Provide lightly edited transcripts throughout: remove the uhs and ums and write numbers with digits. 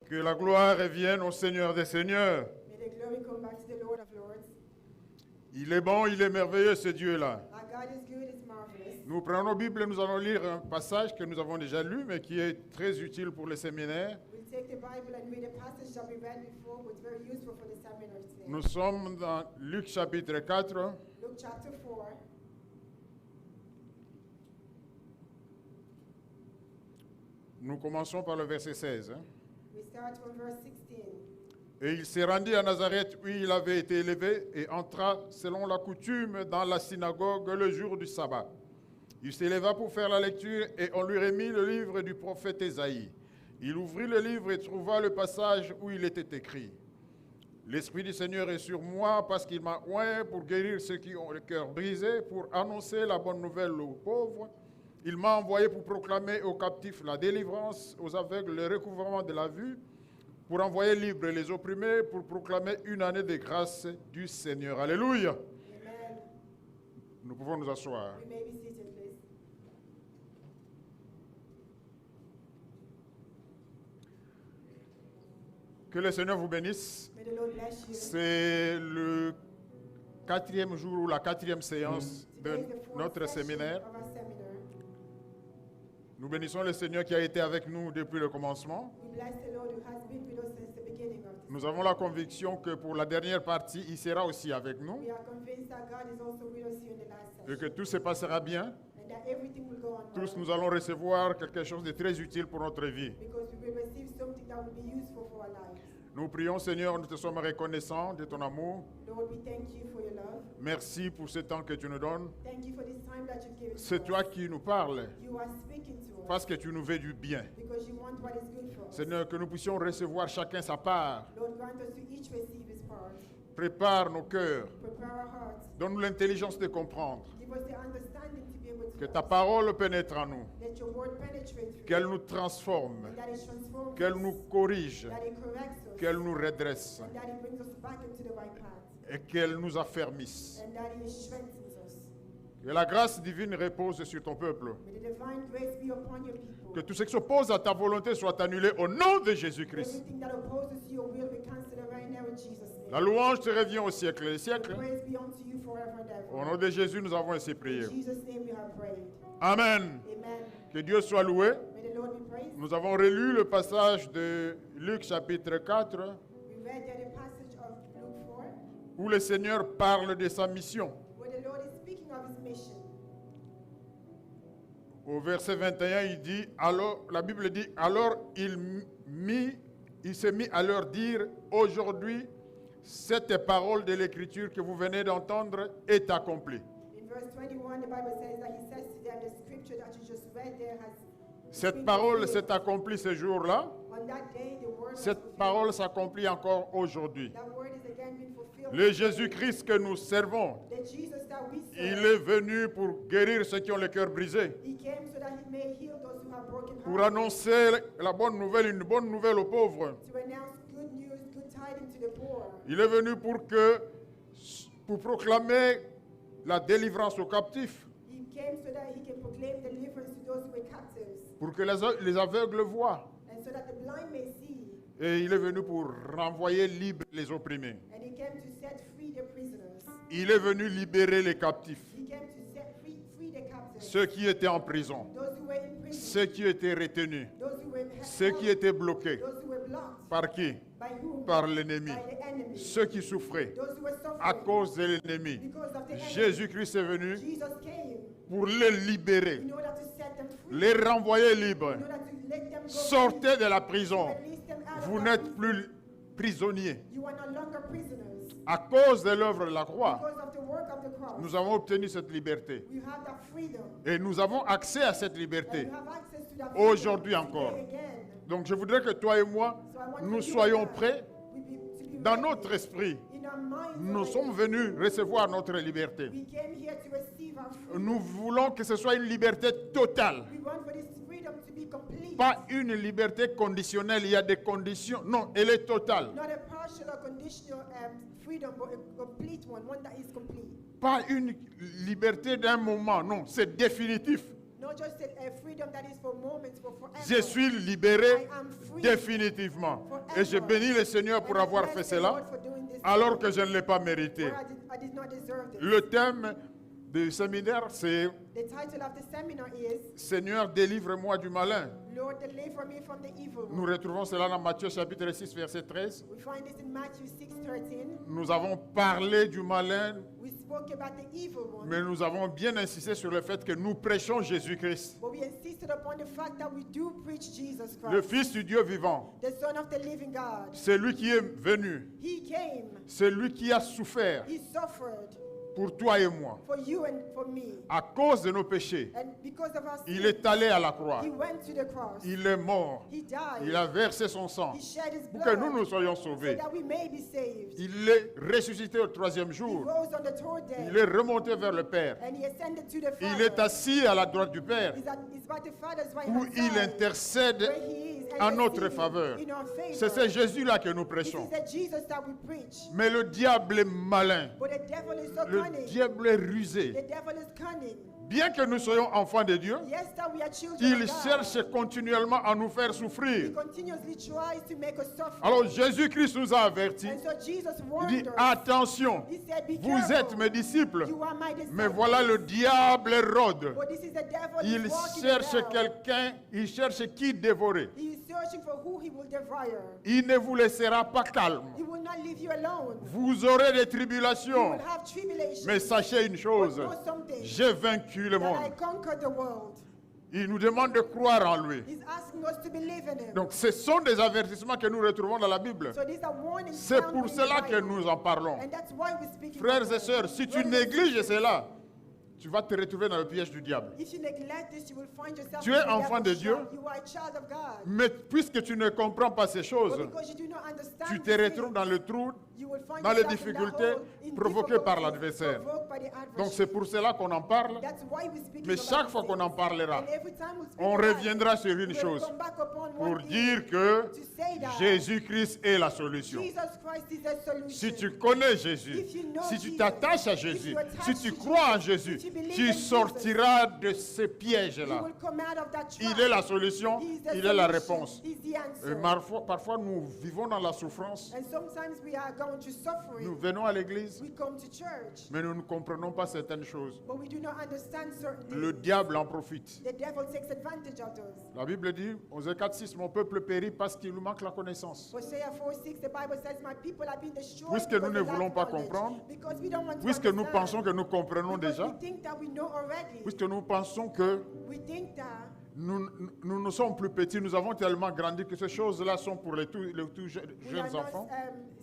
Que la gloire revienne au Seigneur des Seigneurs. May the glory come back to the Lord of Lords. Il est bon, il est merveilleux ce Dieu-là. Our God is good, is marvelous. Nous prenons nos Bibles et nous allons lire un passage que nous avons déjà lu, mais qui est très utile pour les séminaires. We'll take the Bible and read a passage that we read before, but it's very useful for the seminar today. Nous sommes dans Luc chapitre 4. Luke chapter 4. Nous commençons par le verset 16. We start from verse 16. Et il s'est rendu à Nazareth où il avait été élevé et entra selon la coutume dans la synagogue le jour du sabbat. Il s'éleva pour faire la lecture et on lui remit le livre du prophète Ésaïe. Il ouvrit le livre et trouva le passage où il était écrit. L'Esprit du Seigneur est sur moi parce qu'il m'a oint pour guérir ceux qui ont le cœur brisé, pour annoncer la bonne nouvelle aux pauvres. Il m'a envoyé pour proclamer aux captifs la délivrance, aux aveugles le recouvrement de la vue, pour envoyer libres les opprimés, pour proclamer une année de grâce du Seigneur. Alléluia. Amen. Nous pouvons nous asseoir. We may be seated, please. Que le Seigneur vous bénisse. May the Lord bless you. C'est le 4e jour ou la 4e séance de Today is the fourth notre session séminaire. of our seminar. Nous bénissons le Seigneur qui a été avec nous depuis le commencement. We bless the Lord who has been with us since the beginning of this. Nous avons la conviction que pour la dernière partie, il sera aussi avec nous We are convinced that God is also with us here in the last et session. que tout se passera bien. And that everything will go on Tous well. nous allons recevoir quelque chose de très utile pour notre vie. Because we will receive something that will be useful for our lives. Nous prions, Seigneur, nous te sommes reconnaissants de ton amour. Lord, we thank you for your love. Merci pour ce temps que tu nous donnes. Thank you for this time that you've given C'est to toi us. qui nous parles You are speaking to us parce que tu nous veux du bien. because you want what is good for us. Seigneur, que nous puissions recevoir chacun sa part. Lord, grant us to each receive his part. Prépare nos cœurs. Prepare our hearts. Donne-nous l'intelligence de comprendre. Give us the understanding to be able to Que ta understand. parole pénètre en nous. Let your word penetrate through Qu'elle us, nous transforme. and that it transforms Qu'elle us, nous corrige. that it corrects us, Qu'elle nous redresse. and that it brings us back into the right path, Et qu'elle nous affermisse. and that it strengthens us. Que la grâce divine repose sur ton peuple. May the divine grace be upon your people. Que tout ce qui s'oppose à ta volonté soit annulé au nom de Jésus-Christ. Everything that opposes your will, we cancel it right now in Jesus' name. La louange te revient au siècle des siècles. Praise be unto you forever and Au ever. nom de Jésus, nous avons ainsi prié. In Jesus' name we have prayed. Amen. Amen. Que Dieu soit loué. May the Lord be praised. Nous avons relu le passage de Luc chapitre 4 We read there the passage of Luke 4, où le Seigneur parle de sa mission. where the Lord is speaking of his mission. Au verset 21, il dit, alors, la Bible dit, alors il s'est mis à leur dire, aujourd'hui, cette parole de l'Écriture que vous venez d'entendre est accomplie. In verse 21, the Bible says that he says to them, the scripture that you just read there has Cette been parole fulfilled. s'est accomplie ce jour-là. On that day, the word was Cette fulfilled. parole s'accomplit encore aujourd'hui. That word is again being fulfilled. Le Jésus-Christ que nous servons, The Jesus that we il serve, est venu pour guérir ceux qui ont le cœur brisé, he came so that he may heal those who have broken pour hearts, annoncer la bonne nouvelle, une bonne nouvelle aux pauvres. to announce good news, good tidings to the poor. Il est venu pour proclamer la délivrance aux captifs, He came so that he can proclaim deliverance to those who were captives, pour que les aveugles voient. and so that the blind may see. Et il est venu pour renvoyer libres les opprimés. And he came to set free the prisoners. Il est venu libérer les captifs, He came to set free the captives. ceux qui étaient en prison, Those who were in prison. ceux qui étaient retenus, Those who were ceux qui held. étaient bloqués. Those who were blocked. Par qui? By whom? Par l'ennemi. By the enemy. Ceux qui souffraient Those who were suffering. à cause de l'ennemi. Because of the enemy. Jésus-Christ est venu Jesus came pour les libérer, in order to set them free. les renvoyer libres. In order to let them go Sortez free. de la prison. Release them out of Vous that n'êtes prison. plus prisonniers. You are no longer prisoners. À cause de l'œuvre de la croix, Because of the work of the cross. nous avons obtenu cette liberté. We have that freedom. Et nous avons accès à cette And liberté you have access to that freedom aujourd'hui encore. today again. Donc je voudrais que toi et moi, So I want nous for you soyons and I prêts to be dans ready. notre esprit. In our minds Nous already. sommes venus recevoir notre liberté. We came here to receive our freedom. Nous voulons que ce soit une liberté totale. We want for this freedom to be complete. Pas une liberté conditionnelle, il y a des conditions. Non, elle est totale. Not a partial or conditional freedom, but a complete one that is complete. Pas une liberté d'un moment, non, c'est définitif. Not just a freedom that is for moments, but forever. Je suis libéré I am free définitivement. forever. Et je bénis le Seigneur pour And I avoir bless fait the cela Lord for doing this alors to me, que je ne l'ai pas mérité. where I did not deserve this. Le thème du séminaire, c'est The title of the seminar is Seigneur, délivre-moi du malin. Lord, deliver me from the evil Nous one. retrouvons cela dans Matthieu chapitre 6, verset 13. We find this in Matthew 6:13. Nous avons parlé du malin, We spoke about the evil one, mais nous avons bien insisté sur le fait que nous prêchons Jésus-Christ, but we insisted upon the fact that we do preach Jesus le Christ, Fils du Dieu vivant. the Son of the living God. C'est lui qui est venu, He came, c'est lui qui a souffert he suffered pour toi et moi. for you and for me. À cause de nos péchés, And because of our il sin, est allé à la croix. he went to the cross. Il est mort. He died. Il a versé son sang He shed his pour que blood nous soyons so sauvés. that we may be saved. Il est ressuscité au troisième He jour. rose on the third Il day est remonté vers le Père. and he ascended to the Il est Father. assis à la droite du Père He's by the Father's right où hand il side, intercède where he is en notre interceding faveur. in our favor. C'est ce Jésus-là que nous This prêchons. is the Jesus that we preach. Mais le diable est malin. But the devil is so Le cunning. diable est rusé. The devil is cunning. Bien que nous soyons enfants de Dieu, Yes, that we are children il of God. cherche continuellement à nous faire He souffrir. continuously tries to make us suffer. Alors Jésus-Christ nous a avertis. And so Jesus Il warned dit, us. attention, He said, be vous careful. êtes mes disciples. You are my disciples. Mais voilà le diable rôde. But this is the devil Il is walking cherche around. quelqu'un, il cherche qui dévorer. He is searching for who he will devour. Il ne vous laissera pas calme. He will not leave you alone. Vous aurez des You tribulations. will have tribulation. Mais sachez une chose, But know something, j'ai vaincu le that I monde. conquered the world. Il nous demande de croire en lui. He's asking us to believe in him. Donc ce sont des avertissements que nous retrouvons dans la Bible. So these are warnings C'est found pour in cela the que Bible. nous en parlons. And that's why we speak in Frères the et Bible. sœurs, si tu Brothers and négliges sisters, cela, tu vas te retrouver dans le piège du diable. if you neglect this, you will find yourself Tu in es the enfant devil's de Dieu. trap. You are a child of God. Mais puisque tu ne comprends pas ces choses, But because you do not understand tu te these retrouves things, dans le trou, you will find dans les yourself in that difficultés hole, in provoquées par difficulties l'adversaire. provoked by the Donc adversary. c'est pour cela qu'on en parle. That's why we speak Mais about chaque these fois qu'on en things. parlera, And every time we speak on about it, reviendra sur une we'll chose, come back upon pour one thing, dire que to say that Jésus-Christ est la solution. Jesus Christ is the solution. Si tu connais Jésus, If you know si tu Jesus, t'attaches à if Jésus, you attach si tu to crois en Jesus, Jésus, if you believe tu in sortiras de ces you pièges-là. will come out of that trap. Il est la solution, He is the il est la solution. réponse. He's the answer. Parfois, nous vivons dans la souffrance. And sometimes we are going through suffering. Nous venons à l'église, We come to church, mais nous ne comprenons pas certaines choses. but we do not understand certain Le things. diable en profite. The devil takes advantage of those. La Bible dit, Osée 4:6, mon peuple périt parce qu'il lui manque la connaissance. Hosea 4:6, the Bible says, my people have been destroyed Puisque because nous ne they lack voulons pas knowledge." comprendre, Because we don't want to Puisque nous understand. pensons que nous comprenons Because déjà, we think that we know already. puisque nous pensons que We think that nous ne sommes plus petits, nous avons tellement grandi que ces choses-là sont pour les tout we jeunes are not enfants.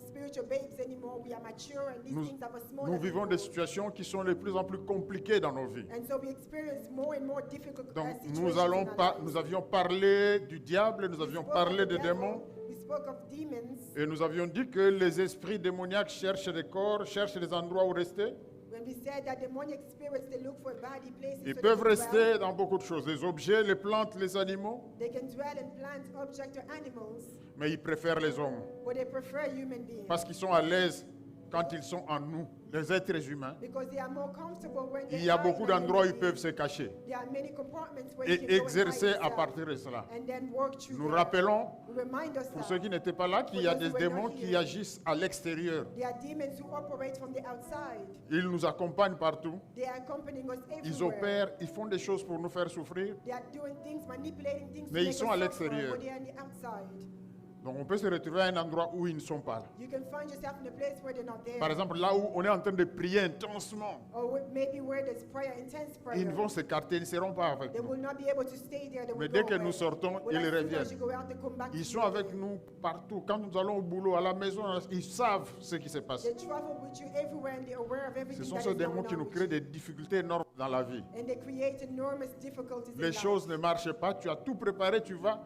spiritual babes anymore. We are mature, and these Nous, things are for smaller nous vivons people. des situations qui sont de plus en plus compliquées dans nos vies. And so we experience more and more difficult Donc situations in our lives. nous avions parlé du diable, nous avions We spoke parlé of the des devil, démons We spoke of demons. et nous avions dit que les esprits démoniaques cherchent des corps, cherchent des endroits où rester. When we said that demonic spirits, they look for body places. Ils so peuvent they can dwell. rester dans beaucoup de choses, les objets, les plantes, les animaux, They can dwell in plants, objects, or animals, mais ils préfèrent les hommes but they prefer human beings parce qu'ils sont à l'aise quand ils sont en nous, les êtres humains. because they are more comfortable when they Il y a are beaucoup in a d'endroits où ils human peuvent being. se cacher There are many compartments where you et can go and hide exercer à yourself partir de cela. and then work through Nous there. rappelons, We remind us pour that ceux qui n'étaient pas là, qu'il y a des démons qui agissent à l'extérieur. there are demons who operate from the outside. Ils nous accompagnent partout. They are accompanying us Ils everywhere. opèrent, ils font des choses pour nous faire souffrir. They are doing things, manipulating things Mais to ils make sont us à suffer, l'extérieur. but they are on the outside. Donc on peut se retrouver à un endroit où ils ne sont pas là. You can find yourself in a place where they're not there. Par exemple, là où on est en train de prier intensement, Or maybe where there's prayer, intense prayer. ils vont s'écarter, ils ne seront pas avec They nous. will not be able to stay there. They Mais will dès go que away. nous sortons, But ils as soon as reviennent. you go out, they come back to Ils sont you avec again. nous partout. Quand nous allons au boulot, à la maison, ils savent ce qui se passe. They travel with you everywhere and they're aware of Ce everything sont that ces is démons going qui on nous with créent you. des difficultés énormes dans la vie. And they create enormous difficulties in Les life. choses ne marchent pas, tu as tout préparé, tu vas.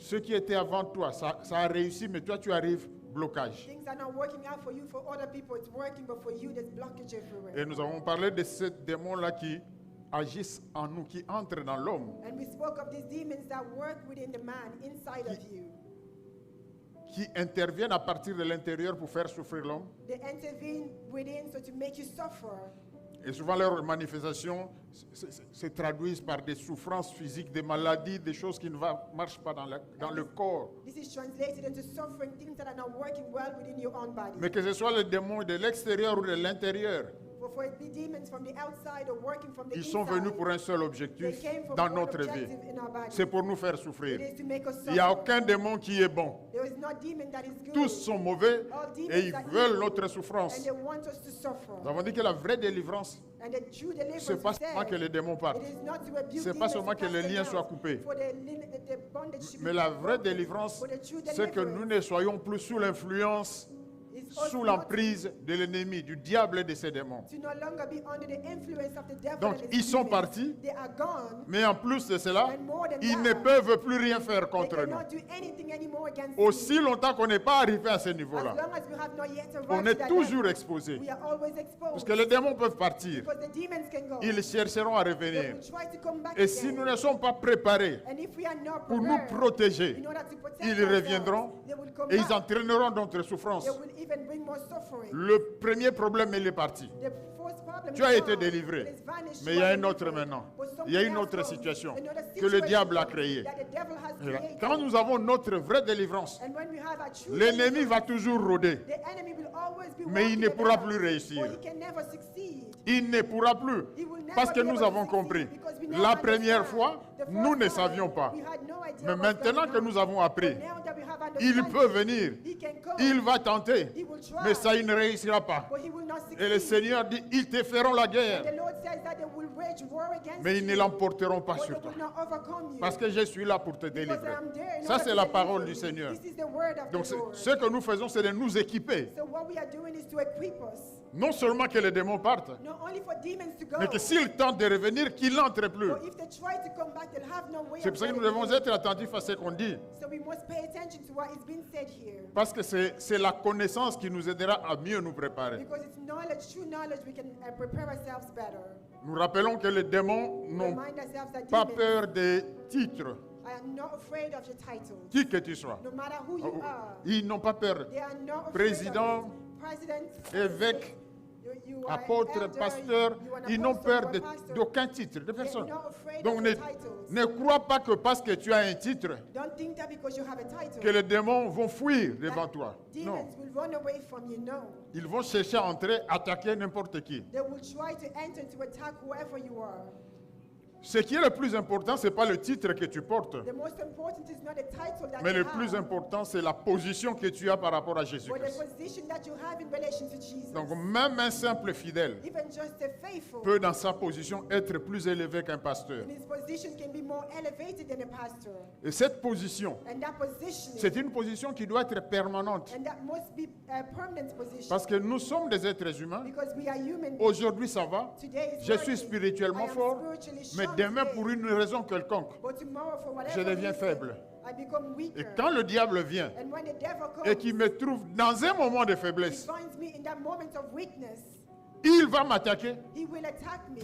Ce qui était avant toi, ça a réussi, mais toi tu arrives, blocage. Things are not working out for you. For other people, it's working, but for you, there's blockage everywhere. Et nous avons parlé de ces démons-là qui agissent en nous, qui entrent dans l'homme, And we spoke of these demons that work within the man, inside of you. qui interviennent à partir de l'intérieur pour faire souffrir l'homme. They intervene within so to make you suffer. Et souvent leurs manifestations se traduisent par des souffrances physiques, des maladies, des choses qui ne marchent pas dans le corps. This is translated into suffering, things that are not working well within your own body. Mais que ce soit les démons de l'extérieur ou de l'intérieur, For it be demons from the outside or working from the ils inside, sont venus pour un seul objectif they came for dans one notre vie. objective in our body. C'est pour nous faire souffrir. It is to make us Il n'y a suffer. aucun démon qui est bon. There is no demon that is good. Tous sont mauvais All demons et ils are veulent evil, notre souffrance. and they want us to suffer. Nous avons dit que la vraie délivrance, And the true deliverance ce n'est pas is seulement que there. les démons partent. It is not to abuse C'est pas demons, seulement to que cast les them liens out, soient coupés. for the bondage to be Mais la vraie broken. délivrance, For the true c'est que nous deliverance ne soyons plus sous l'influence, is us sous not l'emprise de l'ennemi, du diable et de ses démons. to no longer be under the influence of the devil. Donc, and his ils sont demons. partis, They are gone. mais en plus de cela, And more than ils that, ne peuvent plus rien faire They contre nous. cannot do anything anymore against Aussi me. longtemps qu'on n'est pas arrivé à ce As niveau-là, long as we have not yet arrived on to est that toujours level, exposé. we are always exposed. Parce que les démons peuvent partir. Because the demons can go. Ils chercheront à They revenir. will try to come back Et si again. nous ne sommes pas préparés And if we are not pour nous prepared, protéger, in order to protect ils ourselves, reviendront they will come et ils back. entraîneront notre souffrance. They will even bring more suffering. Le premier problème, il est parti. The first problem Tu is as été gone. délivré. It is vanished. Mais il You y a are un autre delivered. maintenant. But Il y a something une else autre comes. situation Another que le situation diable a comes créée. that the devil has Et là, created. quand nous avons notre vraie délivrance, And when we have a true l'ennemi deliverance, va toujours rôder. the enemy will always be Mais il walking ne pourra around, plus réussir. but he can never succeed. Il ne pourra plus. He will never Parce que be nous able avons to compris. succeed because we now La understand. première fois, The first nous ne time, savions pas. we had no idea Mais what's maintenant going que on. nous avons appris, But now that we have il understanding, peut venir. he can come, Il va tenter. he will try, Mais ça, il ne réussira pas. but he will not succeed. Et le Seigneur dit, ils te feront la And guerre. the Lord says that they will wage war against Mais ils ne you, l'emporteront pas but sur they toi. will not overcome you. Parce que je suis là pour te Because délivrer. I'm there in Ça, order c'est to la deliver parole you. du Seigneur. This is the word of Donc, the Lord. ce que nous faisons, c'est de nous équiper. So what we are doing is to equip us, Non seulement que les démons partent, not only for demons to go, mais que s'ils tentent de revenir, qu'ils n'entrent plus. but if they try to come back, they'll have no way C'est of pour ça que nous getting devons in. être attentifs à ce qu'on dit. So we must pay attention to what is being said here. Parce que c'est la connaissance qui nous aidera à mieux nous préparer. Because it's knowledge, true knowledge, we can prepare ourselves better. Nous rappelons que les démons n'ont Remind ourselves that pas demons peur des titres, are not afraid of your title. qui que tu sois. No matter who you are, Ils n'ont pas peur. they are not afraid Président, of it. President, évêque, you are apôtre, elder, pasteur, you are an ils n'ont apostle, peur you are a pastor. d'aucun titre, de They're personne. not afraid Donc of ne, the titles. ne crois pas que parce que tu as un titre, Don't think that because you have a title, que les démons vont fuir that devant toi. Non, demons will run away from you. No. ils vont chercher à entrer, attaquer n'importe qui. They will try to enter to attack whoever you are. Ce qui est le plus important, ce n'est pas le titre que tu portes, The most important is not the title that mais you le plus have, important, c'est la position que tu as par rapport à but the Jésus-Christ. position that you have in relation to Jesus. Donc même un simple fidèle Even just a faithful peut dans sa position être plus élevé qu'un pasteur. in his position can be more elevated than a pastor. Et cette position, And that position c'est une position qui doit être permanente. and that must be a permanent position. Parce que nous sommes des êtres humains. Because we are human. Aujourd'hui, ça va. Today is Je suis working. spirituellement I am fort. spiritually Mais strong demain, today. pour une raison quelconque, But tomorrow, for whatever je deviens reason, faible. I become Et weaker. quand le diable vient And when the devil comes, et qu'il me trouve dans un moment de he faiblesse, finds me in that moment of weakness. il va m'attaquer. He will attack me.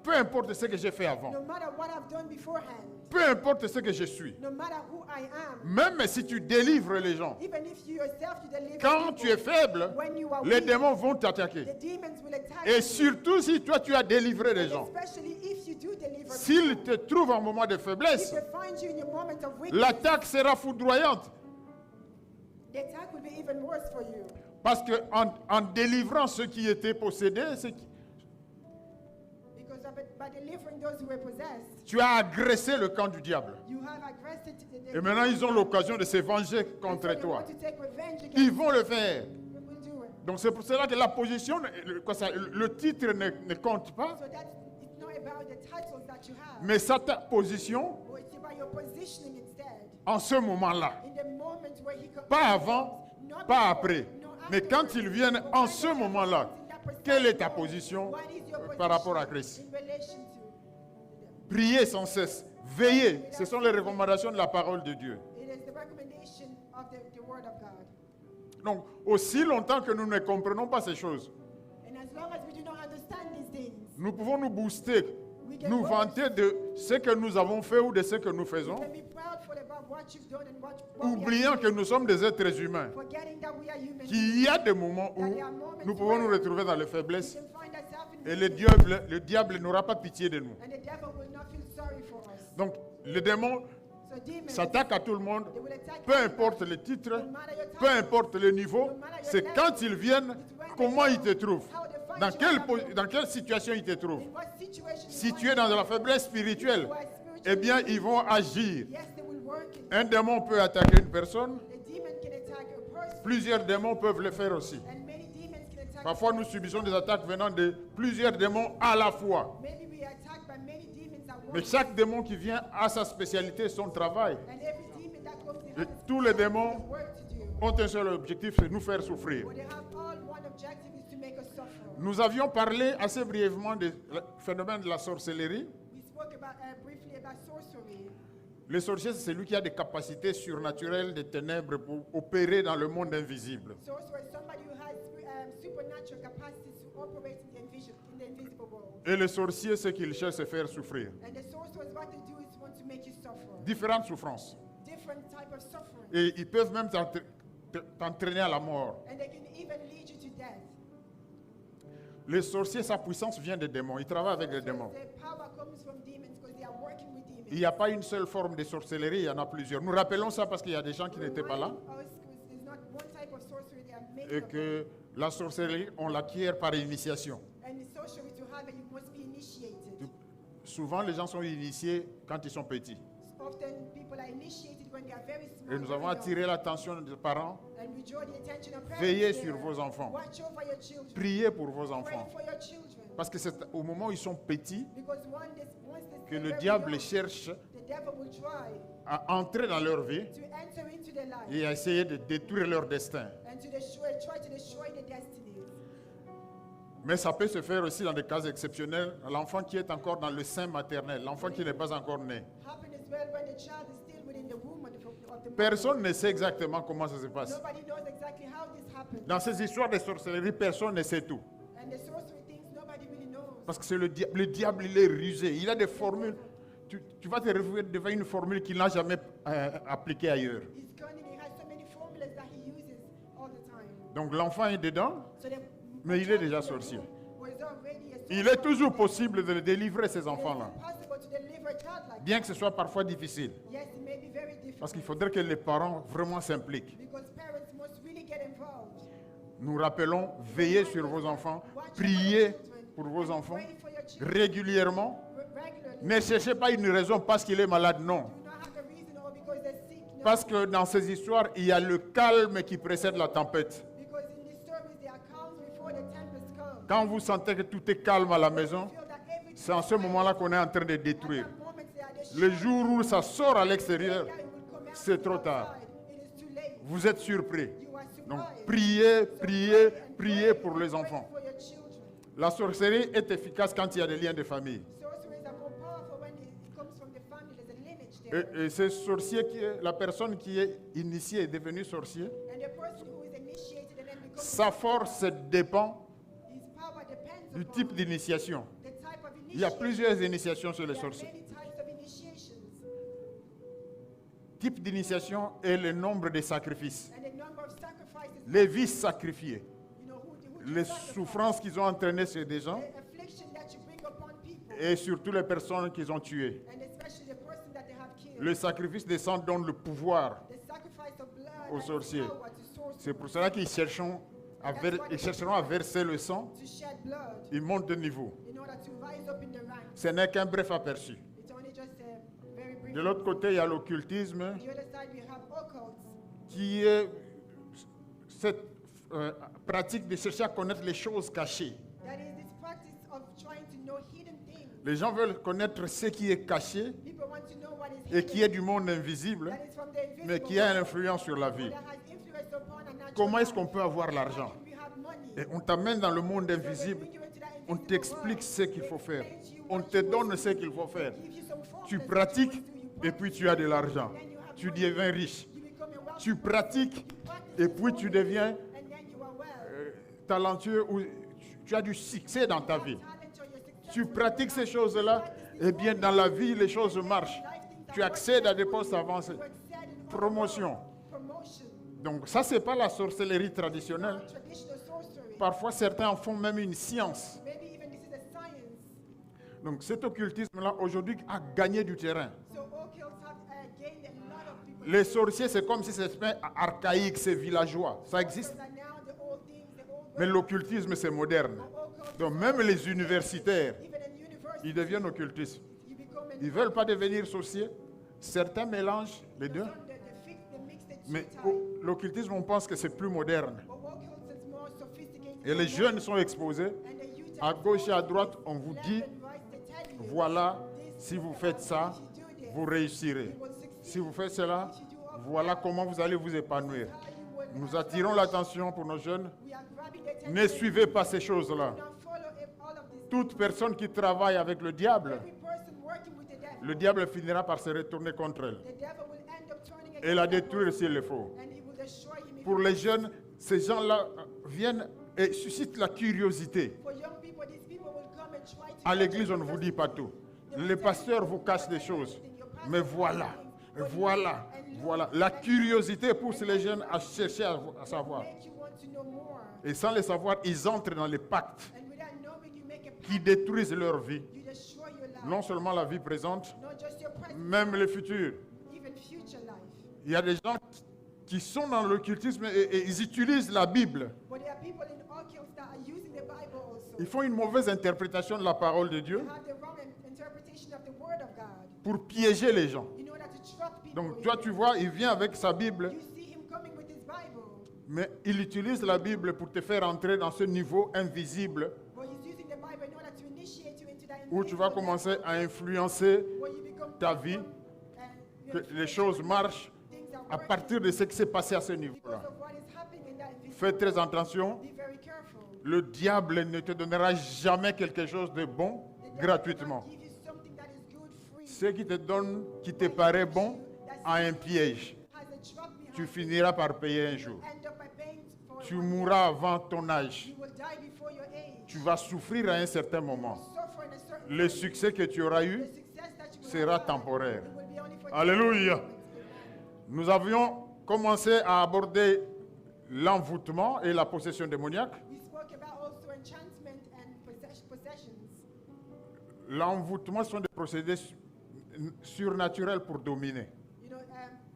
Peu importe ce que j'ai fait avant. No matter what I've done beforehand. Peu importe ce que je suis. No matter who I am. Même si tu délivres les gens, Even if you yourself you deliver quand people, tu es faible, when you are les weak, démons vont t'attaquer. the demons will attack Et you. surtout si toi tu as délivré les gens. Especially if you do deliver S'ils people. te trouvent en moment de If faiblesse, they find you in your moment of weakness, l'attaque sera foudroyante. the attack will be even worse for you. Parce que en délivrant ceux qui étaient possédés, Because by delivering those who were possessed, tu as agressé le camp du diable. you have aggressed the Et maintenant, ils ont l'occasion de se venger And so contre they toi. want to take revenge against Ils vont le faire. you. Will do it. Donc c'est pour cela que la position, le titre ne compte pas, So that it's not about the titles that you have, mais sa position but it's about your positioning instead. en ce moment-là. In the moment where he comes, Pas avant, not pas before, après. not Mais quand afterwards. ils viennent But en when ce they moment-là, come in that precise quelle est ta moment, position what is your par rapport à position Christ? in relation to them? Priez sans cesse, veillez. Ce sont les recommandations de la parole de Dieu. It is the recommendation of the word of God. Donc, aussi longtemps que nous ne comprenons pas ces choses, And as long as we do not understand these things, nous pouvons nous booster, nous vanter de ce que nous avons fait ou de ce que nous we faisons, can be proudful about what you've done and what we oubliant are que nous sommes des êtres humains, forgetting that we are human. qu'il y a des moments où nous pouvons nous retrouver dans les We faiblesses, can find ourselves Et le diable n'aura pas pitié de nous. And the devil will not feel sorry for us. Donc, le démon So demons, s'attaque à tout le monde, they will attack peu everybody. importe le titre, No matter your peu title, importe le niveau. no matter your C'est level, quand ils viennent, comment ils te trouvent, how they find you, dans quelle situation ils te trouvent. in what situation Si you tu es dans la faiblesse spirituelle, are eh spiritually, bien, ils vont agir. yes, they will work in. Un démon peut attaquer une personne, A demon can attack a person, plusieurs démons peuvent le faire aussi. and many demons can attack. Parfois, nous subissons des attaques venant de plusieurs démons à la fois. Maybe we are attacked by many demons at Mais once. chaque démon qui vient a sa spécialité, son travail. And every demon that comes in Et has tous les a démons work to do. ont un seul objectif, c'est nous faire souffrir. But they have all one objective is to make us suffer. Nous avions parlé assez brièvement du phénomène de la sorcellerie. We spoke briefly about sorcery. Le sorcier, c'est celui qui a des capacités surnaturelles des ténèbres pour opérer dans le monde invisible. Sorcerer is somebody who has supernatural capacities to operate in the invisible world. Et le sorcier, ce qu'il cherche, c'est faire souffrir. And the sorcerers, what they do is want to make you suffer. Différentes souffrances. Different type of suffering. Et ils peuvent même t'entraîner à la mort. And they can even lead you to death. Le sorcier, sa puissance vient des démons. Il travaille avec les démons. Their power comes from demons because they are working with demons. Il n'y a pas une seule forme de sorcellerie, il y en a plusieurs. Nous rappelons ça parce qu'il y a des gens qui n'étaient pas là. There's not one type of sorcery, there are many Et of them. que la sorcellerie, on l'acquiert par initiation. And the sorcery to have it, you must be initiated. Souvent, les gens sont initiés quand ils sont petits. Often people are initiated when they are very small. Et nous very avons young. attiré l'attention des parents. And we draw the attention of parents Veillez there. sur vos enfants. Watch over your children. Priez pour vos Pray enfants. for your children. Parce que c'est au moment où ils sont petits Because once they que stay le very diable young, cherche the devil will try à entrer dans leur vie to enter into their life et à essayer de détruire leur destin. and to try to destroy their destinies. Mais ça peut se faire aussi dans des cas exceptionnels. L'enfant qui est encore dans le sein maternel, l'enfant qui n'est pas encore né. Happen as well when the child is still within the womb of the mother. Personne ne sait exactement comment ça se passe. Nobody knows exactly how this happened. Dans ces histoires de sorcellerie, personne ne sait tout. And the sorcery things, nobody really knows. Parce que c'est le diable, il est rusé. Il a des formules. Tu vas te retrouver devant une formule qu'il n'a jamais appliquée ailleurs. He's cunning, he has so many formulas that he uses all the time. Donc l'enfant est dedans, So the mais il est déjà sorcier. was already a Il est toujours possible de délivrer ces enfants-là, possible to deliver a child like bien que ce soit parfois difficile. that. Yes, it may be very difficult Parce qu'il faudrait que les parents vraiment s'impliquent. because parents must really get involved. Nous rappelons, veillez sur vos enfants, priez pour vos enfants Pray for your children régulièrement. regularly. Ne cherchez pas une raison parce qu'il est malade, non. Do not have a reason or because they're sick. No. Parce que dans ces histoires, il y a le calme qui précède la tempête. Because in these stories they are calm before the tempest comes. Quand vous sentez que tout est calme à la maison, Feel that everything c'est en ce moment-là qu'on est en train de détruire. at moments they are Le destroyed. jour où ça sort à l'extérieur, Yeah, it will come out c'est trop tard. outside. It is too late. Vous êtes surpris. You are Donc surprised. priez, priez, And priez pray pour les enfants. for your children. La sorcellerie est efficace quand il y a des liens de famille. Sorceries are more powerful when it comes from the family. There's a lineage there. Et ce sorcier, la personne qui est initiée est devenue sorcier, And the person who is initiated and then becomes sa force dépend his power depends du upon type d'initiation. the type of Il y a initiation. plusieurs initiations sur les There are sorciers. many types of initiations Type d'initiation est le nombre de sacrifices, and the number of sacrifices. les vices sacrifiés, You know who les sacrifice, souffrances qu'ils ont entraînées chez des gens the affliction that you bring upon people, et surtout les personnes qu'ils ont tuées. and especially the person that they have killed. Le sacrifice des sangs donne le pouvoir. The sacrifice of blood Aux and sorciers. power to sorcery, C'est pour cela qu'ils chercheront à verser le sang. to shed blood Ils montent de niveau. in order to rise up in the ranks. Ce n'est qu'un bref aperçu. It's only just a very brief. De l'autre côté, il y a l'occultisme On the other side, we have occults. qui est cette pratique de chercher à connaître les choses cachées. That is this practice of trying to know hidden things. Les gens veulent connaître ce qui est caché People want to know what is et hidden, qui est du monde invisible, that is from the invisible mais qui a une world, influence sur la vie. that has influence upon a natural Comment est-ce life. qu'on peut avoir How l'argent? can we have money? Et on t'amène dans le monde So they invisible, bring you into that on invisible t'explique world. ce qu'il faut faire, They teach you on what te you donne must ce do. qu'il faut faire. They give you some formulas Tu that you pratiques must do. You et puis tu as de l'argent. then you have Tu money. deviens riche. You become a wealthy Tu person. pratiques Practice et this puis tu formula, deviens and then you are well. talentueux ou tu as du succès dans ta vie. Talent or you're successful. Tu pratiques ces choses-là, et bien dans la vie, les choses marchent. Tu accèdes à des postes avancés. You excel in Promotion. promotion. Donc ça, c'est pas la sorcellerie traditionnelle. Traditional sorcery. Parfois, certains en font même une science. Maybe even this is Donc cet occultisme-là, aujourd'hui, a gagné du terrain. So occults have gained a lot of people. Les sorciers, c'est comme si c'était archaïque, c'est villageois. Ça existe. Occults are now the old things, the old Mais ways. l'occultisme, c'est moderne. Occults, Donc même les universitaires, even in university, ils deviennent occultistes. you become an Ils ne veulent pas devenir sorciers. Certains mélangent les deux. some they mix the two Mais types. l'occultisme, on pense que c'est plus moderne. But occults is more sophisticated. Et les jeunes sont exposés. And the youth À are gauche et à droite, on vous left dit, and right, they tell you, voilà, si vous faites ça, if you do this, vous réussirez. you will succeed. Si vous faites cela, If you do all voilà comment vous allez vous épanouir. how you will Nous attirons l'attention pour nos jeunes. we are grabbing the attention. Ne suivez pas ces choses-là. Don't follow all of this. Toute personne qui travaille avec le diable, Every person working with the devil, le diable finira par se retourner contre elle the devil will end up turning et la against that détruire person, s'il le faut. and he will destroy him. If Pour he les wants. jeunes, ces gens-là viennent et suscitent la curiosité. For young people, these people will come and try to À l'église, on ne vous dit pas tout. Les pasteurs vous cachent des choses. Mais voilà, voilà, voilà. La curiosité pousse les jeunes à chercher à savoir. make you want to know more. Et sans le savoir, ils entrent dans les pactes And without knowing, you make a pact, qui détruisent leur vie. you destroy your life. Non seulement la vie présente, Not just your present, même le futur. even future life. Il y a des gens qui sont dans l'occultisme et ils utilisent la Bible. But there are people in occults that are using the Bible also. Ils font une mauvaise interprétation de la parole de Dieu They have the wrong interpretation of the word of God pour piéger les gens. in order to trap people. Donc toi, tu vois, il vient avec sa Bible, You see him coming with his Bible, mais il utilise la Bible pour te faire entrer dans ce niveau invisible but he's using the Bible in order to initiate you into that où tu vas invisible commencer level à influencer where you become ta vie, and you que influence les choses marchent things are à working partir de ce qui s'est passé à ce because niveau-là. of what is happening in that invisible Fais très world. attention, Be very careful. le diable ne te donnera jamais quelque chose de bon The devil gratuitement. will not give you something that is good free. Ce qui te donne, qui te paraît bon, a un piège. Has a trap behind Tu it. finiras par payer un jour. End up by paying for Tu it one day. mourras avant ton âge. You will die before your age. Tu vas souffrir à un certain moment. Suffer in a certain Le succès que tu auras eu the success that you will sera have, temporaire. it will be only for Alléluia. the moment. Nous avions commencé à aborder l'envoûtement et la possession démoniaque. We spoke about also enchantment and possessions. L'envoûtement sont des procédés surnaturels pour dominer. You know,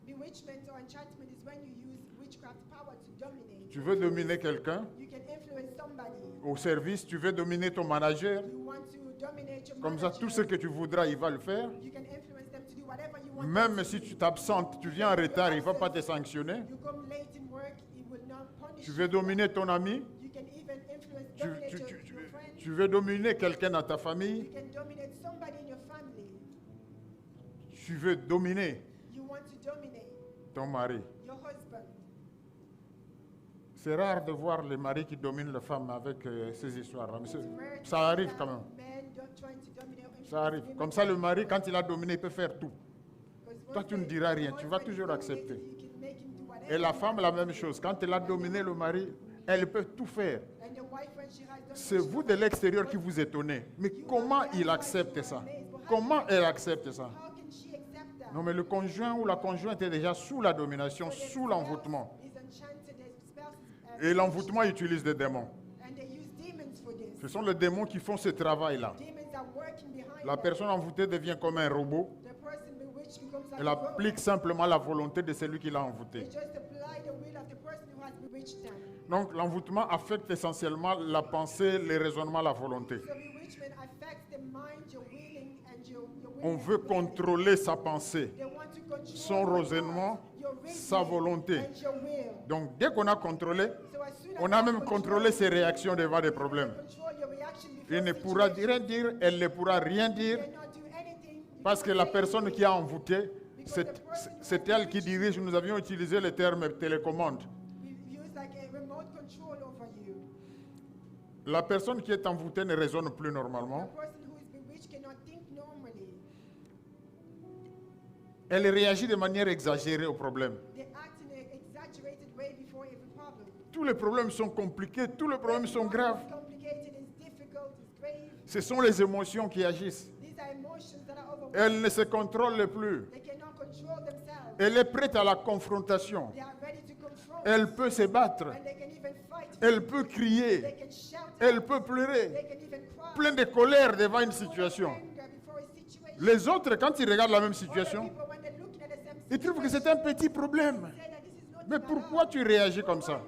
bewitchment or enchantment is when you use witchcraft power to dominate. Tu veux dominer quelqu'un You can influence somebody. au service, tu veux dominer ton manager. You want to dominate your Comme ça, manager. tout ce que tu voudras, il va le faire. You can influence them to do whatever you want. Même them to si do. tu t'absentes, tu viens en retard, il ne va pas te sanctionner. You come late in work, it will not punish Tu you. veux dominer ton ami, You can even influence, tu, dominate tu- your, tu- tu- your friend. tu veux dominer quelqu'un dans ta famille, You can dominate somebody in your family. tu veux dominer You want to dominate ton mari. your husband. C'est rare de voir les maris qui dominent les femmes avec ces histoires-là. Mais It's rare to ça see arrive that quand même. men trying to dominate or Ça influence arrive. women. Comme ça, le mari, quand il a dominé, il peut faire tout. Because Toi, once tu ne the- diras rien. once Tu vas the toujours dominated, accepter. you can make him do whatever Et la you femme, want. la même chose. Quand elle a dominé le mari, elle peut tout faire. And the wife, when she has done C'est what she vous de wants, l'extérieur qui vous étonnez. Mais comment il accepte ça? Comment elle accepte ça? how can she accept that? Non, mais le conjoint ou la conjointe est déjà sous la domination, So the sous l'envoûtement. spouse is enchanted, the spouse is, Et l'envoûtement utilise des démons. and they use demons for this. Ce sont les démons qui font ce travail-là. Demons are working behind La that. personne envoûtée devient comme un robot. The person bewitched becomes like Elle a robot. applique simplement la volonté de celui qui l'a envoûté. They just apply the will of the person who has bewitched them. Donc l'envoûtement affecte essentiellement la pensée, le raisonnement, la volonté. So bewitchment affects the mind, your willing, and your On willingness veut to will. contrôler sa pensée, They want to control son your raisonnement, thoughts, your sa reasoning, volonté. and your will. Donc dès qu'on a contrôlé, So as soon as on a you même control- contrôlé ses réactions devant des problèmes. control your reaction before Il ne pourra situation, rien dire, elle ne pourra rien dire, you cannot do anything. You parce que cannot la say personne anything. qui a envoûté, c'est elle qui dirige. Nous avions utilisé le terme télécommande. We use like a remote control over you. La personne qui est envoûtée ne raisonne plus The normalement. person who is bewitched cannot think normally. Elle réagit de manière exagérée aux problèmes. They act in an exaggerated way before every problem. Tous les problèmes sont compliqués, tous les problèmes sont graves. It's complicated, it's difficult, it's grave. Ce sont les émotions qui agissent. These are emotions that are overwhelming. Elle ne se contrôle plus. They cannot control themselves. Elle est prête à la confrontation. They are ready to confront. Elle peut se battre. and they can even fight. Elle peut They crier. can shout. Elle peut pleurer. They can even cry. Plein de colère devant une situation. Anger before a situation. Les autres, quand ils regardent la même Other situation, people, when they're looking at the same ils trouvent que c'est un petit problème. say that this is not Mais pourquoi tu réagis comme ça?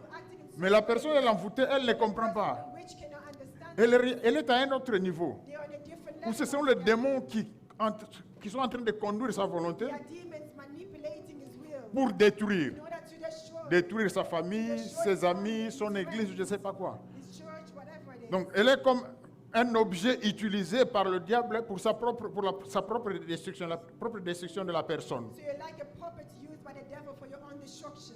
Mais la personne, elle est envoûtée, elle ne comprend pas. which cannot understand. Elle est à un autre niveau. They are on a different Où level. ce sont les démons qui sont en train de conduire sa volonté There are demons manipulating his will pour détruire. in order to destroy Détruire sa famille, ses amis, son église, je ne sais pas quoi. his church, whatever it is. Donc, elle est comme un objet utilisé par le diable pour sa propre destruction, la propre destruction de la personne. So you're like a puppet used by the devil for your own destruction.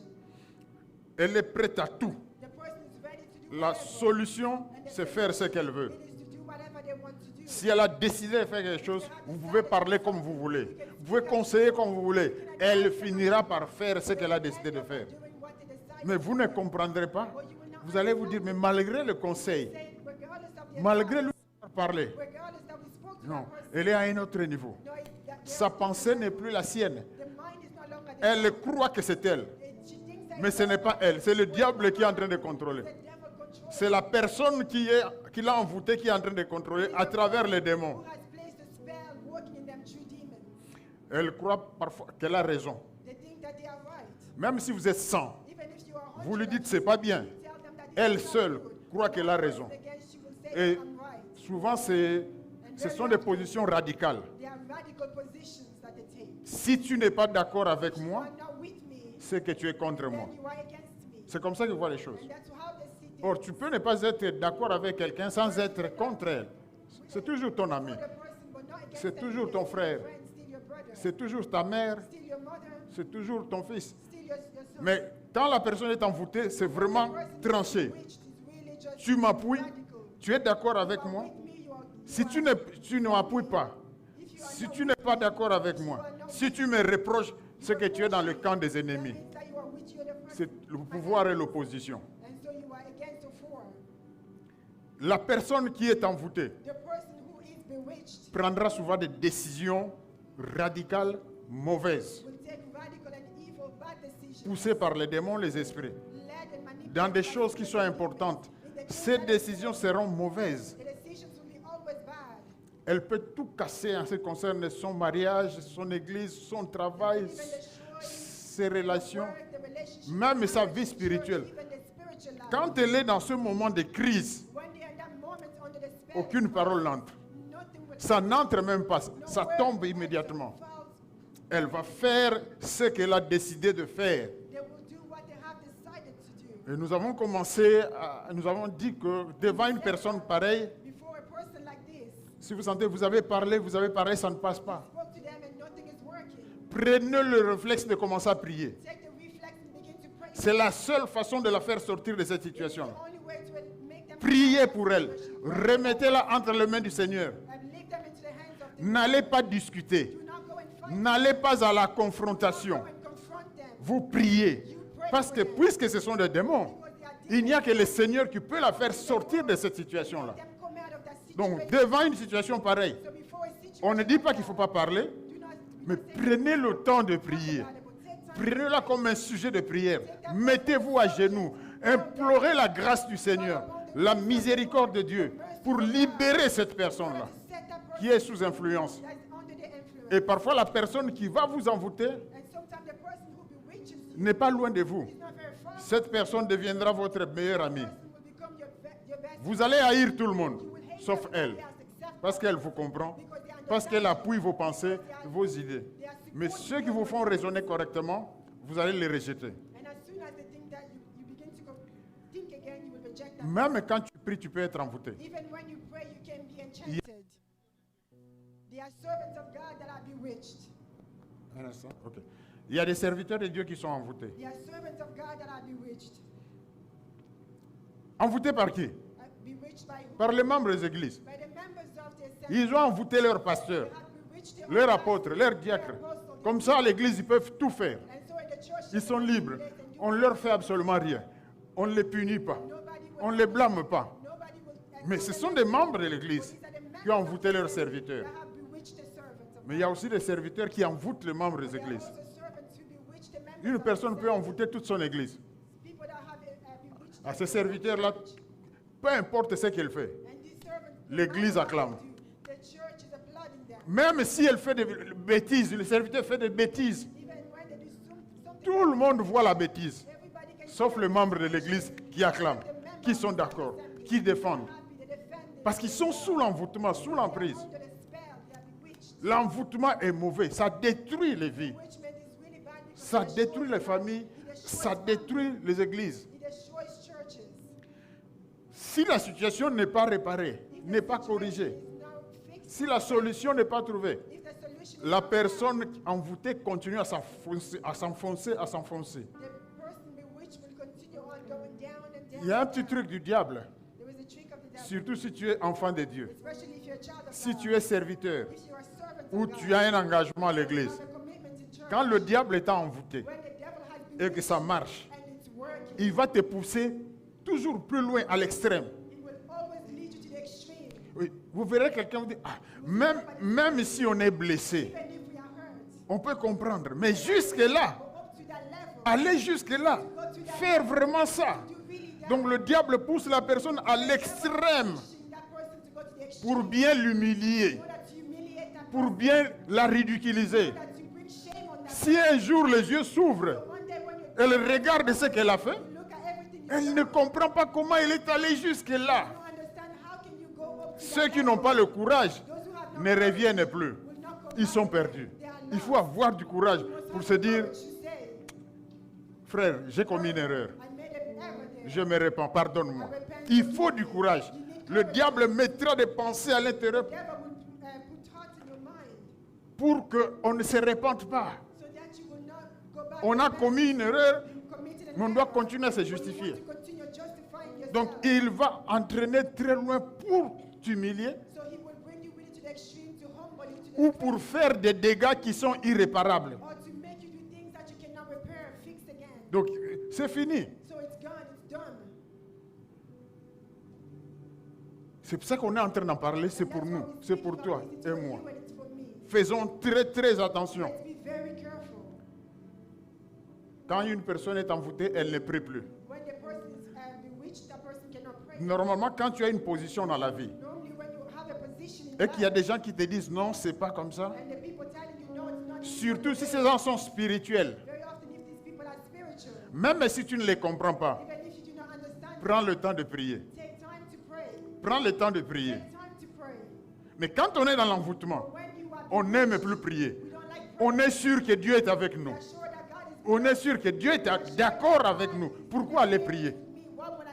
Elle est prête à tout. The person is ready to do La whatever. solution, c'est faire ce qu'elle veut. It is to do whatever they want to do. Si elle a décidé de faire quelque chose, vous pouvez parler comme vous voulez. Vous pouvez conseiller comme vous voulez. Elle finira par faire ce qu'elle a décidé de faire. Doing what they decide. Mais vous ne comprendrez pas. Vous allez vous dire, mais malgré le conseil, Saying, regardless of the malgré lui advice, parler, regardless that we spoke to non, that person, elle est à un autre niveau. no, Sa pensée n'est plus la sienne. the mind is no longer the Elle croit que c'est elle. she thinks that Mais ce n'est pas elle. C'est le diable qui est en train de contrôler. the devil controls C'est la personne qui l'a envoûté qui est en train de contrôler à travers les démons. who has placed a spell working in them through demons. Elle croit parfois qu'elle a raison. They think that they are right. Même si vous êtes 100, Even if you are vous lui 100, dites c'est pas bien. tell them that Elle it's not seule good. croit qu'elle a raison. Again, she will say Et that I'm right. souvent, ce sont des positions radicales. There are radical positions that they take. Si tu n'es pas d'accord avec You moi, are not with me, c'est que tu es contre moi. then you are against me. C'est comme ça que je vois les choses. And that's how they see things. Or, tu peux ne pas être d'accord avec quelqu'un sans être contre elle. C'est toujours ton ami. The person, but not against C'est them. toujours ton frère. Friend, still your brother, C'est toujours ta mère. still your mother, C'est toujours ton fils. still your son. Mais quand la personne est envoûtée, c'est vraiment tranché. Which is really just Tu m'appuies, radical. tu es d'accord avec moi. With me, you are, Si tu ne m'appuies pas, si tu n'es pas d'accord avec moi, si tu me reproches, c'est que tu es dans le camp des ennemis. means that you are with you, the person. C'est le pouvoir et l'opposition. And so you are against the four. La personne qui est envoûtée The person who is bewitched prendra souvent des décisions radicales, mauvaises, will take radical and evil, bad decisions, poussées par les démons, les esprits, led and manipulated dans des by choses qui sont importantes. Ces décisions seront mauvaises. the decisions will be always bad. Elle peut tout casser en ce qui concerne son mariage, son église, son travail, Even the choice, ses relations, work, the relationship, même sa marriage, vie church, spirituelle. even the spiritual life. Quand elle est dans ce moment de crise, When they are in that moment under the spell, aucune parole n'entre. nothing will Ça n'entre même pas, no ça word tombe will immédiatement. falls. Elle va faire ce qu'elle a décidé de faire. They will do what they have decided to do. Et nous avons nous avons dit que devant une personne pareille, Before a person like this si vous sentez, vous avez parlé, ça ne passe pas. spoke to them and nothing is working, Prenez le réflexe de commencer à prier. take the reflex and begin to pray. C'est la seule façon de la faire sortir de cette The situation. only way to make them Priez pour elle. Remettez-la entre les mains du Seigneur. and lead them into the hands of the N'allez pas discuter. Do not go and fight. N'allez pas à la Go confrontation. and confront them. Vous priez. Parce que puisque ce sont des démons, Because they are il n'y a que le Seigneur qui peut la faire sortir de cette situation-là. them come out of that situation. Donc, devant une situation pareille, So before a situation, on ne dit pas qu'il ne faut pas parler, do not mais prenez le temps de prier. Prenez-la comme un sujet de prière. Mettez-vous à genoux. Implorez la grâce du Seigneur, la miséricorde de Dieu pour libérer cette personne-là set that person qui est sous influence. that is under the influence. Et parfois, la personne qui va vous envoûter And sometimes the person who bewitches you n'est pas loin de vous. is not very far. Cette personne deviendra votre meilleur ami. Person will become your best. Vous allez haïr tout le monde, You will hate sauf everybody elle, else except parce qu'elle vous comprend, because they parce qu'elle understand appuie vos pensées, vos idées. they are Mais ceux qui vous font raisonner correctement, vous allez les rejeter. And as soon as they think that you begin to think again, you will reject that. Même quand tu pries, tu peux être envoûté. Even when you pray, you can be enchanted. They are servants of God that are bewitched. Un instant, ok. Il y a des serviteurs de Dieu qui sont envoûtés. They are servants of God that are bewitched. Envoûtés par qui? Bewitched by who? Par les membres des églises. By the members of their assembly. Ils ont envoûté leur pasteur, They have bewitched their leur own apôtre, pastors, leur their diacre. apostles, Comme ça, à l'église, ils peuvent tout faire. And so in the church, Ils sont they can libres. manipulate and do On ne leur fait absolument rien. On ne les punit pas. Nobody will, On ne les blâme pas. nobody will, Mais ce sont des membres de l'église qui ont envoûté leurs serviteurs. that have bewitched the servants of Mais il y a aussi des serviteurs qui envoûtent les membres des God. There are églises. also servants who bewitch the members Une of personne the peut envoûter toute son église. People à ce serviteur-là, peu importe ce qu'il fait, l'Église acclame. Même si elle fait des bêtises, le serviteur fait des bêtises, tout le monde voit la bêtise, sauf les membres de l'Église qui acclament, qui sont d'accord, qui défendent. Parce qu'ils sont sous l'envoûtement, sous l'emprise. L'envoûtement est mauvais, ça détruit les vies, ça détruit les familles, ça détruit les églises. Si la situation n'est pas réparée, n'est pas corrigée, si la solution n'est pas trouvée, la personne envoûtée continue à s'enfoncer. Il y a un petit truc du diable, surtout si tu es enfant de Dieu, si tu es serviteur ou tu as un engagement à l'église. Quand le diable t'a envoûté et que ça marche, il va te pousser toujours plus loin à l'extrême. Oui, vous verrez quelqu'un vous dire, même si on est blessé, on peut comprendre. Mais jusque-là, aller jusque-là, faire vraiment ça. Donc le diable pousse la personne à l'extrême pour bien l'humilier, pour bien la ridiculiser. Si un jour les yeux s'ouvrent, elle regarde ce qu'elle a fait, elle ne comprend pas comment elle est allée jusque-là. Ceux qui n'ont pas le courage ne reviennent plus. Ils sont perdus. Il faut avoir du courage pour se dire, frère, j'ai commis une erreur. Je me répands, pardonne-moi. Il faut du courage. Le diable mettra des pensées à l'intérieur pour qu'on ne se répande pas. On a commis une erreur, mais on doit continuer à se justifier. Donc il va entraîner très loin pour t'humilier ou pour faire des dégâts qui sont irréparables. Donc c'est fini. C'est pour ça qu'on est en train d'en parler, c'est pour nous, c'est pour toi et moi. Faisons très attention. Quand une personne est envoûtée, elle ne prie plus. Normalement, quand tu as une position dans la vie et qu'il y a des gens qui te disent non, c'est pas comme ça, surtout si ces gens sont spirituels, même si tu ne les comprends pas, prends le temps de prier. Prends le temps de prier. Mais quand on est dans l'envoûtement, on n'aime plus prier. On est sûr que Dieu est avec nous. On est sûr que Dieu est d'accord avec nous. Pourquoi aller prier?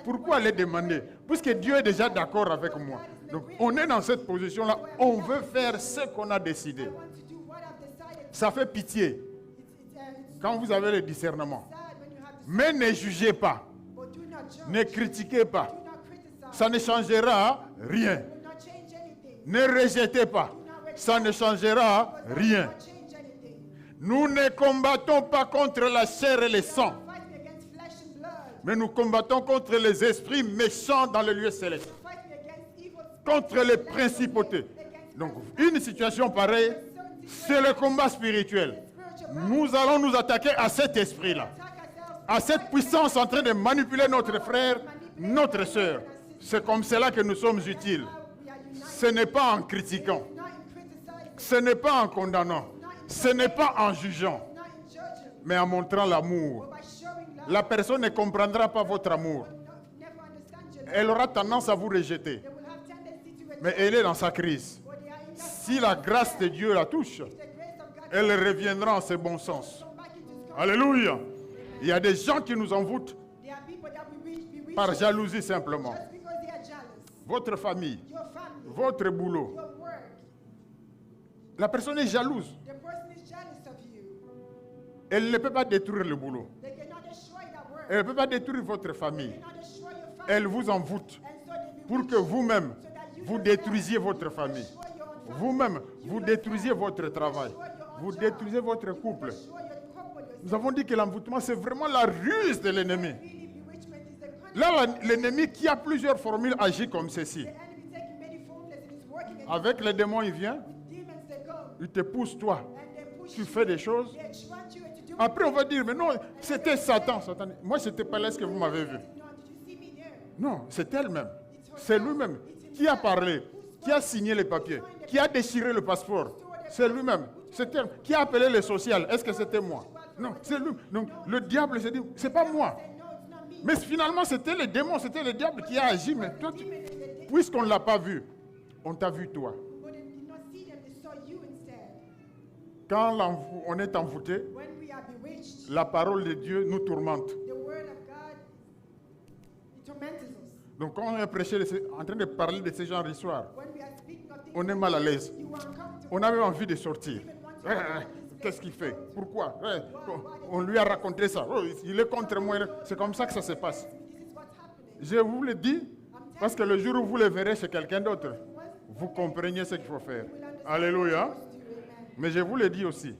Pourquoi aller demander? Puisque Dieu est déjà d'accord avec moi. Donc on est dans cette position-là. On veut faire ce qu'on a décidé. Ça fait pitié quand vous avez le discernement. Mais ne jugez pas. Ne critiquez pas. Ça ne changera rien. Ne rejetez pas. Ça ne changera rien. Nous ne combattons pas contre la chair et le sang, mais nous combattons contre les esprits méchants dans le lieu céleste, contre les principautés. Donc, une situation pareille, c'est le combat spirituel. Nous allons nous attaquer à cet esprit-là, à cette puissance en train de manipuler notre frère, notre sœur. C'est comme cela que nous sommes utiles. Ce n'est pas en critiquant, ce n'est pas en condamnant, ce n'est pas en jugeant, mais en montrant l'amour. La personne ne comprendra pas votre amour. Elle aura tendance à vous rejeter. Mais elle est dans sa crise. Si la grâce de Dieu la touche, elle reviendra en ses bons sens. Alléluia. Il y a des gens qui nous envoûtent par jalousie simplement. Votre famille, votre boulot. La personne est jalouse. Elle ne peut pas détruire le boulot. Elle ne peut pas détruire votre famille. Elle vous envoûte pour que vous-même, vous détruisiez votre famille. Vous-même, vous détruisiez votre travail. Vous détruisez votre couple. Nous avons dit que l'envoûtement, c'est vraiment la ruse de l'ennemi. Là, l'ennemi qui a plusieurs formules agit comme ceci. Avec les démons, il vient. Il te pousse, toi. Tu fais des choses. Après, on va dire, mais non, c'était Satan. Moi, ce n'était pas là ce que vous m'avez vu. Non, c'est elle-même. C'est lui-même qui a parlé, qui a signé les papiers, qui a déchiré le passeport. C'est lui-même. C'est elle qui a appelé les sociales. Est-ce que c'était moi? Non, c'est lui. Donc le diable s'est dit, c'est pas moi. Mais finalement, c'était les démons, c'était le diable qui a agi. Mais toi, puisqu'on ne l'a pas vu, on t'a vu toi. Quand on est envoûté, la parole de Dieu nous tourmente. Donc quand on est prêché, en train de parler de ce genre d'histoire, on est mal à l'aise. On a même envie de sortir. Qu'est-ce qu'il fait? Pourquoi? On lui a raconté ça. Oh, il est contre moi. C'est comme ça que ça se passe. Je vous le dis, parce que le jour où vous le verrez chez quelqu'un d'autre, vous comprenez ce qu'il faut faire. Alléluia. Mais je vous le dis aussi,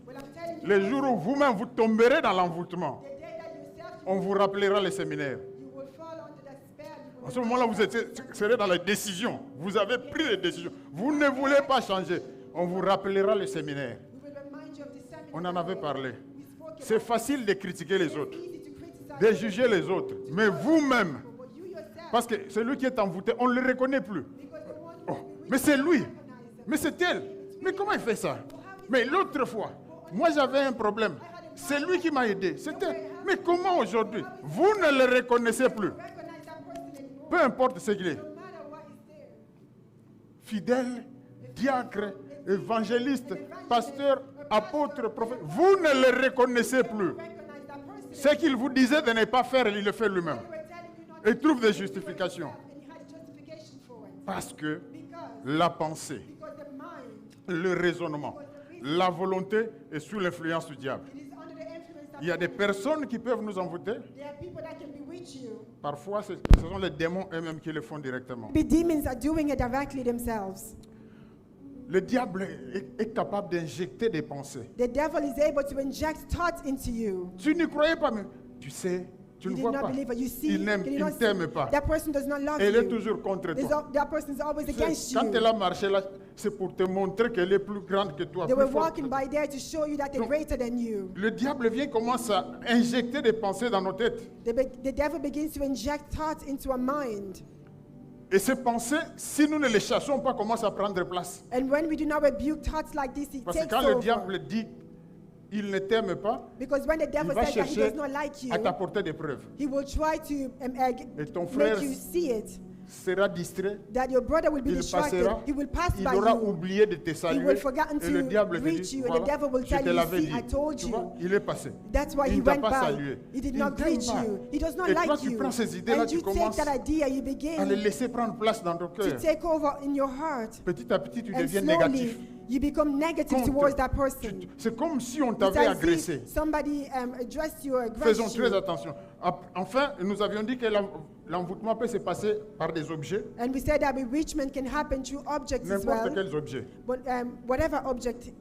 le jour où vous-même vous tomberez dans l'envoûtement, on vous rappellera les séminaires. En ce moment-là, vous serez dans les décisions. Vous avez pris les décisions. Vous ne voulez pas changer. On vous rappellera les séminaires. On en avait parlé. C'est facile de critiquer les autres, de juger les autres. Mais vous-même, parce que celui qui est envoûté, on ne le reconnaît plus. Oh, mais c'est lui. Mais c'est elle. Mais comment il fait ça? Mais l'autre fois, moi j'avais un problème. C'est lui qui m'a aidé. C'était. Mais comment aujourd'hui? Vous ne le reconnaissez plus. Peu importe ce qu'il est. Fidèle, diacre, évangéliste, pasteur, apôtre, prophète. Vous ne le reconnaissez plus. Ce qu'il vous disait de ne pas faire, il le fait lui-même. Et il trouve des justifications. Parce que la pensée, le raisonnement, la volonté est sous l'influence du diable. Il y a des personnes qui peuvent nous envoûter. Parfois, ce sont les démons eux-mêmes qui le font directement. Le diable est capable d'injecter des pensées. The devil is able to inject thoughts into you. Tu ne croyais pas, mais tu sais, tu ne vois pas. Il ne t'aime pas. That person does not love Elle est you. toujours contre toi. That person is always against you. Quand elle a marché là, c'est pour te montrer qu'elle est plus grande que toi. They Plus were forte. walking by there to show you that they're greater than you. Le diable vient commence à injecter des pensées dans nos têtes. The devil begins to inject thoughts into our mind. Et ces pensées, si nous ne les chassons pas, commencent à prendre place. And when we do not rebuke thoughts like this, it Parce que takes quand le over. diable dit il ne t'aime pas, Because when the il devil va says that he chercher does not like you, à t'apporter des preuves. he will try to Et ton frère make you see it. sera distrait, That your brother will be il distracted. passera, He will pass il by aura you. oublié de te He saluer. will forgotten Et le to diable te greet dit, you, and voilà, the devil will je tell te you, l'avais see, dit. I told Tu you. vois, il est passé. That's why Il he ne t'a went pas by. salué. He did Il not ne t'aime greet pas. you. He does not Et like toi, tu you. prends ces idées-là, And tu you take commences that idea, you à les begin laisser prendre place dans ton to cœur. take over in your heart. Petit à petit, tu And deviens slowly, négatif. you become negative Contre. towards that person. C'est comme si on It's t'avait as agressé. if somebody addressed you or Faisons aggressed très you. attention. Enfin, nous avions dit que l'envoûtement peut se passer par des objets, And we said that bewitchment can happen through objects as n'importe well. quels objets. But whatever object,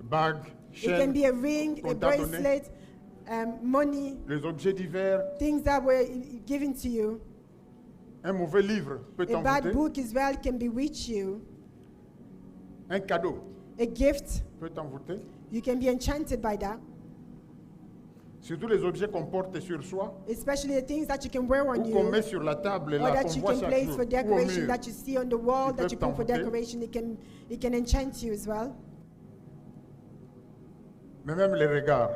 Bagues, it can chaînes, be a ring, a qu'on t'a donné. bracelet, money, les objets divers. things that were given to you. Un mauvais livre peut A bad t'envoûter. book as well can bewitch you. Un cadeau A gift, peut t'envoûter. you can be enchanted by that. Surtout les objets qu'on porte sur soi Especially the things that you can wear on ou qu'on you, met sur la table or là, that qu'on you voit can chaque place jour, for ou au decoration, mur. that you see on the wall, Ils that you peuvent put for t'envoûter. decoration. It can enchant you as well. Mais même les regards.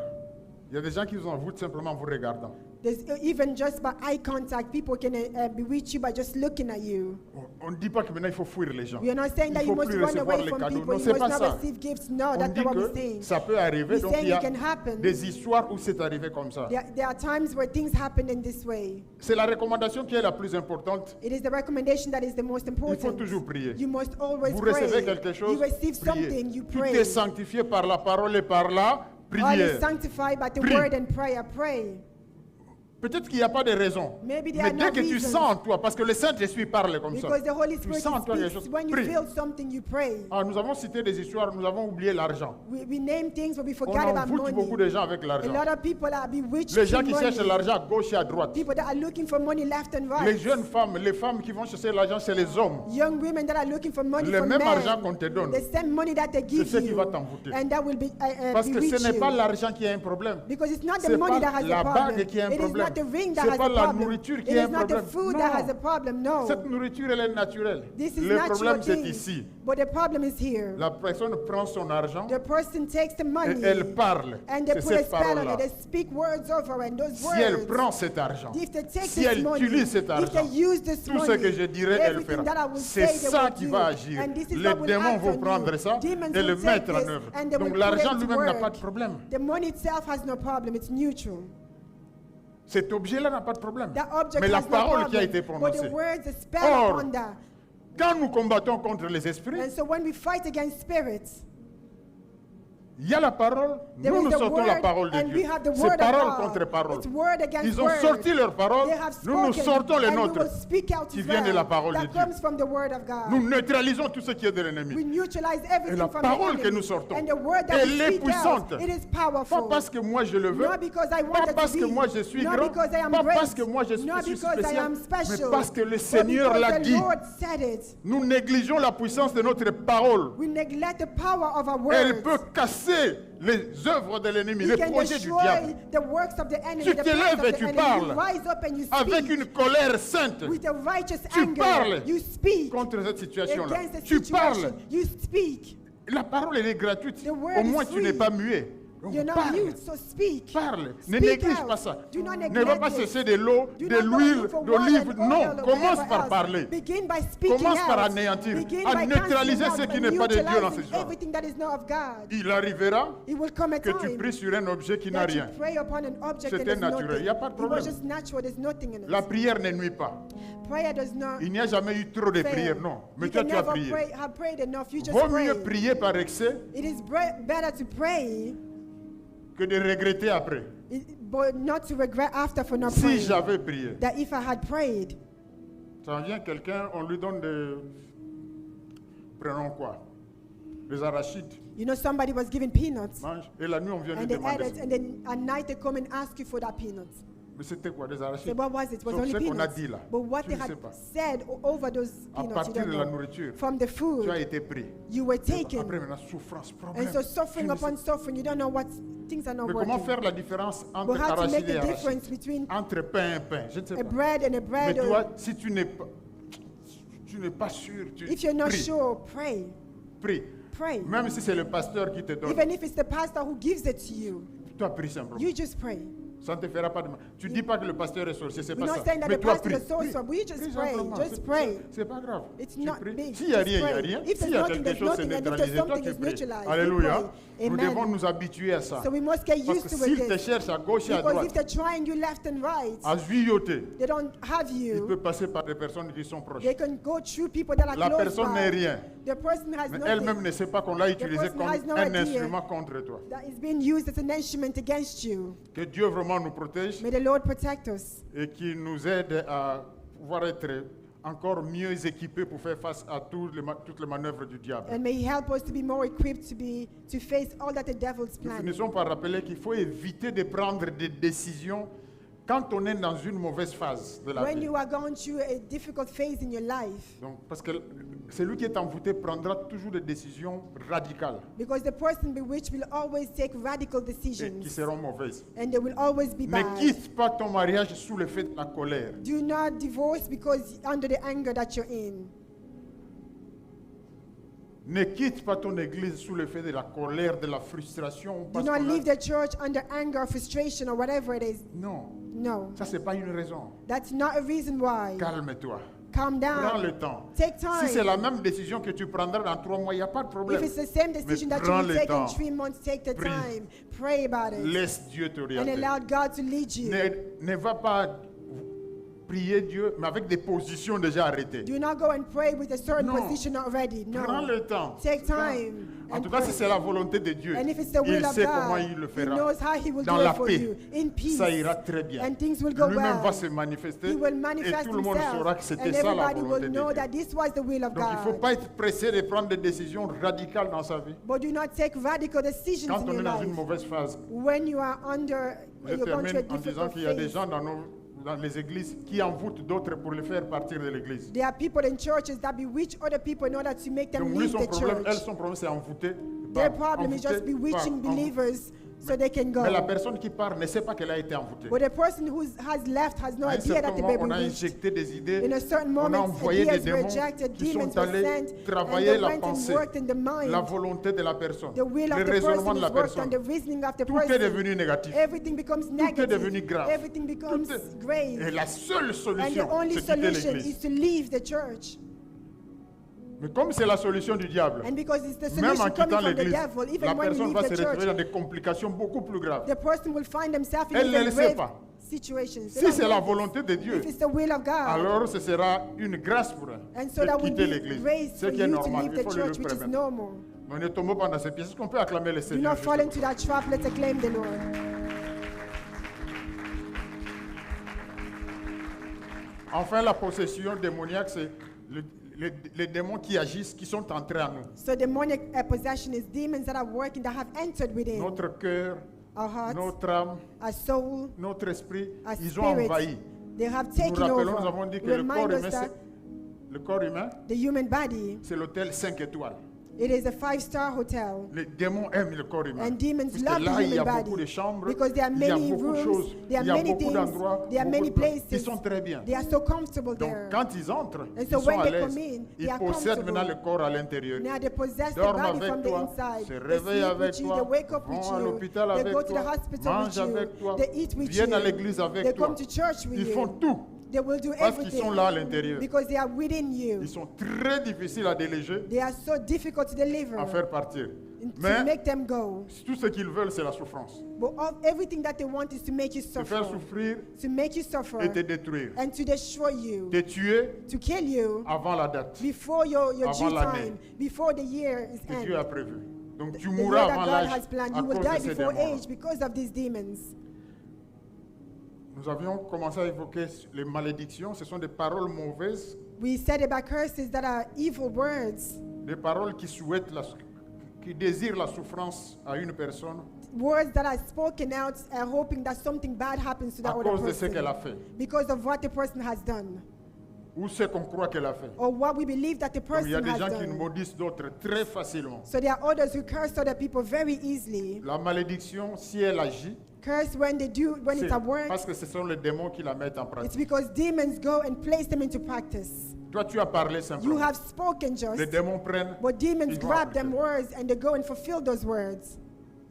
Il y a des gens qui vous envoûtent simplement en vous regardant. There's even just by eye contact, people can bewitch you by just looking at you. On ne dit pas que maintenant il faut fuir les gens. We are not saying Il that you faut must plus run recevoir away les from cadeaux. people, Non, you c'est must pas not ça. receive gifts. No, On that's dit not what we're que saying. ça peut arriver. We're Donc il saying y a it can happen. des histoires où c'est arrivé comme ça. There are times where things happen in this way. C'est la recommandation qui est la plus importante. It is the recommendation that is the most Il faut important. toujours prier. You must always Vous pray. recevez quelque chose, You receive priez. something, you Tout pray. est sanctifié par la parole et par la All prière. is sanctified by the Prie. word and prayer. Pray. Peut-être qu'il n'y a pas de raison. Maybe there Mais are dès no que tu reasons. sens en toi, parce que le Saint-Esprit parle comme ça. Because the Holy Tu Spirit sens en toi quelque speaks. chose. When you Prie. feel something, you pray. Ah, nous avons cité des histoires, nous avons oublié l'argent. We name things, but we On forget about envoûte beaucoup money. de gens avec A l'argent. lot of people are bewitched Les gens with qui money. cherchent l'argent à gauche et à droite. People that are looking for money left and Les right. jeunes femmes, les femmes qui vont chercher l'argent, c'est les hommes. Young women that are looking for money Le from même men. argent qu'on te donne. The same money that they give ce qui you. va t'envoûter. And that will be Parce que bewitch ce n'est pas you. l'argent qui a un problème. Because it's not the C'est money pas that has la the problem. bague qui a un It is problème. not not the ring that C'est has pas a la problem. nourriture It qui est is un not the problème. food that has a Non. problem. No. Cette nourriture, elle est naturelle. This is Le natural problème, c'est thing. ici. But the problem is here. La personne prend son argent The person takes the et money elle parle. and they C'est put a cette spell on parole-là. it. They speak words over and those Si elle words. prend cet argent, If they take si this elle money, utilise cet if they argent, use this tout money, ce que je dirai, elle le everything fera. that I will C'est say, they ça will qui do. va agir. And this is Les what will démons act vont on prendre you. ça Demons et le will take mettre en this œuvre. and they Donc will l'argent put it to lui-même n'a work. pas de problème. The money itself has no problem. It's neutral. Cet objet-là n'a pas de problème. That object Mais la has no parole qui a problem. été But prononcée. the words, the spell Or, upon that. Quand nous combattons contre les esprits, And so when we fight against spirits, il y a la parole, there nous is the sortons word, la parole de and Dieu. we have the C'est word of parole God. contre parole. It's word against Ils ont word. sorti leur parole, They have nous spoken, sortons les and we nôtres. will speak out qui as viennent de la well. parole de That Dieu. comes from the word of God. Nous neutralisons tout ce qui est de We l'ennemi. neutralize Et everything la from parole the que enemy. nous sortons, And the word that elle we est speak puissante. out, it is Pas powerful. parce que moi je le veux, Not because I want pas it parce to que be, moi je suis not grand, because I am pas great, parce que moi je suis not because I spécial, am special, mais parce que le but Seigneur because l'a the dit. Lord said it. Nous négligeons la puissance de notre parole. We neglect the power of our Elle words. peut casser les œuvres de l'ennemi, It les can projets du destroy diable. the works of the enemy, Tu the te plans lèves of et the tu enemy. parles. You rise up and you Avec speak une colère sainte with a righteous Tu anger. parles You speak contre cette situation-là. against the Tu parles. situation. You speak. La parole, elle est gratuite. The word Au moins, is tu free. n'es pas muet. Donc, You're not parle. mute, so speak. Parle. Ne Speak néglige out. pas ça. Do not Ne va neglect pas it. cesser de l'eau, Do de not go l'huile, look for d'olive. water and Non, oil or commence whatever par else. parler. Begin by speaking Commence par out. anéantir, Begin à by neutraliser cancelling ce out qui and n'est pas de Dieu dans neutralizing ces gens. everything that is not of God. Il arrivera It will come a que tu time pries sur un objet qui n'a that you rien. pray upon an object that C'était is naturel. nothing. Il n'y a pas de It was problème. just natural. There's nothing in it. La prière ne nuit pas. Prayer does not Il n'y a jamais eu trop de fail. prières, non. Mais You toi, can tu as never prié. have prayed enough. You just Vaut pray. mieux prier par excès It is better to pray, que de regretter après. but not to regret after for not Si praying. j'avais prié, That if I had prayed, ça vient quelqu'un, on lui donne des... Prenons quoi? Des arachides. you know, somebody was given peanuts Mange. Et la nuit, on vient lui and they demander. ate it, and then at night they come and ask you for that peanuts. Mais c'était quoi? Des So arachides? what was it? It was Sauf only ce qu'on a peanuts. dit là. But what Tu they ne had sais pas. said over those À peanuts, you partir don't de la know. nourriture, From the tu as food, été pris. you were Après taken. maintenant, souffrance, problème. And so suffering Tu ne sais- upon suffering, you don't know what things are not Mais comment working. faire la différence But entre how to make arachide et the arachide? difference between Entre pain et pain, je ne sais a pas. bread and a Mais bread? Or toi, si tu n'es pas sûr, tu if you're not prie, sure, pray. prie. Pray. Même si c'est le pasteur qui te donne, Even if it's the pastor who gives it to you, toi prie simplement. you just pray. Ça ne te fera pas de mal. Tu ne dis pas que le pasteur est sorcier, c'est We're pas not ça. saying that Mais the toi pastor prie. is sorcerer, but you just Prie pray. simplement. Just C'est- pray. C'est pas grave. It's Tu not pries. big. S'il n'y a Just rien, il n'y a pray. rien. If S'il there's y a nothing, quelque there's chose, c'est nothing. And if there's neutralisé. Toi, something, tu it's pries. neutralized. You Alléluia. pray. Nous Amen. devons nous habituer à ça. So we must get Parce used que to s'il te it. cherche à gauche et à Because if droite, they're trying you left and right, à zuyauter, they don't have il peut you. passer par des personnes qui sont proches. They can go through people that are La close personne n'est by. rien. The person has Mais elle-même nothing ne sait pas qu'on l'a utilisé person comme has no un idea. instrument contre toi. that is being used as an instrument against you. Que Dieu vraiment nous protège May the Lord protect us et qu'il nous aide à pouvoir être encore mieux équipés pour faire face à toutes les manœuvres du diable. and may He help us to be more equipped to face all that the devil's Nous planning. finissons par rappeler qu'il faut éviter de prendre des décisions quand on est dans une mauvaise phase de la When vie. you are going through a difficult phase in your life, Donc, parce que celui qui est envoûté prendra toujours des décisions radicales because the person bewitched will always take radical et qui decisions, seront mauvaises. and they will always be Ne bad. quitte pas ton mariage sous l'effet de la colère. Do not divorce because under the anger that you're in. Ne quitte pas ton église sous l'effet de la colère, de la frustration. Do parce not qu'on a- leave the church under anger, frustration, or whatever it is. Non, No, ça c'est pas une raison. that's not a reason why. Calme-toi. Calm Prends down. le temps. Take Si c'est time. la même décision que tu prendras dans 3 mois, il n'y a pas de If problème. it's the same decision Mais that you prends will le take in temps. 3 months, take the Prie. time. Pray about it. Laisse Dieu And t'orienter. allow God to lead you. Ne va pas prier Dieu, mais avec des positions déjà arrêtées. Do not go and pray with a certain Non. position already. Prends No. le temps. Take time. En and tout cas, si pray. c'est la volonté de Dieu, And if it's the will il of sait comment God, il le He fera. knows how He will Dans do la it for paix, you. In peace. ça ira très bien. And things will go Lui-même va well. se manifester He will et manifest tout le monde saura que Himself. c'était And ça la everybody volonté will de know Dieu. that this was the will of Donc il ne faut God. pas être pressé de prendre des décisions radicales dans sa vie. But do not take radical decisions Quand in on your est dans une life. mauvaise phase, When you are under, je you're going through a termine en disant difficult qu'il y a des phase. gens dans les églises qui envoûtent d'autres pour les faire partir de l'église. There are people in churches that bewitch other people in order to make them Donc lui, leave son the problème, church. son problème c'est envoûter. Their bam, problem is just envoûter, bewitching bam, believers so they can go. Mais la personne qui part ne sait pas qu'elle a été envoûtée. But the person who has left has no À un idea certain that the moment, baby on a reached. injecté des idées, In a certain on a moment, envoyé des ideas were démons rejected, qui demons sont were allés sent, and travailler they la went and pensée, worked in the mind. la volonté de la personne, The will le of the raisonnement person de la is worked on personne. the reasoning of the Tout est person. devenu négatif. Everything becomes Tout est devenu negative. grave. Everything becomes Tout est- grave. Et la seule And the solution, only c'est quitter solution l'église. is to leave the church. Mais comme c'est la solution du diable, And because it's the même en solution coming quittant from the l'église, devil, la even when you personne leave va the se retrouver dans church, des complications beaucoup plus graves. the person will find themselves in Elle ne even le sait grave pas. situations. They Si don't c'est la know volonté de this. Dieu, If it's the will of God, alors ce sera une grâce pour elle and so de that will quitter be l'église. grace Ce for qui est you to normal, leave il the faut le church, which is permettre. normal. Mais ne tombons pas dans ces pièces. Est-ce qu'on peut acclamer le Do Seigneur? not fall juste into that trap. Let's acclaim the Lord. Enfin, la possession démoniaque, c'est les démons qui agissent, qui sont entrés en nous. So demonic possession is demons that are working, that have entered within Notre cœur, our hearts, notre âme, our soul, notre esprit, our ils ont spirit. envahi. They have Nous taken rappelons, nous over. avons dit que le corps Remind us humain, that le corps humain, the human body, c'est l'hôtel 5 étoiles. it is a 5-star hotel. Les démons aiment le corps humain. And demons Puisque love là, the il y a human beaucoup body de chambres, because there are il y a many beaucoup de rooms, choses, there are il y a many beaucoup things, d'endroits, there are beaucoup many de places. Ils places. sont très bien. They are so comfortable Donc, there. quand ils entrent, And ils so sont when à they l'aise. come in, they Ils are possèdent comfortable. maintenant le corps à l'intérieur. Now they possess the Dorment body avec from the toi, inside. se They réveillent sleep avec with you, toi, they wake up with vont à you, l'hôpital they avec go to the toi, hospital with mangent you, avec toi, they eat with viennent you, à l'église avec they toi. come to church with Ils font you. tout They will do parce qu'ils everything sont là à l'intérieur. because they are within you. Ils sont très difficiles à déléger, They are so difficult to deliver, à faire partir. to Mais make them go. tout ce qu'ils veulent, c'est la souffrance. But everything that they want is to make you Te suffer, faire souffrir to make you suffer, et te détruire. and to destroy you, Te tuer to kill you avant la date before your Avant due l'année. time, before the year is que Dieu a end. prévu. Donc tu The mourras year avant that God l'âge has planned, à you will cause de die ces before démons. age because of these demons. Nous avions commencé à évoquer les malédictions. Ce sont des paroles mauvaises, We said about curses that are evil words, des paroles qui souhaitent, qui désirent la souffrance à une personne words that are spoken out hoping that something bad happens to à that other cause de ce qu'elle a person fait because of what the person has done ou ce qu'on croit qu'elle a fait. or what we believe that the Donc, il y a person des has gens qui done. maudissent d'autres très facilement. So there are others who curse other people very easily. La malédiction, si elle agit, Curse when when c'est it's at work, parce que ce sont les démons qui la mettent en it's pratique. because demons go and place them into practice. Toi, tu as parlé You simplement. have spoken Les just, démons prennent. but demons ils vont grab them appliquer. words and they go and fulfill those words.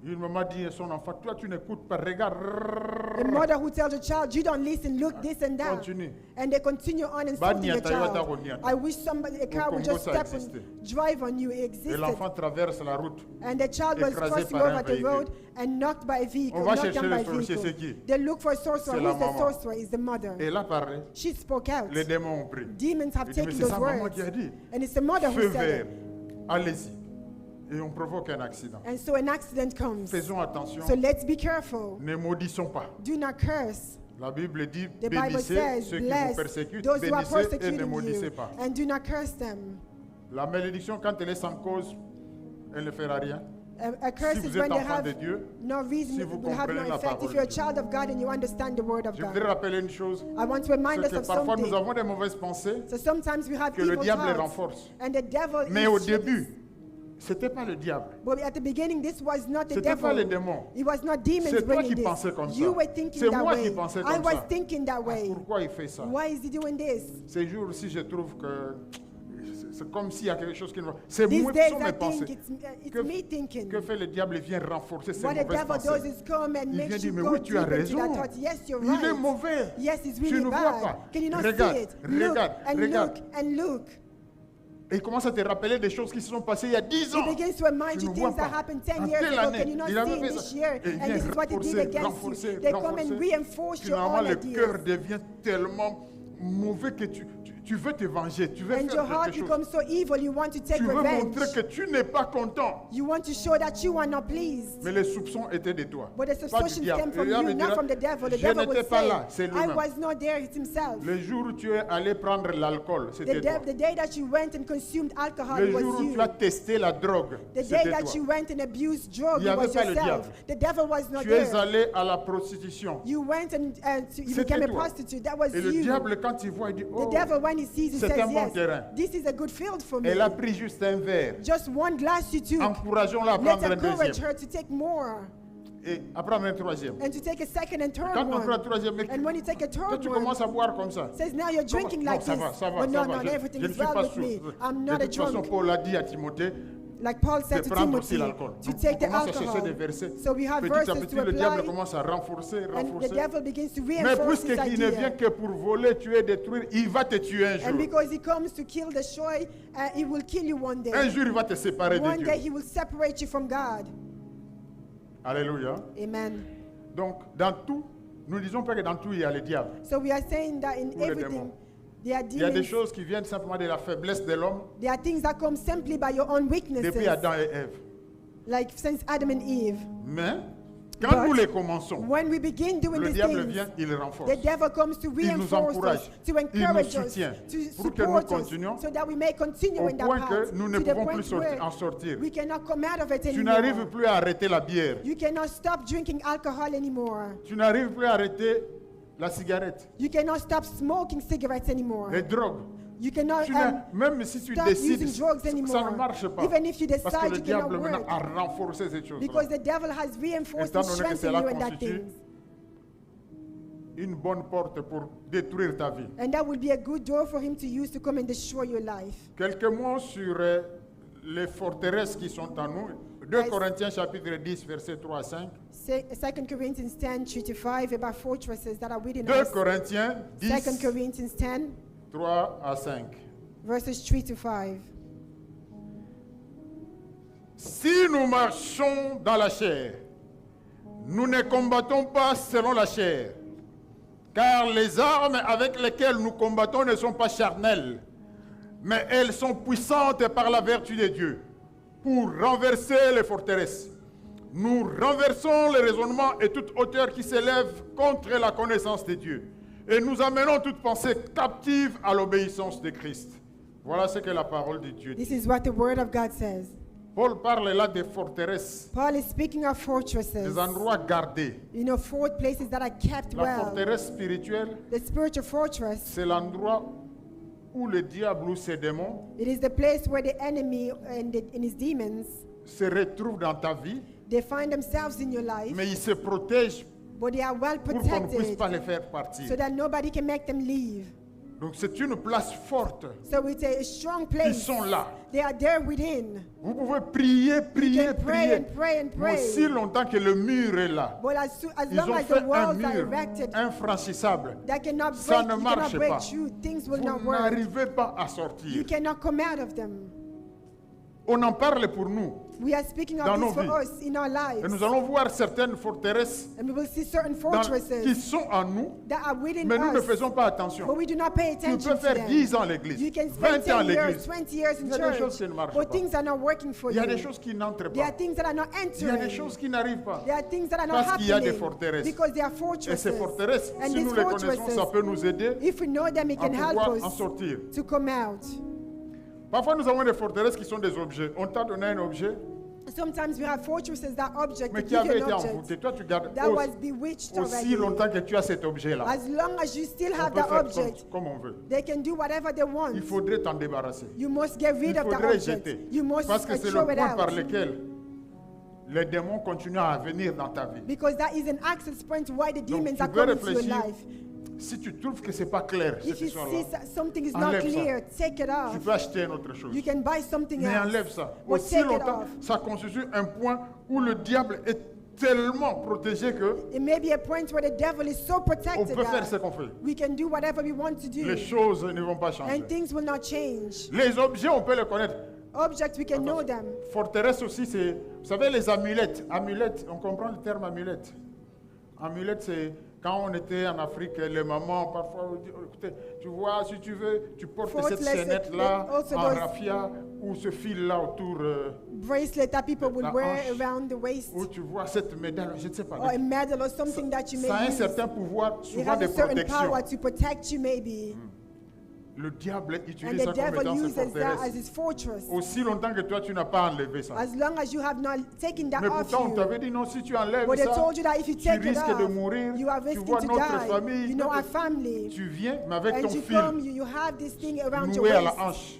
Une maman dit à son enfant, toi, tu n'écoutes pas, A regarde. mother who tells a child, you don't listen, look this and that. Continue. And they continue on insulting the Banyata, yata, child. ronyata. I wish a car would Congo, just ça step existait. and drive on you. It Et existed. l'enfant traverse la route. And the child was écrasé crossing par un over the véhicule. road and knocked by a vehicle, On va knocked chercher down by le a sorcier, vehicle. c'est qui? They look for a sorcerer. C'est la Who's the maman. sorcerer? Is the mother. Et là, parlé. She spoke out. Les démons ont pris. Demons have Il dit, mais taken c'est those sa maman words. qui a dit. And it's the mother who Feu said vert. it. Allez-y. Et on provoque un accident. And so an accident comes. Faisons attention. So let's be careful. Ne maudissons pas. Do not curse. La Bible dit, The Bible bénissez says, ceux qui vous bless persécutent, those who are bénissez et ne persecuting maudissez you, pas. and do not curse them. La malédiction, quand elle est sans cause, elle ne fera rien. A curse Si is vous when êtes they enfant have de Dieu, no reason, si it vous will have no comprenez la effect. parole If you're a de child of God and you understand the word of Je voudrais God. rappeler une chose, I want to remind c'est us que of parfois nous something. avons des mauvaises pensées So sometimes we have que le evil diable les thoughts, renforce. and the devil Mais au is début, c'était pas le diable. But at the beginning, this was not the C'était pas les devil. démons. It was not demons C'est toi bringing qui pensais this. comme ça. You were thinking C'est that moi way. qui pensais I comme was ça. thinking that Ah, way. pourquoi il fait ça? Why is he doing this? Ces jours-ci, je trouve que c'est comme s'il y a quelque chose qui ne va pas. C'est These moi, days, sont I mes think pensées. it's Que- me thinking. Que fait le diable? Il vient renforcer ces What the mauvaises devil does pensées. is come and Il vient makes dire, you mais go oui, tu as deep into that raison. thought. Yes, you're Il est right. mauvais. Yes, it's Tu really ne vois bad. pas. Can you not Regarde, see it? Look regarde, and regarde. look and look. Et il commence à te rappeler des choses qui se sont passées il y a 10 ans. He begins to remind Tu you ne vois things that pas. happened 10 En years telle ago. année, Can you not il see avait it fait this ça. year? Et il And vient this is what he did against renforcer, you. They come and reinforce your Finalement, own le cœur ideas. devient tellement mauvais que tu veux te venger. Tu veux And your faire heart quelque chose. becomes so evil, you want to take Tu veux revenge. montrer que tu n'es pas content. You want to show that you are not pleased. Mais les soupçons étaient de toi. But the Pas du suspicions diable. came from Et le diable you, not dira, from the devil. The je devil n'étais will pas say, là, c'est I lui-même. was not there, it's himself. Le jour où tu es allé prendre l'alcool, c'était toi. The day that you went and consumed alcohol, Le it jour was où you. tu as testé la drogue, The day c'était that toi. you went and abused drugs, Il y it avait was pas le yourself. diable. The devil was not Tu es there. allé à la prostitution. You went and you C'était became a toi. prostitute. That was Et le you. diable, quand il voit, il dit, The oh, devil, when he sees, he c'est says, un bon yes, terrain. this is a good field for me. Elle a pris juste un verre. Just one glass you took. Encourageons-la à Let's prendre un encourage deuxième. her to take more. et après un troisième. and to take a second and third Quand on prend un one. troisième, mais And when you take a toi, third tu one, commences à boire comme ça. says now you're drinking Non, like ça this. va, ça va, But ça no, va. no, everything Je ne is suis well pas with sous. me. I'm De not a toute façon, drunk. Paul a dit à Timothée, Like Paul de said to prendre aussi Timothy, l'alcool. to Donc, take on the commence à chercher alcohol. des versets. So we have Petit à verses petit, to le diable apply, commence à renforcer, and the renforcer. devil begins to Mais reinforce this puisqu'il ne vient idea. que pour voler, tuer, détruire, il va te tuer un And jour. because he comes to kill, destroy, he will kill you one day. Un jour, il va te séparer de One day Dieu. he will separate you from God. Alléluia. Amen. Donc, dans tout, nous ne disons pas que dans tout, il y a le diable. So we are saying that in Ou les everything, démons. there are Il y a des demons. choses qui viennent simplement de la faiblesse de l'homme There are things that come simply by your own weaknesses, depuis Adam et Ève. like since Adam and Eve. Mais, quand But nous les commençons, When we begin doing le these diable things, vient, il renforce. the devil comes to Il nous reinforce encourage. us, to Il nous encourage us, soutient to pour que nous support us, continuions so that we may continue Au in that point path, que nous ne to the pouvons point plus where en sortir. we cannot come out of it Tu anymore. n'arrives plus à arrêter la bière. You cannot stop drinking alcohol anymore. Tu n'arrives plus à arrêter la cigarette, You cannot stop smoking cigarettes anymore. les drogues. You cannot Même si tu stop décides, using drugs ça ne anymore. marche pas. Even if you Parce decide que le you cannot diable maintenant work. a renforcé ces choses-là. Because the devil has reinforced Étant and donné que strengthened cela you in that constitue things. une bonne porte pour détruire ta vie. And that will be a good door for him to use to come and destroy your life. Quelques mots sur les forteresses qui sont en nous. 2 Yes. Corinthiens chapitre 10, versets 3 à 5. 2 Corinthians 10, 3 to 5, about fortresses that are within 2 us. Corinthiens 2 10, Corinthians 10, 3 à 5. verses 3 to 5. Si nous marchons dans la chair, nous ne combattons pas selon la chair, car les armes avec lesquelles nous combattons ne sont pas charnelles, mais elles sont puissantes par la vertu de Dieu pour renverser les forteresses. Nous renversons les raisonnements et toute hauteur qui s'élève contre la connaissance de Dieu, et nous amenons toute pensée captive à l'obéissance de Christ. Voilà ce que la parole de Dieu dit. This is what the word of God says. Paul parle là des forteresses, Paul is speaking of fortresses, des endroits gardés. fort places that are kept La well. forteresse spirituelle, The spiritual fortress, c'est l'endroit où le diable ou ses démons it is the place where the enemy and his demons, se retrouvent dans ta vie, they find themselves in your life, mais ils se protègent but they are well pour qu'on ne puisse protected pas les faire partir. so that nobody can make them leave. Donc c'est une place forte. So it's a strong Ils place. sont là. They are there within. Vous pouvez prier, You prier, can pray prier. and pray and Mais aussi pray. longtemps que le mur est là. But as Ils long ont as fait the un walls are mur erected, infranchissable. that cannot Ça break, ne you cannot marche break pas. through. Things will Vous not work. n'arrivez pas à You sortir. cannot come out of them. On en parle pour nous. We are speaking Dans of nos this for vies. us in our Et lives. nous allons voir certaines forteresses And we will see certain qui fortresses sont en nous, that are within mais nous ne us. faisons pas attention. But we do not pay Tu attention peux to faire them. 10 ans à l'église, You can 20 spend ans à 10 years, l'église. 20 years in Il y a des choses church, qui ne marchent but pas. things are not working for Il y a you. des choses qui n'entrent There are pas. things that are not Il y a des entering. choses qui n'arrivent pas. There are things that are not Parce qu'il y a des happening forteresses. because they are Et fortresses. ces forteresses, And si these nous les connaissons, fortresses, ça peut nous aider if we know them, it à can help pouvoir en us sortir. to come out. Parfois, nous avons des forteresses qui sont des objets. On t'a donné un objet, Sometimes we have fortresses that object, mais they qui give you avait an été object envoûté. Toi, tu gardes that was bewitched aussi already. longtemps que tu as cet objet-là. As long as you still On have peut the faire object, comme on veut. they can do whatever they want. Il faudrait t'en débarrasser. You must get rid Il of the faudrait object. jeter. You must Parce que c'est le throw it point par out. lequel les démons continuent à venir dans ta vie. Because that is an access point to why the Donc, demons tu are veux coming to your réfléchir. life. Si tu trouves que c'est pas clair, cette If you histoire-là, see something is not enlève ça. clear, take it tu off. peux acheter une autre chose. You can buy something Mais else. enlève ça. But Aussi take it longtemps, off. ça constitue un point où le diable est tellement protégé que It may be a point where the devil is so on protected peut faire ce that qu'on fait. we can do whatever we want to do. Les choses ne vont pas changer. And things will not change. Les objets, on peut les connaître. Objects, we can know them. Forteresse aussi, c'est, vous savez, les amulettes. Amulettes, on comprend le terme amulette. Amulette, c'est quand on était en Afrique, les mamans parfois disaient, écoutez, tu vois, si tu veux, tu portes cette Forteless, chaînette-là also en those- raffia ou ce fil-là autour, Bracelet that people would La wear hanche. around the waist. ou tu vois cette médaille, je ne sais pas. Or a medal or something that you Ça a may un use. certain pouvoir, It souvent has de a certain protection. power to protect you maybe. Le diable And utilise the ça comme devil étant ses uses that as forteresses. his fortress. Aussi longtemps que toi, tu n'as pas enlevé ça. As long as you have not taken that Mais off pourtant, on you. t'avait dit non, si tu enlèves But they ça, told you that if you tu take it risques de off, mourir. you are Tu risking vois to notre die. famille. You know our family. Tu viens, mais avec And ton you fil come, you have this thing around your noué à la waist. hanche.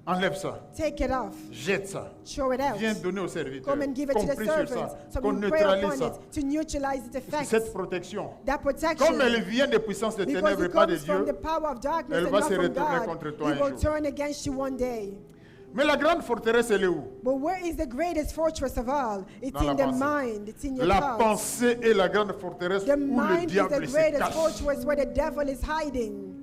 Enlève ça. Take it off. Jette ça. Throw it out. Viens donner aux serviteurs. Come and give it to Qu'on the prie sur servants. ça. So Qu'on we pray neutralise upon ça. it to neutralize its effects. Cette protection, That protection, comme elle vient des puissances des because ténèbres et it pas de comes from Dieu, the power of darkness elle and va not se from retourner God, contre toi He un will jour. turn against you one day. Mais la grande forteresse, elle est où? But where is the greatest fortress of all? It's Dans la in the pensée. mind. It's in your La thoughts. pensée est la grande forteresse The où le mind is the diable se greatest cache. fortress where the devil is hiding.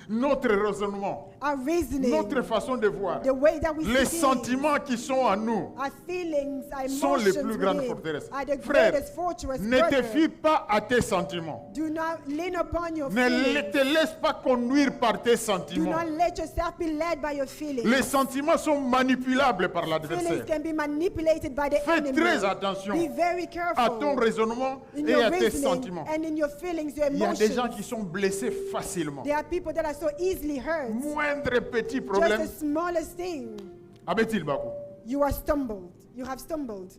Notre raisonnement, Our reasoning, notre façon de voir, the way that we les see things, sentiments qui sont en nous our feelings, our sont les emotions plus grandes within forteresses. are the Frère, greatest fortress. ne te brother. fie pas à tes sentiments. Do not lean upon your Ne feelings. te laisse pas conduire par tes Do sentiments. not let yourself be led by your feelings. Les sentiments sont manipulables par Feelings l'adversaire. can be manipulated by the Fais enemy. très attention Be very à ton careful raisonnement in et your à tes reasoning sentiments. and in your feelings, your Il y a des gens emotions. qui sont blessés facilement. There are people that are so easily hurt. Moindre petit Just problème, the smallest thing, Abetil Bakou. you are stumbled. You have stumbled.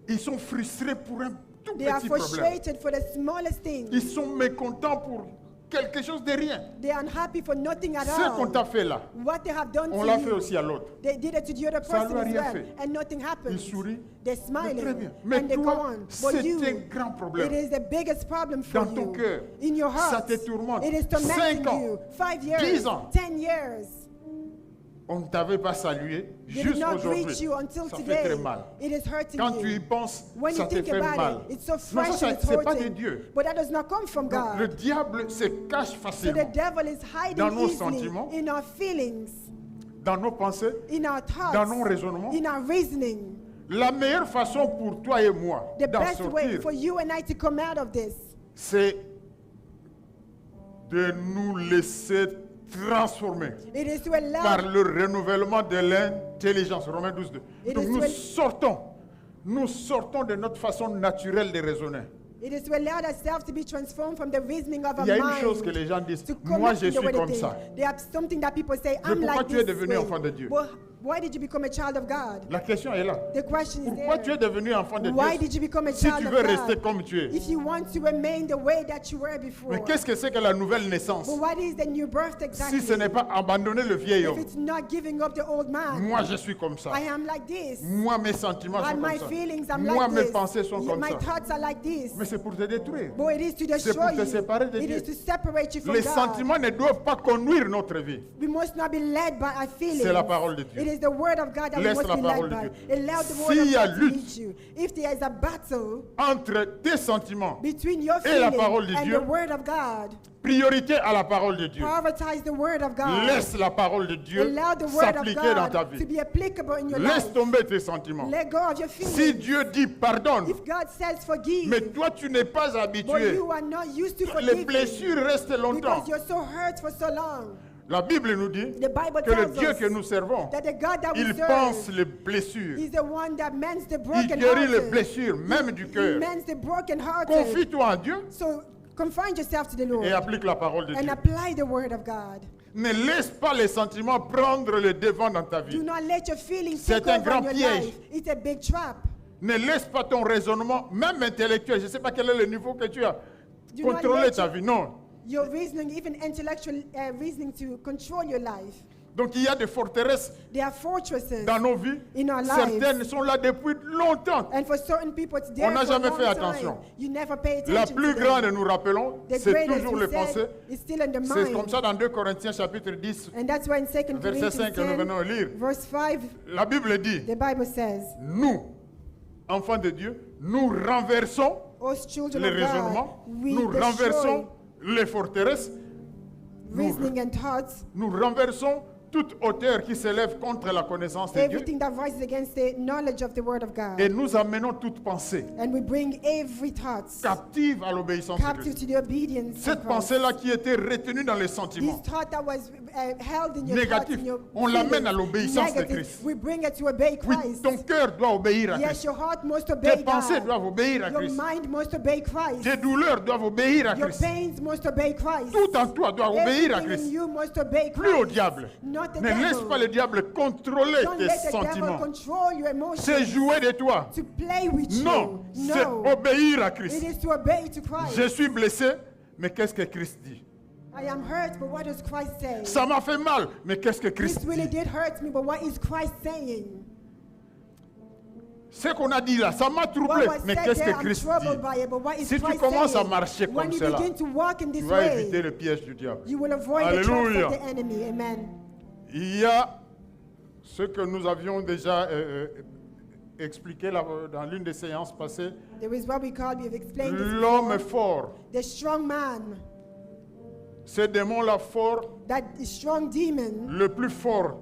Ils sont frustrés pour un tout They are petit problème. frustrated for the smallest thing. Ils sont mécontents pour quelque chose de rien. They are unhappy for nothing at Ce qu'on all. t'a fait là, What they have done on to l'a fait you, aussi à l'autre. they did it to the other Ça person lui a as rien well, fait. and nothing Il happened. sourit. They're Mais smiling très bien. Mais and they go toi, on. But c'est you, un grand problème. it is the biggest problem for Dans ton you. cœur, In your ça heart, te tourmente. it is 5 tormenting ans, you. 5 years, 10 ans. 10 years. On ne t'avait pas salué They did not jusqu'aujourd'hui. reach you until Ça fait today. très mal. It is hurting Quand tu y you. penses, When ça you te think fait about mal. it, it's so Non, fresh ça, and it's c'est pas de hurting. Dieu. But that does not come from Donc, le God. diable se cache So the facilement devil is hiding dans nos easily sentiments, in our feelings, dans nos pensées, in our thoughts, dans nos raisonnements. in our reasoning. La meilleure façon pour toi et moi The d'en best way sortir, for you and I to come out of this c'est de nous laisser transformer it is to par allow le renouvellement de l'intelligence. Romains 12, 2. It Donc is nous sortons de notre façon naturelle de raisonner. it is to allow ourselves to be transformed from the reasoning of our Il y a une mind. chose que les gens disent, To come moi up je with the suis way they comme think. ça. They have something that people say, Mais I'm pourquoi like tu es this devenu way. enfant de Dieu? Well, why did you become a child of God? La question est là. The question is Pourquoi tu es there. devenu enfant de Why Dieu did you become a si child tu of veux rester God? comme tu es? If you want to remain the way that you were before. Mais qu'est-ce que c'est que la nouvelle naissance But what is the new birth exactly? si ce n'est pas abandonner le vieil If homme? it's not giving up the old man. Moi je suis comme ça. I am like this. Moi mes sentiments sont And my comme ça. feelings, I'm Moi like mes this. pensées sont comme My ça. thoughts are like this. Mais c'est pour te détruire. But it is to C'est pour destroy te you. séparer de It Dieu. is to separate you from Les God. sentiments ne doivent pas conduire notre vie. We must not be led by our feelings. C'est la parole de Dieu. It is the word of God that Laisse we must la be parole led de by. Dieu. Allow the word S'il of y a God to lutte lead you. If there is a battle Entre tes sentiments, between your et la feelings parole de and Dieu, the word of God, priorité à la parole de Dieu. prioritize the word of God. Laisse la parole de Dieu Allow the word of s'appliquer dans ta God to vie. be applicable in your Laisse life. tomber tes sentiments. Let go of your feelings. Si Dieu dit pardonne, If God says forgive, mais toi tu n'es pas but habitué, you are not used to les forgiving blessures restent longtemps. because you're so hurt for so long. La Bible nous dit The Bible que le tells Dieu us que nous servons, that the God that we il serve pense les blessures. is the one that mends the Il broken guérit les hearted. blessures, même du He cœur. mends the broken hearted. Confie-toi en Dieu So confine yourself to the Lord et applique la parole de and Dieu. apply the word of God. Ne laisse pas les sentiments prendre le devant dans ta Do vie. not let your feelings C'est take un over grand in your piège. life. It's a big trap. Ne laisse pas ton raisonnement, même intellectuel, je ne sais pas quel est le niveau que tu as, Do not contrôler let ta vie. Non. Your reasoning, even intellectual reasoning, to control your life. Donc il y a des forteresses There are fortresses dans nos vies. in our Certaines lives. sont là depuis longtemps. And for certain people, it's there On n'a for a jamais long fait time. attention. You never pay attention La to plus them. grande, nous rappelons, The c'est greatest, toujours we les said, pensées. is still in the C'est mind. comme ça dans 2 Corinthiens chapitre 10, And that's why in 2 verset Corinthians 5 que nous 10, venons de lire. verse 5, La Bible dit, the Bible says, nous, enfants de Dieu, nous renversons us children les of God, raisonnements, we nous destroy renversons les forteresses, reasoning and thoughts, nous renversons toute hauteur qui s'élève contre la connaissance de Dieu everything that rises against the knowledge of the word of God. et nous amenons toute pensée And we bring every thought captive à l'obéissance de captive Christ. to the obedience of Cette Christ. pensée-là qui était retenue dans les This sentiments thought that was held in your négatifs, thoughts, in your on l'amène feelings, à l'obéissance de negative, Christ. we bring it to obey Oui, Christ. ton cœur doit obéir à Yes, Christ. your heart must Tes obey pensées God. doivent obéir à Your Christ. mind must obey Christ. Tes douleurs doivent obéir à Your Christ. pains must obey Christ. Tout en toi doit obéir à Everything in Christ. you must obey Plus au Christ. diable. Not the Ne laisse devil. pas le diable contrôler Don't tes let the devil sentiments. control your emotions. C'est jouer de toi. To play with Non, you. c'est No. obéir à It Christ. is to obey to Christ. Je suis blessé, mais qu'est-ce que Christ dit? I am hurt, but what does Christ say? Ça m'a fait mal, mais qu'est-ce que Christ This really dit? did hurt me, but what is Christ saying? Ce qu'on a dit là, ça m'a What troublé, was mais said qu'est-ce there, que I'm Christ troubled dit? by it, but what is Si tu Christ commences à saying? marcher When comme you cela, begin to walk in tu this vas way, éviter le piège du diable. you will avoid the traps Alléluia. of the enemy. Amen. Il y a ce que nous avions déjà expliqué là, dans l'une des séances passées, There is what we call, we have explained this l'homme before, fort. the strong man, Ce démon-là fort, that strong demon, le plus fort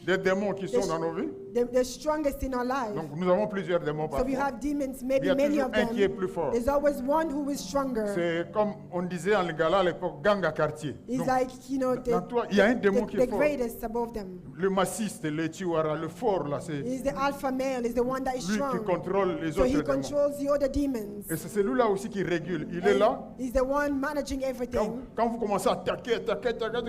des démons qui sont dans nos vies. the strongest in our life. Donc nous avons plusieurs démons So we parfois. have demons, Il maybe y a many toujours of un qui est them. plus fort. There's always one who is stronger. C'est comme on disait en Lingala à l'époque, gang à quartier. It's Donc, like, you know, dans toi, il y a un démon qui the est fort. greatest above them. Le massiste, le chihuahua, le fort là, c'est He's the alpha male, is the one that is lui qui strong. contrôle les So autres he démons. controls the other demons. Et c'est celui-là aussi qui régule. Il est And là. he's the one managing Quand, everything. quand vous commencez à attaquer,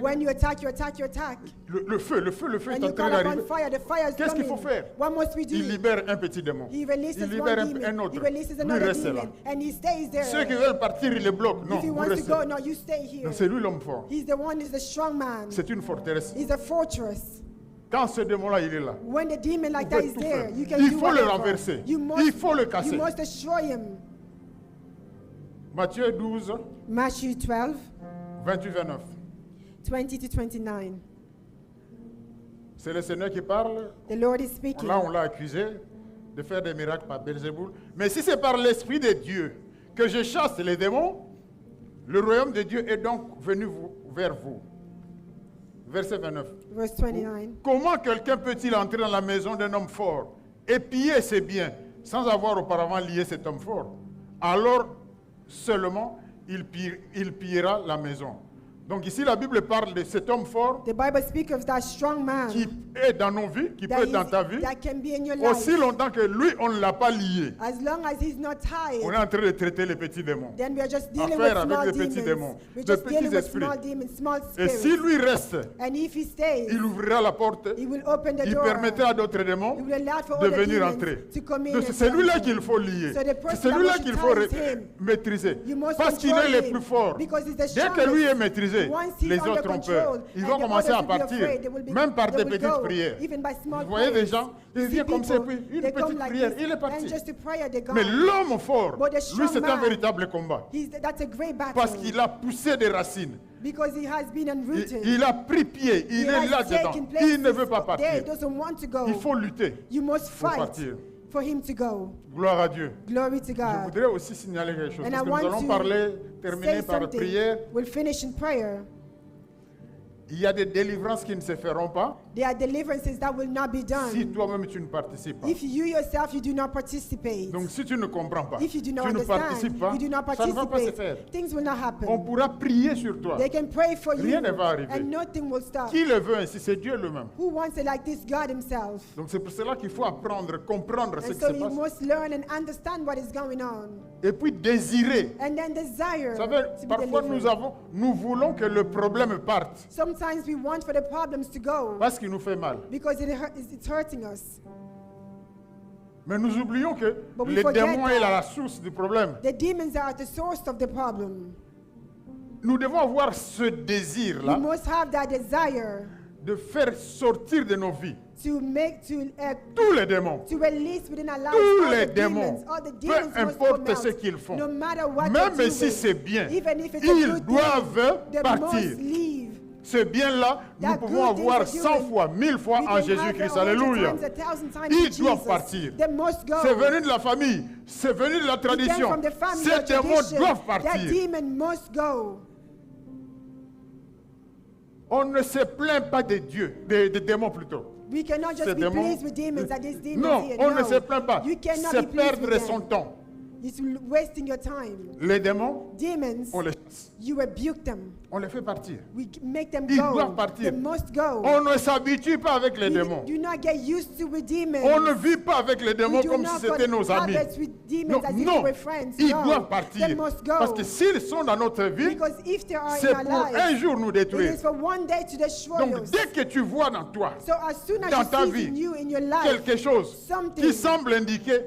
When you attack, you attack, you attack. le feu When est you en train call upon d'arriver. fire, the fire is Qu'est-ce qu'il faut coming. faire? What must we Il do? libère un petit démon. He releases Il one libère un demon. autre. He releases Lui another reste là. demon. And he stays there. Ceux qui veulent partir, il les bloque. Non, If he vous wants to restez. go, no, you stay here. Donc, c'est lui l'homme fort. He's the one, he's the strong man. C'est une forteresse. He's a fortress. Quand ce démon-là, il est là, When the demon like Vous that pouvez is tout there, faire. you can Il do faut le whatever. renverser. You Il faut le you casser. must destroy him. Matthieu 12, Matthew 12, 28-29. 20 to 29. C'est le Seigneur qui parle. The Lord is speaking. Là, on l'a accusé de faire des miracles par Belzéboul. Mais si c'est par l'Esprit de Dieu que je chasse les démons, le royaume de Dieu est donc venu vers vous. Verset 29. Verse 29. Comment quelqu'un peut-il entrer dans la maison d'un homme fort et piller ses biens sans avoir auparavant lié cet homme fort? Alors seulement il pillera la maison. Donc ici la Bible parle de cet homme fort The Bible speaks of that strong man qui est dans nos vies, qui peut that, être dans ta vie, that can be in your life. aussi longtemps que lui on ne l'a pas lié. As long as he's not tied, On est en train de traiter les petits démons. then we are just dealing Affaire with avec small les petits demons. démons, We're de just petits dealing with esprits. small demons, small Et spirits. si lui reste, And if he stays, il ouvrira la porte, he will open the il door. permettra à d'autres He démons will allow for de other venir demons entrer. to come in. Donc and c'est celui-là enter. qu'il faut lier. So the C'est person celui-là that qu'il must faut tie is him. maîtriser. You must Parce qu'il control est le him, plus fort. because he's the Dès que lui est strongest. maîtrisé, Once he's les under autres ont peur. control, Ils and vont the commencer others à will be partir, afraid. They will be- même par they des will petites go, prières. even by small Vous voyez des prayers. gens, ils You see viennent comme ça, people, puis une they come petite like prière, this, il est parti. and just a prayer, they're gone. Mais l'homme fort, But the lui strong c'est un man, véritable combat. That's a great battle. Parce qu'il a poussé des racines. Because he has been unrooted. Il a pris pied, il He est has là-dedans. taken place. Il ne veut pas There, he partir. doesn't want to go. Il faut lutter You must pour fight partir. for him to go. Gloire à Dieu. Glory to Je God. voudrais aussi signaler quelque chose. And Parce I que nous want allons to terminer say par la something. prière. We'll finish in prayer. Il y a des délivrances qui ne se feront pas There are deliverances that will not be done. si toi-même tu ne participes pas. If you yourself, you do not participate. Donc si tu ne comprends pas, If you do tu not ne understand, participes pas, you do not ça ne va pas se faire. participate, things will not On happen. pourra prier sur toi. They can pray for you, Rien ne va arriver. and nothing will stop. Qui le veut ainsi, c'est Dieu lui-même. Who wants it like this? God himself. Donc c'est pour cela qu'il faut apprendre, comprendre ce And qui so se you passe. must learn and understand what is going on. Et puis désirer. And then desire Vous savez, to be parfois delivered. nous voulons que le problème parte Sometimes we want for the problems to go parce qu'il nous fait mal. because it's hurting us. Mais nous oublions que But we les forget démons that. est la source du problème. The demons are at the source of the problem. Nous devons avoir ce We désir-là must have that desire de faire sortir de nos vies to make tous les démons. to release within our lives Tous all les the démons, demons. All the peu demons must importe come ce out. qu'ils font, No matter what même they do si with, c'est bien, even if it's a ils good doivent thing, they partir. must leave. Ce bien-là, nous That pouvons good thing avoir they're 100 doing, fois, 1000 fois We en can have Jésus-Christ. it 100 Alléluia. times, 1,000 times Ils in doivent Jesus. partir. They must go. C'est venu de la famille, c'est venu de la It came tradition. from the family, Ces the démons tradition. doivent That partir. demon must go. On ne se plaint pas de Dieu, des démons plutôt. We cannot just Ces be démons- pleased with demons that these demons Non, here. on No. ne se plaint pas. You cannot C'est be pleased perdre with son them. temps. It's wasting your time. Les démons, Demons, on les chasse. you rebuke them. On les fait partir. We make them Ils go. doivent partir. They must go. On ne s'habitue pas avec les We démons. do not get used to with demons. On ne vit pas avec les démons We do comme not si c'était nos amis. habits with demons Non, as if non. they were friends. Ils No. doivent partir. They must go. Parce que s'ils sont dans notre vie, Because if they are c'est in our pour un lives, jour nous it détruire. is for one day to destroy Donc us. dès que tu vois dans toi So as soon as dans you ta see vie in you, in your life, quelque chose something qui semble indiquer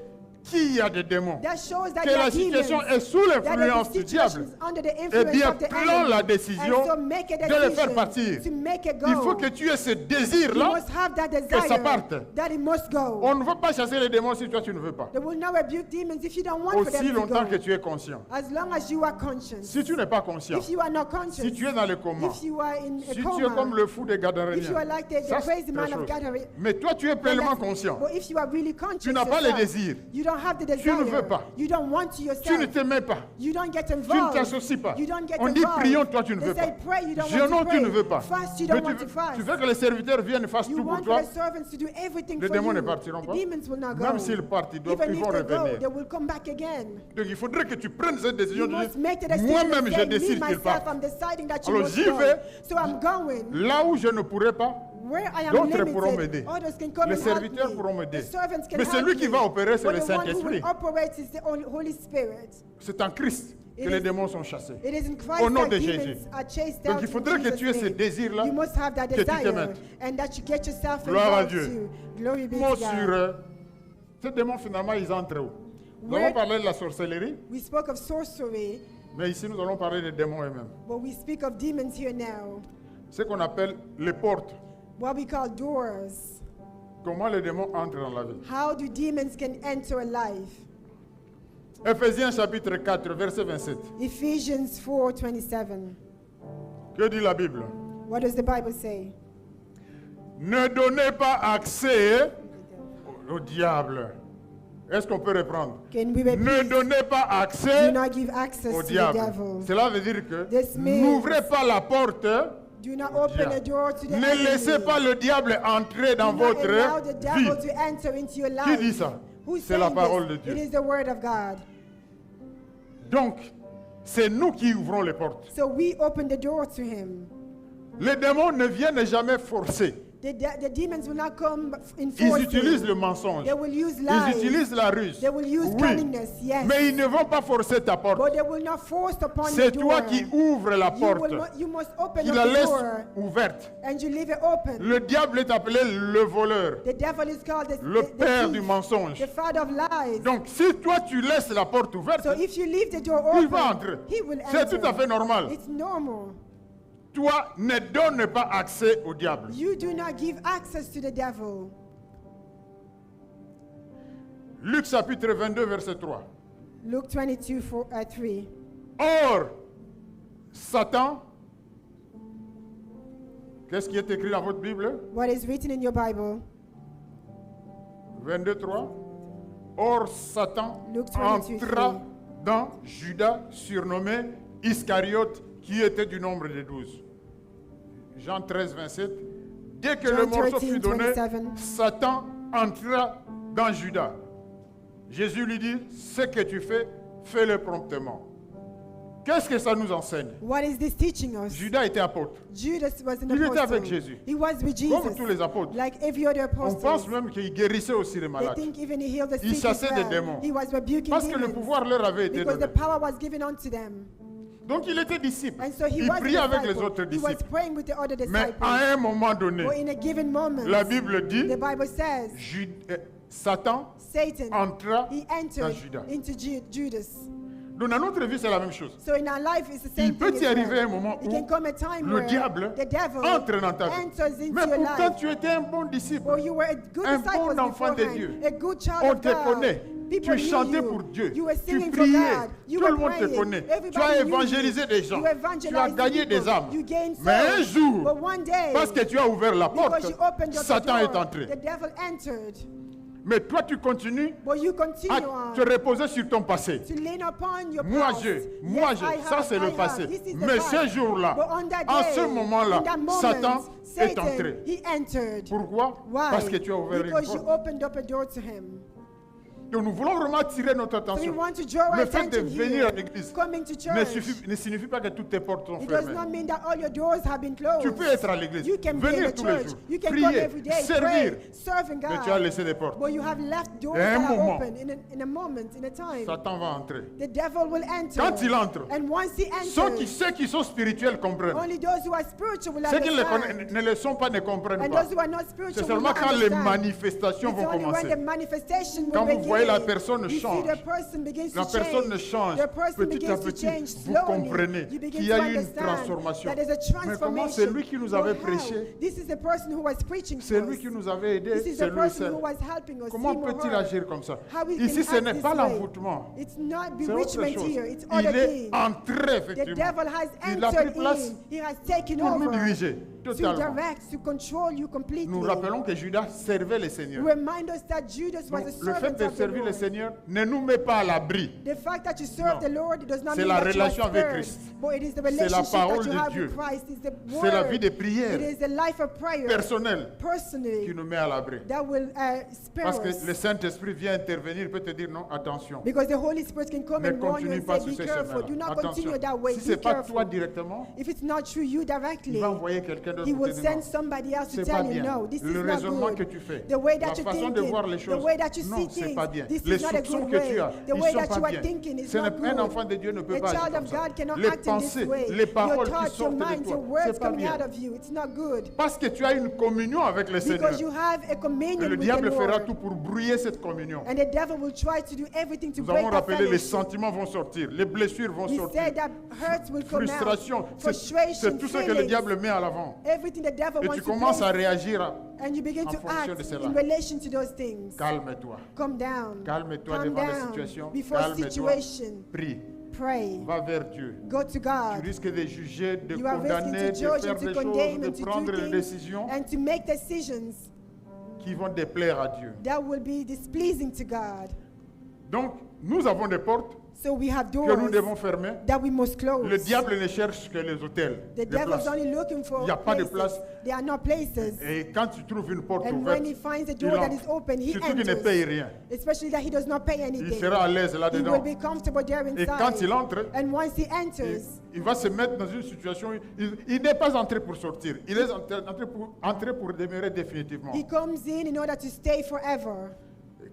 qu'il y a des démons, that shows that que there la are situation demons, est sous that l'influence the du diable, situation is under the eh influence bien, of the prends la enemy. décision And so make a de les faire decision partir. to make it go. Il faut que tu aies ce You désir-là. must have that que ça desire parte. that it must go. On ne va pas chasser les démons si toi tu ne veux pas. They will not rebuke demons if you don't want for Aussi them to longtemps go. que tu es conscient. As long as you are conscious. Si tu n'es pas conscient, If you are not conscious. si tu es dans le coma, If you are in a si coma. tu es comme le fou des If you are Gadaréniens, like the ça, c'est crazy autre man of chose. Gathering. Mais toi tu es pleinement conscient. But if you are really conscious Tu n'as pas les yourself, désirs. you don't have the Tu desire. ne veux pas. You don't want to Tu ne yourself. t'aimais pas. You don't get Tu ne involved. t'associes pas. You don't get On dit involved. prions, toi tu ne They veux say pas. pray, you don't Jeûnons, want to tu ne pray. veux pas. Fast, you Mais don't want to fast. tu veux que les serviteurs viennent fassent You tout pour want toi. the servants to do everything Les for démons you. ne partiront The pas. demons will not go. Même s'ils partent, ils Even vont if they go, revenir. they will come back again. Donc il faudrait que tu prennes cette décision You de must dire, make the decision. moi-même and je say, décide me qu'ils myself, partent. I'm deciding that you Alors must j'y go. vais. So I'm going. Là où je ne pourrais pas, Where I am d'autres pourront m'aider. limited, others can come Les and help serviteurs me. pourront m'aider. The servants can Mais help celui qui me. va opérer, c'est But le the one who Saint-Esprit. will operate is the Holy Spirit. C'est en Christ que It les is- démons sont chassés. It is in Christ Au nom that de demons Jésus. are chased Donc out il faudrait in que tu aies Jesus' ce name. désir-là, You must have that que tu te desire mettes. and that you get yourself Gloire à involved Dieu. to. Glory be Mot to sur God. ces démons, finalement, ils entrent où? Nous Where- allons parler de la sorcellerie, We spoke of sorcery, mais ici nous allons parler des démons eux-mêmes. but we speak of demons here now. Ce qu'on appelle les portes. What we call doors. Comment les démons entrent dans la vie. How do demons can enter a life? Éphésiens chapitre 4, verset 27. Ephesians 4:27. Que dit la Bible? What does the Bible say? Ne donnez pas accès au diable. Est-ce qu'on peut reprendre? Can we Ne repeat? donnez pas Do accès not give access au to the diable. devil. Cela veut dire que This means- n'ouvrez pas la porte. Do not open a door to the Ne enemy. laissez pas le diable entrer dans Do not allow votre the vie. devil to enter into your life. Qui dit ça? Who's C'est la saying parole this? de Dieu. It is the word of God. Donc, c'est nous qui ouvrons les portes. So we open the door to him. Les démons ne viennent jamais forcer. The demons will not come in Ils force. utilisent le mensonge. They will use Ils lies. utilisent la ruse. They will use Oui. cunningness, yes. Mais ils ne vont pas forcer ta porte. But they will not force upon C'est the toi door. qui ouvres la porte. You must open Qui up la the laisse door ouverte. and you leave it open. Le diable est appelé le voleur. The devil is called Le père thief, du mensonge. the father of lies. Donc, si toi tu laisses la porte ouverte, So if you leave the door il open, va entrer. he will C'est enter. tout à fait normal. It's normal. Toi, ne donne pas accès au diable. You do not give access to the devil. Luc chapitre 22, verset 3. Luke 22:3. Or, Satan, qu'est-ce qui est écrit dans votre Bible? What is written in your Bible? 22, 3. Or, Satan Luke 22, entra 3. dans Judas, surnommé Iscariote, qui était du nombre des 12. Jean 13, 27. Dès que John le morceau 13, fut donné, 27. Satan entra dans Judas. Jésus lui dit, ce que tu fais, fais-le promptement. Qu'est-ce que ça nous enseigne? What is this teaching us? Judas était apôtre. Judas was an Il était apostle. avec Jésus. He was with Jesus. Comme tous les apôtres. Like every other On apostle. pense même qu'il guérissait aussi les They malades. think even he healed the Il sick as chassait des well. démons. He was rebuking Parce que le demons. pouvoir leur avait été Because donné. the power was given unto them. Donc il était disciple. And so he Il was a priait avec disciple. les autres He was disciples. praying with the other Mais disciples. à un moment donné, But in a given moment, la Bible dit, the Bible says, Satan Satan, entra he dans entered Judas. into Judas. Donc dans notre vie, c'est la même chose. So in our life, it's the same Il peut thing y as arriver well. un moment It où can come a time le where diable the devil entre dans ta vie. enters into Mais your pourtant, life. tu étais un bon disciple. Well, you were a good Un disciple bon enfant de beforehand, Dieu. a good child On of te God. connaît. People Tu knew chantais you. pour Dieu. You were Tu singing for priais. God. You Tout were le monde te praying. connaît. Tu Everybody as knew you. évangélisé des gens. You Tu as evangelized gagné people. des âmes. You gained Mais un souls. jour, But one day, parce que tu as ouvert la porte, because you opened up Satan the est door, entré. the devil entered. Mais toi, tu continues But you continue à on te reposer sur ton passé. to lean upon your Moi, past. moi, Yes, I ça have, c'est I le have. passé. This is the Mais past. ce jour-là, But on that en day, ce moment-là, in that moment, Satan est Satan, entré. he entered. Pourquoi? Why? Parce que tu as ouvert une Because you porte. opened up a door to him. Donc nous voulons vraiment attirer notre So we attention. want to draw our Le fait de attention venir à here. l'église Coming to ne signifie pas que toutes tes portes sont It does fermées. not mean that all your doors have been closed. Tu peux être à l'église, You can be in venir the tous les church. jours, You can come prier, every day, servir, pray, serving mais tu as God. laissé des portes. But you have left doors Et à un that are moment, open in a moment, in a time. Satan va entrer. The devil will enter. Quand il entre, And once he ceux qui sont spirituels comprennent. only those who are spiritual will Ceux qui understand. ne le sont pas ne comprennent And pas. those who are not spiritual C'est will seulement not quand les understand. manifestations It's vont only when commencer. the manifestation Quand will vous begin. voyez, la day, personne you see change. the person begins La to personne change. change. The person Petit à begins to petit, change vous slowly. comprenez You begin qu'il y to a eu une understand transformation. that there's a Mais comment c'est transformation. lui qui nous But avait how? prêché? This is the person who was preaching C'est to lui us. qui nous avait aidés. This is C'est the lui person seul. who was helping us. Comment him or peut-il her. agir comme ça? How he Ici, can ce act n'est this pas way. l'envoûtement. It's not C'est autre bewitchment chose. here. It's Il other est thing. entré, The effectivement. devil has Il a pris entered place in. He has taken pour nous over diriger to totalement. direct, to control you completely. Nous rappelons que Judas servait les seigneurs. Remind us that Judas was Donc, a le fait servant de of the servir les Lord. seigneurs ne nous met pas à l'abri. The fact that you serve Non. the Lord does not C'est mean la that you are relation avec spared, Christ. but it is the C'est la relationship parole that you de have Dieu. with Christ. It's the C'est la vie word. de prière It is the life of prayer personnelle qui personally nous met à l'abri. that will spare Parce que us. le Saint-Esprit vient intervenir, il peut te dire non, attention. Because the Holy Spirit can come Ne and warn you continue and pas say, sur be ces careful. Do chemins-là. not Attention. continue that way. Si Be ce n'est pas careful. toi directement, If it's not through you il directly, va envoyer quelqu'un d'autre He pour te will dire send non. somebody else to C'est pas tell you, bien. no, this Le is not raisonnement que good. tu fais, The way la that you're façon de thinking, voir les the choses, way that you see non, c'est things, pas bien. this Les is not a soupçons good que tu way. as, The ils way sont that you pas are bien. thinking is Ce n'est not pas un good. enfant de Dieu ne peut A pas agir child comme of ça. God cannot Les act in this pensées, way. les Your paroles qui thoughts, your sortent de minds, your toi, words c'est pas coming bien. out of you, it's not good. Parce que tu as une communion avec le Seigneur. Because you have a Et communion le with the diable fera Lord. tout pour brouiller cette communion. And the devil will try to do everything to Nous break avons that rappelé, les fellowship. sentiments vont sortir, les blessures vont We sortir, said that hurts will come frustration, out, c'est frustration, tout ce que le feelings, diable met à l'avant. everything the devil Et wants tu to commences à place, réagir. and you begin en to fonction de act cela. in relation to those things. Calme-toi. Calm down. Calme-toi Calm devant les down situations. before Calme-toi. situation. Prie. Pray. Va vers Dieu. Go to Tu God. risques de juger, de You are risking condamner, to de judge faire and to des condemn choses, and de to prendre do des things décisions and to make decisions qui vont déplaire à Dieu. that will be displeasing to God. Donc, nous avons des portes So we have que nous doors devons fermer. that we must close. Le diable ne cherche que les hôtels, The les devil's places. only looking for Il n'y a pas de places. place. There are no places. Et quand tu trouves une porte And ouverte, when he finds a il door that is entre. open, he Surtout qu'il ne paye rien. Especially that he does not pay Il anything. sera à l'aise He will là-dedans. be comfortable there Et quand il inside. entre, And once he il, enters, il va se mettre dans une situation, il n'est pas entré pour sortir, il est entré pour demeurer définitivement. he comes in order to stay forever.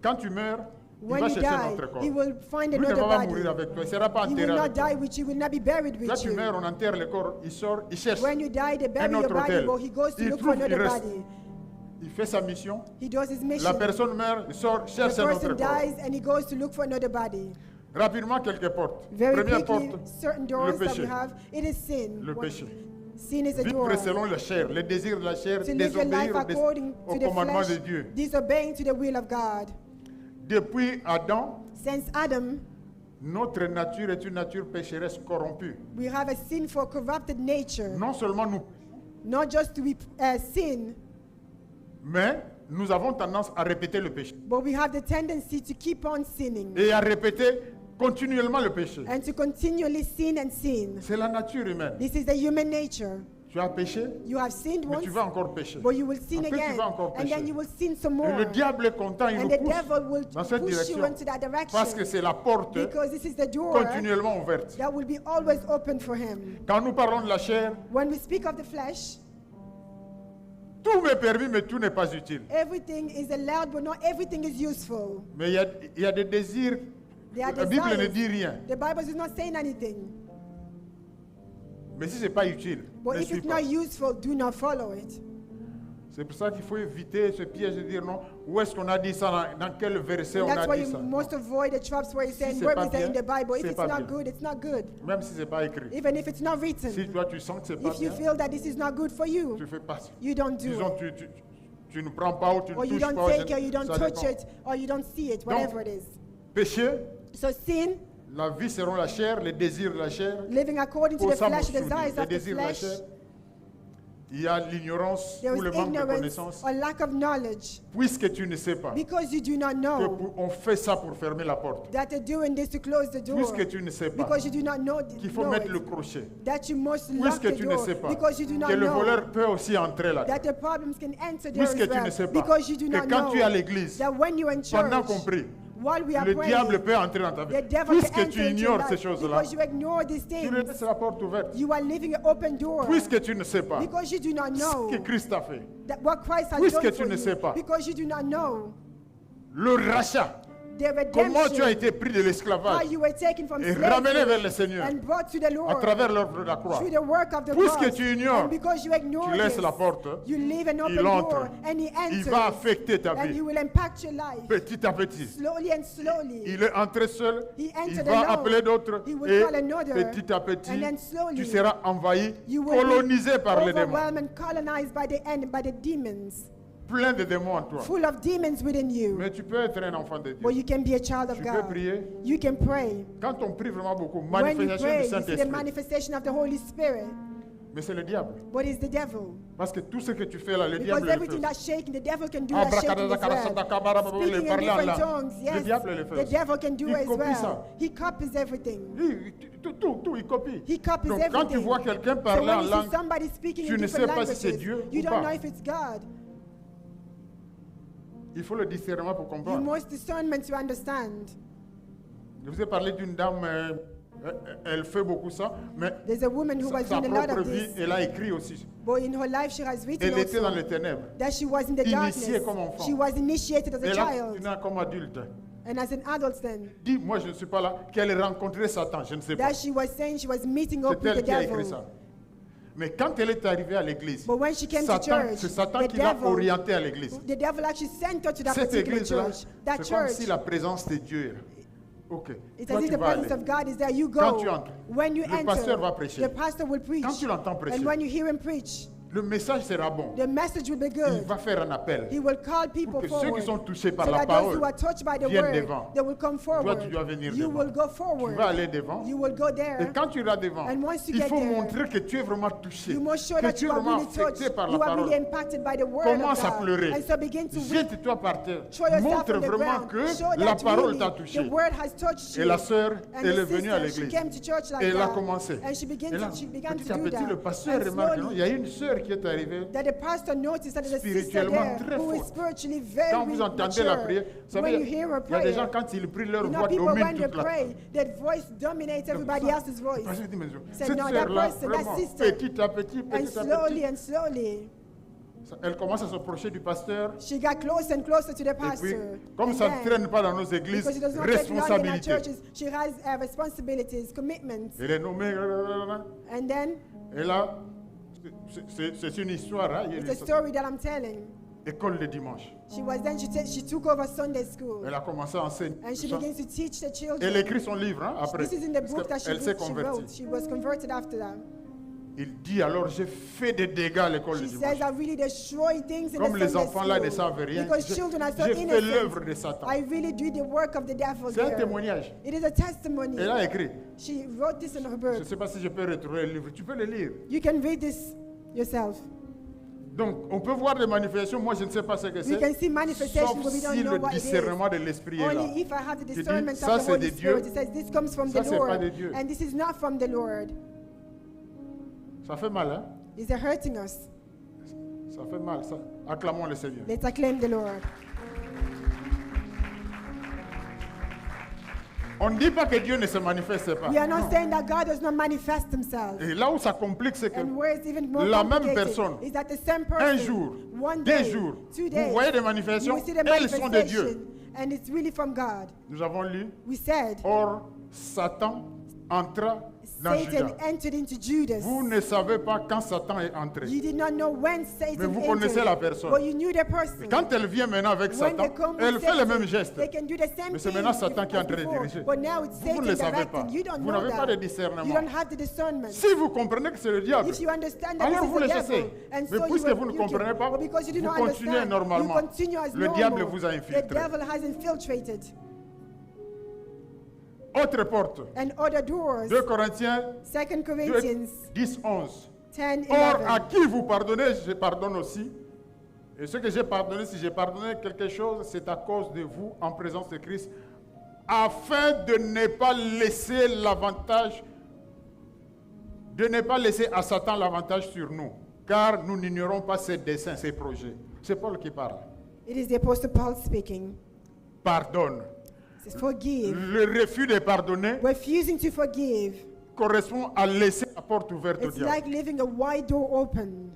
Quand tu meurs, il When va you chercher un die, autre corps. he will find Lui ne another va pas body. mourir avec toi, il ne sera pas He enterré will not avec toi. die with you, will not be buried Là, with tu you. meurs, on enterre le corps, il sort, il cherche. When you die, they bury un your autre body, hôtel. but he goes to Il look for trouve, il another reste. body. Il fait sa mission. He does his mission. La personne meurt, il sort, The cherche un autre person corps. dies and he goes to look for another body. Rapidement, quelques portes. Very Première quickly, porte, certain le doors that péché. we have, it is sin. Le péché. Sin is a door. Vivre selon la chair, les désirs de la chair, To live your life désobéir according au to the commandement flesh, de Dieu. disobeying to the will of God. Depuis Adam, Since Adam, notre nature est une nature pécheresse corrompue. we have a sinful, corrupted nature. Non seulement nous, Not just to sin, mais nous avons tendance à répéter le péché. but we have the tendency to keep on sinning Et à répéter continuellement le péché. and to continually sin and sin. C'est la nature humaine. This is the human nature. Tu as péché, You have sinned mais once, tu vas encore pécher. but you will sin Après, tu again, vas encore and pécher. then you will sin some Et more. le diable est content, il And nous the pousse devil will dans cette push you direction. into that Parce que direction c'est la porte because this is the door continuellement ouverte. that will be always open for him. Quand nous parlons de la chair, When we speak of the flesh, tout m'est permis, mais tout n'est pas utile. everything is allowed, but not everything is useful. Mais il y a des désirs, There are la Bible ne desires. dit rien. The Bible is not saying anything. Mais si ce n'est pas utile, But ne if suis it's pas. not useful, do not follow it. C'est pour ça qu'il faut éviter ce piège de dire non, où est-ce qu'on a dit ça, dans quel verset And on a that's why dit you ça. must avoid the traps where you say, c'est where pas is that in bien, the Bible? If c'est it's pas not bien. good, it's not good. Même si ce n'est pas écrit. Even if it's not written. Si toi tu sens que ce n'est pas If you bien, feel that this is not good for you, tu ne fais pas ça. you don't do Disons, it. tu ne prends pas ou tu Or ne you touches don't pas. take it, or you don't ça touch dépend. it, or you don't see it, whatever it is. Péché, So sin, la vie selon la chair, les désirs de la chair, living according to pour the ça, flesh, mon desires souvenir, les of the désirs de la flesh, chair, il y a l'ignorance there ou is le manque de ignorance connaissance. or lack of knowledge. Puisque tu ne sais pas Because you do not que know on fait ça pour fermer la porte. that they're doing this to close the door. Puisque tu ne sais pas Because you do not know, qu'il faut know mettre it. le crochet. That you must lock Puisque the tu ne door. sais pas Because you do que not le know voleur peut aussi entrer là. that the problems can enter there Puisque as tu ne well. sais pas Because you do que not quand know tu es à l'église, that when you're in pendant church, qu'on prie, while we are le diable praying, peut entrer dans ta vie. the devil can Puisque enter tu into your ignores ces life. choses-là, Because you ignore these tu things, laisses la porte ouverte. you are leaving an open door. Puisque tu ne sais pas Because you do not ce know que Christ a fait, that what Christ has Puisque done tu for ne you. sais pas. Because you do not know le rachat, the Comment tu as redemption, été pris de how l'esclavage you were taken from et ramené vers le slavery Seigneur and brought to the à Lord travers l'œuvre de la croix. through the work of the Puisque cross. tu ignores, And because you ignore tu laisses this, la porte, you leave an il open entre. door and he Il enters. va affecter ta And he vie will impact your life petit à petit. slowly and slowly. Il est entré seul, He il entered va alone. appeler d'autres He will et call another. petit à petit, And then slowly, tu seras envahi, you will colonisé par les be démons. overwhelmed and colonized by the enemy, by the demons, Plein de démons en toi. full of demons within you. Mais tu peux être un enfant de But Dieu. you can be a child of Tu peux God. prier. You can pray. Quand on prie vraiment beaucoup, When you manifestation pray, du you see the Saint-Esprit. manifestation of the Holy Spirit. Mais c'est le diable. But it's the devil. Parce que tout ce que tu fais là, le Because diable le everything fait. that's shaking, the devil can do that shaking as well. Speaking in Parler en different langue. tongues, Le yes, diable le the fait. devil can do Il as copie ça. well. He copies everything. Tout, il copie. He copies Donc quand tu everything. vois quelqu'un So parler en when you see langue, somebody speaking tu in ne different sais pas si c'est languages, Dieu you ou don't pas. know if it's God. il faut le discernement pour You comprendre. must discernment to understand. Je vous ai parlé d'une dame, elle fait beaucoup ça, mais There's a woman who was sa doing a lot propre of vie, this, elle a écrit aussi. but in her life she has written Elle était dans also les ténèbres. that she was in the Initiée darkness. comme enfant. She was initiated as a Elle a child, comme adulte. and as an adult then, Dit, moi je ne suis pas là, qu'elle rencontrait Satan, je ne sais pas. that she was saying she was meeting up C'est with elle the qui a écrit devil. ça. Mais quand elle est arrivée à l'église, But when she came to Satan, church, c'est Satan the qui l'a devil- orientée à l'église. The devil actually sent her to that Cette particular église-là, church. That c'est comme church, si la présence de Dieu est là. Ok. it's Toi, as if tu the vas presence aller. of God is there. You Quand go. tu entres, When you le pasteur va enter, prêcher. the pastor will preach. Quand tu l'entends prêcher, And when you hear him preach, le message sera bon. the message will be Il good. va faire un appel He will call pour people que ceux forward. qui sont touchés par So la that those parole who are touched by the viennent word, devant. they will come forward. tu dois venir You devant. will go Tu forward. vas aller devant. You will go Et there. quand tu iras devant, And once you il get faut there, montrer que tu es vraiment touché, You must show que that tu es you are vraiment really touched. affecté par la You are parole. really impacted by the word Commence of à God. pleurer. And so begin to weep. Jette-toi par terre. Show yourself Montre on the vraiment ground. que Show la that parole really t'a touché. the word has touched you. Et la sœur, And elle the est venue à sister, she l'église. came to church like Et elle a that. commencé. And she began Et là, to, she began petit to à do petit, that. le pasteur And remarque, non, il y a slowly, une sœur qui est arrivée. that the pastor noticed that there's a sister Spirituellement there très who is forte. spiritually very Quand vous entendez la prière, vous savez, When you hear her il y a des gens, prayer, quand ils prient, leur you know, voix people when domine they toute la pray, their voice dominates everybody else's Le voice. pasteur dit, mais Said, cette no, that sœur-là, person, that vraiment, sister. petit à petit, And petit à slowly petit, and slowly, elle commence à s'approcher du pasteur. she got closer and closer to the Et puis, pastor. comme And ça ne then, traîne pas dans nos églises, because she does not take long in our responsabilité. churches, she has responsibilities, commitments. Elle est nommée, And then, et là, c'est une histoire, hein, il y a une it's a histoire. story that I'm telling. École le dimanche. She took over Sunday school. Elle a commencé à enseigner. And she begins to teach the Elle children. écrit son livre hein, après. This is in the Parce book that qu'elle s'est she convertie. wrote. She was converted after that. Il dit alors, j'ai fait des dégâts à l'école She le says, dimanche. I really destroy things in Comme the les Sunday enfants là ne school. savent rien. Because children are so J'ai fait l'œuvre innocent. de Satan. I really do the work of the devil C'est un there. témoignage. It is a testimony. Elle a écrit. She wrote this in her Je book. ne sais pas si je peux retrouver le livre. Tu peux le lire. You can read this yourself. Donc, on peut voir des manifestations. Moi, je ne sais pas ce que You can c'est. see manifestations, Sauf but we don't si know le what it is. discernement de l'esprit est là. Only if I have the dis, discernment ça, of the c'est Holy de Dieu. Spirit. It says this comes from Ça, the c'est pas Lord. de Dieu. And this is not from the Lord. Ça fait mal, hein? Is it hurting us? Ça fait mal. Ça. Acclamons le Seigneur. Let's acclaim the Lord. On ne dit pas que Dieu ne se manifeste pas. We are not Non. saying that God does not manifest himself. Et là où ça complique, c'est que And where it's even more la même complicated personne, is that the same un person, jour, one deux day, jours, 2 days, vous voyez des you manifestations, will see the elles sont de Dieu. manifestation, and it's really from God. Nous avons lu, We said, or Satan entra dans Satan Judas. entered into Judas. Vous ne savez pas quand Satan est entré. You did not know when Mais Satan vous connaissez la entered, personne. but you knew the person. Quand elle vient maintenant avec When Satan, they come with elle fait les Satan, mêmes gestes. they can do the same Mais c'est thing maintenant Satan qui est en as train de before. diriger. But now it's Vous ne Satan le savez pas. directing. You don't Vous know n'avez pas de that. discernement. You don't have the discernment. Si vous comprenez que c'est le diable, If you understand that alors this vous is le the chassez. devil, and Mais so puisque you vous ne rebuke comprenez him, pas, but because you do vous not continuez understand, normalement. you continue as Le normal. diable vous a The infiltré. devil has infiltrated. Autre porte. And other doors. 2 Corinthiens 2 Corinthians 10, 11. 10, Or, à 11. qui vous pardonnez, je pardonne aussi. Et ce que j'ai pardonné, si j'ai pardonné quelque chose, c'est à cause de vous, en présence de Christ, afin de ne pas laisser l'avantage, de ne pas laisser à Satan l'avantage sur nous, car nous n'ignorons pas ses desseins, ses projets. C'est Paul qui parle. It is the Apostle Paul speaking. Pardonne. It says, forgive. Le refus de pardonner Refusing to forgive. correspond à laisser la porte ouverte au It's diable. like leaving a wide door open.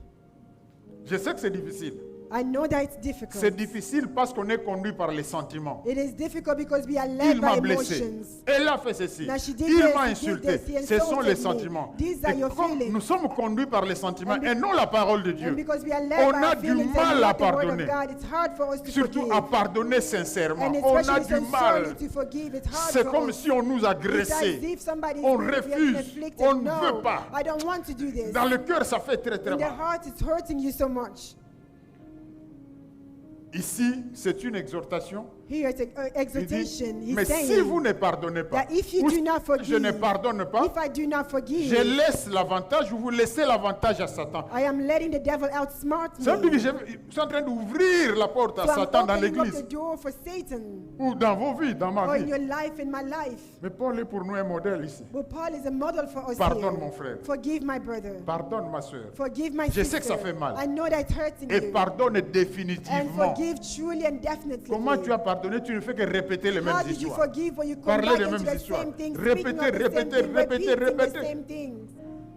Je sais que c'est difficile. I know that it's difficult. C'est difficile parce qu'on est conduit par les sentiments. It is difficult because we are led Il m'a by blessé. emotions. Elle a fait ceci. Now she did Il this, m'a he did insulté. this, he Ce sont les insulted me. sentiments. These are Et your comme feelings. nous sommes conduits par les sentiments et non la parole de And Dieu, because we are led on by a our du feelings mal and à not the word pardonner. of God, it's hard for us to Surtout forgive. à pardonner sincèrement. And On a especially du sincerely mal. to forgive, it's hard C'est for comme us. si on nous It's as agressait. if somebody On is being refuse. inflicted. On ne No, veut pas. I don't want to do this. Dans le cœur, ça fait très très In the mal. heart, it's hurting you so much. Ici, c'est une exhortation. Here it's an Il dit, exhortation. mais He's si vous saying ne pardonnez pas, that if you ou do not je ne forgive, pardonne pas, if I do not je forgive, laisse l'avantage ou vous laissez l'avantage à Satan. I am letting the devil outsmart Ça veut dire que me. je suis en train d'ouvrir la porte à So I'm Satan dans opening up l'église the door for Satan ou dans vos vies, dans ma or in vie. your life, in my life. Mais Paul est pour nous un modèle ici. But Paul is a model for us Pardonne here. mon frère. Forgive my brother. Pardonne ma soeur. Forgive my Je sister. sais que ça fait mal. I know that it's hurting Et you. pardonne And définitivement. forgive truly and definitely. Comment tu as pardonné? Tu ne fais que répéter les How mêmes did you histoires. forgive when you come Parler back des into mêmes the histoires. same thing, Répéter, speaking of the same répéter, thing, répéter, repeating the répéter. same things?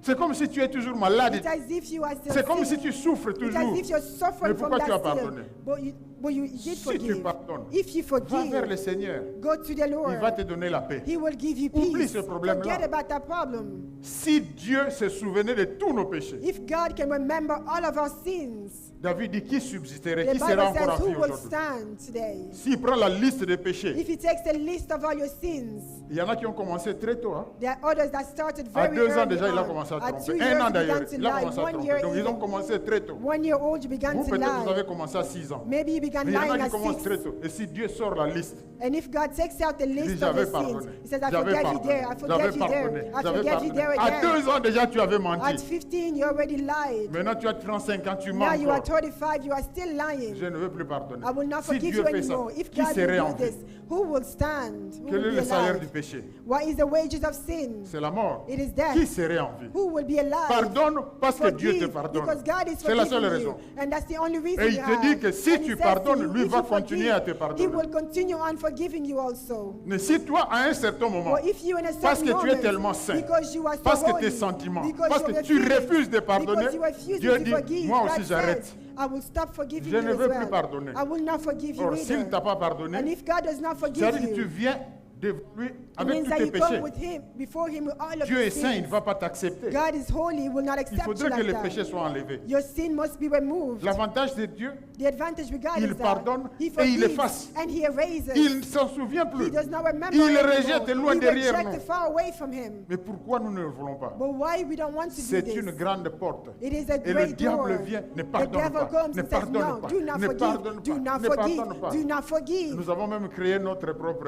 C'est comme si tu es toujours malade. It's as if you are still C'est comme si sick. tu souffres It's as toujours. if you're Mais suffering from pourquoi tu as that still. pardonné? But you did Si tu forgive. pardonnes, If you va vers le forgive, Seigneur. go to the Il Lord. va te donner la paix. He will give you Oublie peace. ce problème-là. Forget about that problem. Si Dieu se souvenait de tous nos péchés, If God can remember all of our sins, David dit qui subsisterait, the qui sera Bible encore en says vie who will aujourd'hui. stand today. S'il prend la liste des péchés, If he takes a list of all your sins, il y en a qui ont commencé très tôt. Hein. there are others that started À very 2 ans early déjà, il a on. commencé à At 2 tromper. years, 1 an he d'ailleurs, began to il a lie. commencé à 1 tromper. year Donc ils ont even. commencé très tôt. 1 year old, you began Vous to peut-être vous lie. avez commencé à 6 ans. Maybe you began Mais il y en lying a qui at commencent 6. très tôt. Et si Dieu sort la liste, And if God takes out the list of j'avais your sins, pardonné. he says, I J'avais forgave you pardonné. there, I J'avais forgave you pardonné. there, I J'avais forgave you pardonné. there À again. 2 ans déjà, tu avais At menti. 15, you already lied. Maintenant, tu as 35 ans, tu Now mens you are encore. 35, you are still lying. Je ne veux plus pardonner. I will not Si forgive Dieu you fait ça, anymore. If qui God serait en will do vie? this, who will stand? Who Quel will est be le salaire du alive? péché? What is the wages of sin? C'est la mort. It is death. Qui serait en vie? Who will be alive? Pardonne parce que Dieu te Forgive, pardonne. because God is C'est la seule forgiving raison. you. And that's the only reason Et il you te dit have. que si And he tu says to pardonnes, you, lui if va you continuer à te forgive, pardonner. He will continue on forgiving you also. Mais si toi, à un certain moment, Or if you in a parce certain que tu es moment, tellement saint, because you are so parce que holy, tes sentiments, because parce your que tu feelings, refuses de pardonner, because you refuse Dieu to dit, forgive, moi God aussi j'arrête. says, I will stop forgiving Je you ne as veux well. plus pardonner. I will not forgive you Or s'il ne either. t'a pas And pardonné, if God does not forgive c'est-à-dire que tu you, viens devant lui it avec means tous that tes you péchés. come with him, before him with all of Dieu your est saint, il ne sins. va pas t'accepter. God is holy, he will not Il accept you faudrait que like les that. péchés soient enlevés. Your sin must be removed. L'avantage de Dieu, The advantage with God il is that pardonne he et il forgives efface. and he erases. il ne s'en souvient plus. He does not remember Il anymore. rejette loin He derrière rejects nous. it far away from him. Mais pourquoi nous ne le voulons pas? But why we don't want to do C'est this? une grande porte. It is a Et le great door. diable vient, ne The pardonne devil pas, comes ne and says, pardonne no, pas, do not ne forgive, pardonne do pas, not ne forgive, pardonne pas. do not forgive. Nous avons même créé notre propre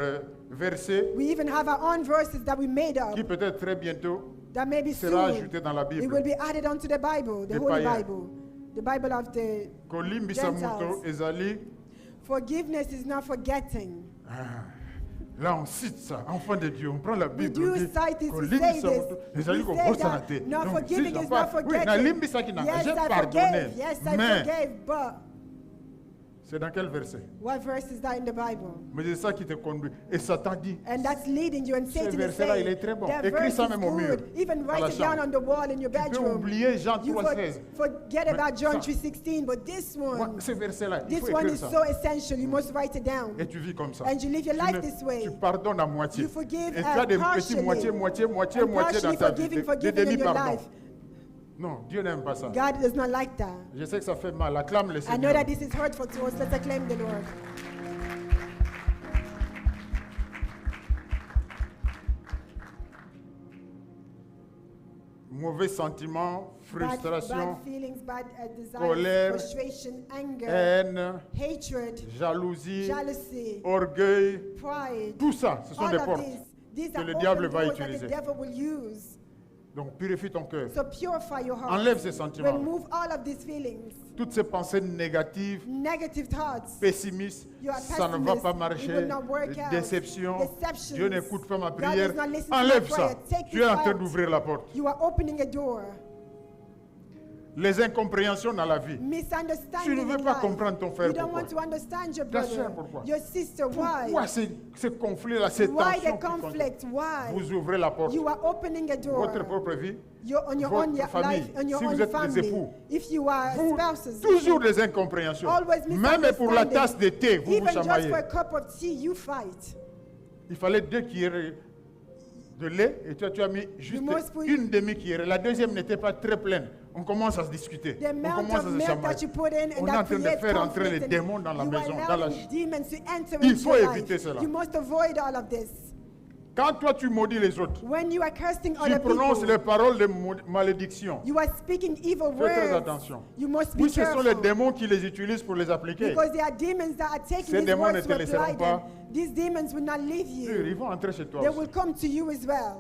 verset We even have our own verses that we made up qui peut-être très bientôt that maybe sera soon ajouté dans la it will Bible. be added onto the Bible, the Des Holy païens. Bible, the Bible of the Kolimbisa Muto, Gentiles. Ezali. forgiveness is not forgetting. Là, on cite ça, enfant de Dieu, on prend la We Bible. do on dit, cite this, we Kolimbisa say Muto, this. Ezali We ko say bosa na that te. not Donc, forgiving si is je parle- not Oui, na forgetting. limbisa ki nanga, Yes, j'ai I pardonné. forgave. Yes, I Mais, forgave. But c'est dans quel verset? what verse is that in the Bible? Mais c'est ça qui te conduit. Et Satan dit, And that's leading you, and Ce Satan is verset-là, il saying, est très bon. that Écris verse ça is même au mur, good. Even dans la write it down chambre. on the wall in your tu peux bedroom. oublier Jean You 3,16. forget Mais about John ça- 3:16, but this Moi, one, ce verset-là, il this faut one écrire is ça. so essential. You must write it down. Et tu vis comme ça. And you live your Tu life ne- this way. Tu pardonnes à moitié. You forgive Et tu as des petits partially. moitié, moitié, moitié, And moitié dans partially ta vie. forgiving Des in your demi-pardons. life. Non, Dieu n'aime pas ça. God does not like that. Je sais que ça fait mal. Acclame le I know Seigneur. that this is hurtful to us. Let's acclaim the Lord. Mauvais sentiments, frustration, Bad feelings, bad desires, colère, frustration, anger, haine, hatred, jalousie, jealousy, orgueil. pride. Tout ça, ce sont All des of portes. these que are le open diable va doors that the utiliser. devil will use. Donc purifie ton cœur. So purify your heart. Enlève ces sentiments. Remove all of these feelings, Toutes ces pensées négatives, negative thoughts. pessimistes, You are ça ne va pessimist. pas It marcher. will not work out. Déception, Deceptions. Dieu n'écoute pas ma God prière. does not listen to Enlève my ça. prayer. Take Tu es this en train out. d'ouvrir la porte. You are opening a door. Les incompréhensions dans la vie. misunderstanding Tu ne veux in pas life. comprendre ton frère, You don't pourquoi? want to understand your Ta brother, sœur, pourquoi? your sister. Why? Pourquoi ce conflit-là, ces Why tensions the qui continuent? conflict? Why? Vous ouvrez la porte. You are opening a door. Votre propre vie. You're on your votre own famille, life, on your si own vous êtes des family. époux, If you are Vous, spouses, toujours des incompréhensions. always Même pour la misunderstanding. tasse de thé, vous vous Even just chamaillez. for a cup of tea, you fight. Il fallait 2 cuillerées de lait et toi tu as mis juste must put- une demi-cuillerée. La deuxième n'était pas très pleine. On commence à se discuter. The On amount commence of à se milk that chamailler. you put in On and est en that train de creates faire entrer les conflict and démons dans la you maison, allow dans la demons to enter Il into faut your éviter life. cela. You must avoid all of this. Quand toi tu maudis les autres, When you are cursing tu other prononces people, les paroles de malédiction. you are speaking evil Fais très words. attention. You must be Oui, ce sont les careful. démons qui les utilisent pour les appliquer. Because there are demons that are taking Ces these démons ne words te to laisseront apply them. pas. These demons will not leave Ils you. vont entrer chez toi They aussi. will come to you as well.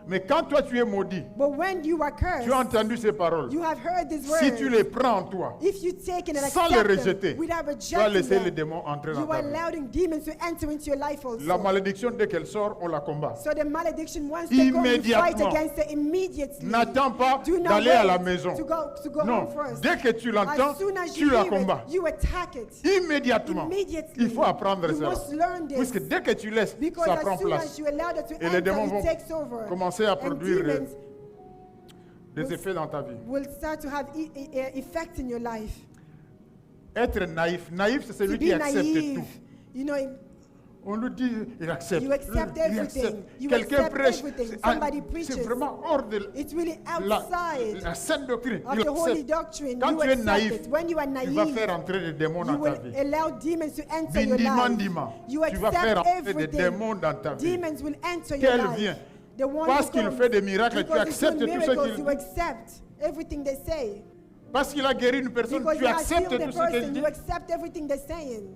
Mais quand toi tu es maudit, But when you are cursed, tu as entendu ces paroles. you have heard these words. Si tu les prends en toi, If you take it and sans les accept rejeter, them without tu vas rejecting laisser les them, démons entrer dans you ta are vie. allowing demons to enter into your life also. La malédiction, dès qu'elle sort, on la combat. So the malediction, once they go, you fight Immédiatement. against it immediately. N'attends pas Do not d'aller à la wait maison. to go Non, home first. dès que tu l'entends, As soon as tu you la hear combats. it, you attack it. Immédiatement. Immediately. Il faut apprendre You cela. must learn this. Puisque dès que tu laisses, Because ça as prend soon place. as you allow that to Et les démons enter, vont it takes over. commencer à And produire demons des effets dans ta vie. will start to have effect in your life. Être naïf. Naïf, c'est To celui be qui accepte naive. tout. You know, On lui dit, il accepte. You accept Il everything. accepte. You Quelqu'un accept prêche. everything. Ah, Somebody c'est preaches. vraiment hors de it's really la, outside la sainte doctrine. of Il the holy accepte. doctrine. Quand You tu es accept naïf, it. When you are tu vas naive, faire entrer des démons you dans ta will vie. allow demons to enter your Bindiment, life. diment. You Tu vas faire accept entrer des everything. démons dans ta vie. Demons will enter your Qu'elle life. vient. The one Parce who qu'il comes. fait des miracles, tu Because he's acceptes doing tout ce miracles, qu'il you dit. accept everything they say. Parce qu'il a guéri une personne, Because tu he has acceptes healed tout the ce qu'il person, dit. you accept everything they're saying.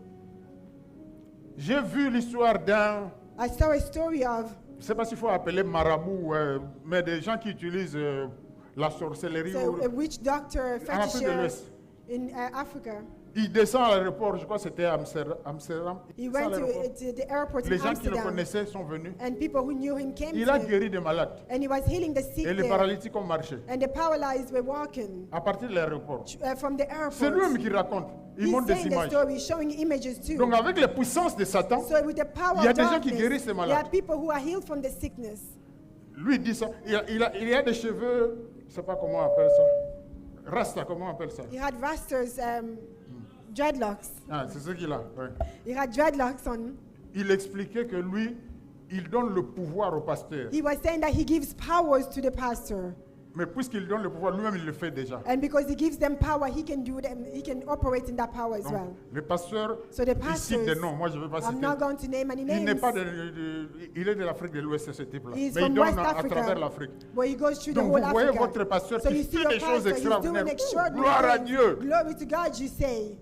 J'ai vu l'histoire d'un, I saw a story of, je ne sais pas s'il faut appeler marabout, mais des gens qui utilisent la sorcellerie. so a witch doctor, En Afrique de fetisher l'Ouest. in Africa. Il descend à l'aéroport, je crois que c'était à Amsterdam. He Il descend à went l'aéroport. to the airport Les in gens qui le Amsterdam, connaissaient sont venus. and people who knew him came Il to a him, guéri des malades. and he was healing the sick Et les there, paralytiques ont marché. and the paralyzed were walking À partir de l'aéroport. from the C'est lui-même airport. qui raconte. Il He's montre des saying the images. story, showing images too. Donc avec les puissances de Satan, So with the power il y a of des gens qui darkness, guérissent ces there malades. are people who are healed from the sickness. lui dit ça. Il a des cheveux, je ne sais pas comment on appelle ça. Rasta, comment on appelle ça? He had rastas, dreadlocks. Ah, c'est ce qu'il a. ouais. He had dreadlocks on. Il expliquait que lui, il donne le pouvoir au pasteur. He was saying that he gives powers to the pastor. Mais puisqu'il donne le pouvoir, lui-même, il le fait déjà. And because he gives them power, he can do them, he can operate in that power as Donc, well. le pasteur, So the il cite des pastors, noms. Moi, je ne vais pas I'm citer. not going to name any Il n'est names. pas il est de l'Afrique de l'Ouest, ce type-là. He's Mais il from donne West à travers Africa, l'Afrique. where he goes through the Donc, whole vous voyez Africa. votre pasteur So qui you see fait your des choses pastor, he's doing extraordinaires. extraordinary Gloire à things. Dieu. Glory to God, you say.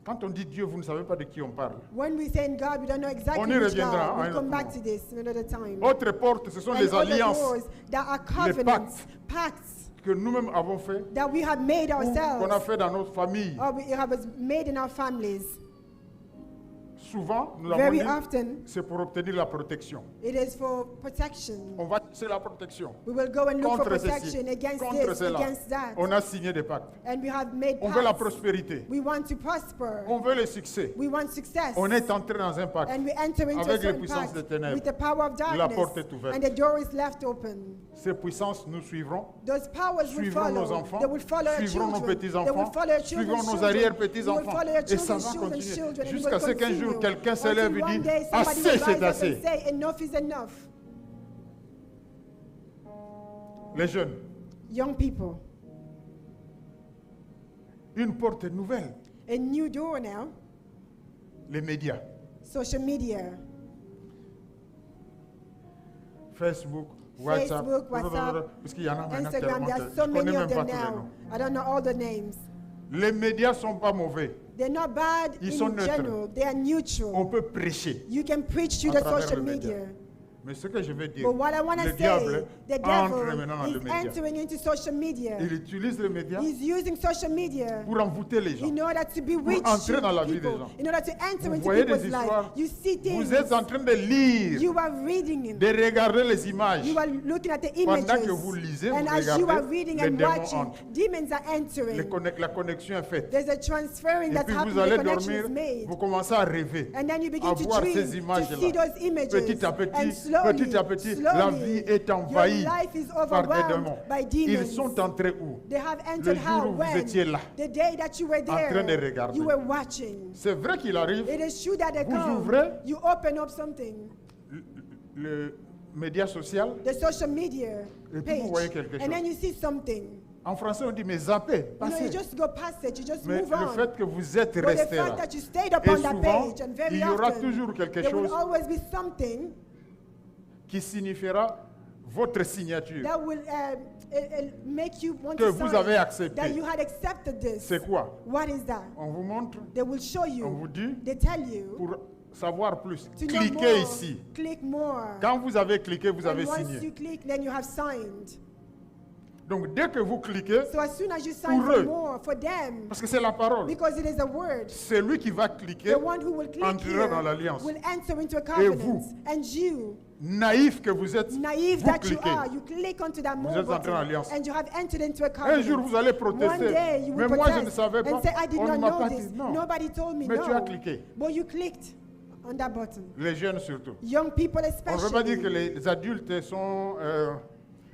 Quand on dit Dieu, vous ne savez pas de qui on parle. When we say in God, we don't know exactly On y which reviendra, God. hein, We'll come un back autre to this another time. Autre porte, ce sont And les other alliances doors that are covenants, pacts que nous-mêmes avons fait, that we have made ou qu'on a ourselves, fait dans notre famille. or we have made in our families. Souvent, nous l'avons Very dit, often, c'est pour obtenir la protection. it is for protection. On va chercher la protection. We will go and look for Contre ceci, protection against contre this, cela. against that. On a signé des pactes. And we have made On veut la pacts. prospérité. We want to prosper. On veut le succès. We want success. On est entré dans un pacte. And we enter into a Avec les certain puissances pact des ténèbres. with the power of La darkness. porte est ouverte. And the door is left open. Ces puissances nous suivront. Those powers will Suivront nos follow. enfants, They will follow your suivront nos children. They will petits-enfants, follow your suivront children's nos children. arrière-petits-enfants. You will follow your Et ça children's va children's continuer. children. And it Jusqu'à will ce qu'un jour, continue. quelqu'un se lève Until et one dit, day somebody assez, will rise c'est up and assez. say, enough is enough. Les jeunes, Young people, une porte nouvelle. a new door now, Les médias. social media. Facebook, WhatsApp. Facebook, WhatsApp, Parce qu'il y en a maintenant Instagram, tellement there que are je so connais many même of pas them tous les now. noms. I don't know all the names. Les médias sont pas mauvais. They're not bad Ils sont in neutres. general. They are On neutral. peut prêcher. You can preach through À the travers social le média. media. Mais ce que je veux dire, But what I want le to diable say, the entre maintenant dans devil le is média. entering into social media. Il utilise le média He's using social media pour envoûter les gens. in order to bewitch entrer dans la vie des people, gens. in order to enter Vous into voyez people's des lives. histoires. You see things. Vous êtes en train de lire, You are reading. de regarder les images. You are looking at the Pendant images. que vous lisez, And vous as you are regardez, reading les and démons watching, entrent. demons are entering. La connexion est faite. There's a transferring Et that's puis vous happening. allez The connection dormir, is made. vous commencez à rêver, And then you à begin to voir dream, ces to images-là. see those images. Petit à And petit, slowly, petit à petit, la slowly, vie est your envahie life is par des overwhelmed démons. by demons. Ils sont entrés où? They have Le entered jour how? où vous When? étiez là, The day that you were en train de there, regarder. you were watching. C'est vrai qu'il arrive, It is true that they Vous come. ouvrez. You open up something, le média social, the social media Et puis page, vous voyez quelque and chose. then you see something. en français on dit mais zappez, You know, passez. you just go past it, you just Mais move le on. fait que vous êtes But the resté là, fact that you stayed et upon that souvent, page, and very il y aura often, toujours quelque there will chose always be something qui signifiera votre signature. that will make you want Que to vous sign avez accepté. that you had accepted this. C'est quoi? What is that? On vous montre, They will show on you. vous dit, They tell you pour savoir plus, to know cliquez more. ici. Click more. Quand vous avez cliqué, vous And avez once signé. you click, then you have signed. Donc dès que vous cliquez, So as soon as you sign Pour for eux. more, for them, parce que c'est la parole, because it is a word, celui qui va cliquer the one who will click entrera here dans l'alliance. will enter into a vous. covenant. And you, Naïf que vous êtes, naive vous that you cliquez. are, you click onto that more êtes entré button, en alliance. and you have entered into a Un covenant. jour vous allez One protester. day you will Mais moi je ne protest savais pas. and say, I did On ne not m'a know pas this. dit. Non. Nobody told me. Mais no. tu as cliqué. But you clicked on that button. Les jeunes surtout. Young people On ne veut pas dire especially. que les adultes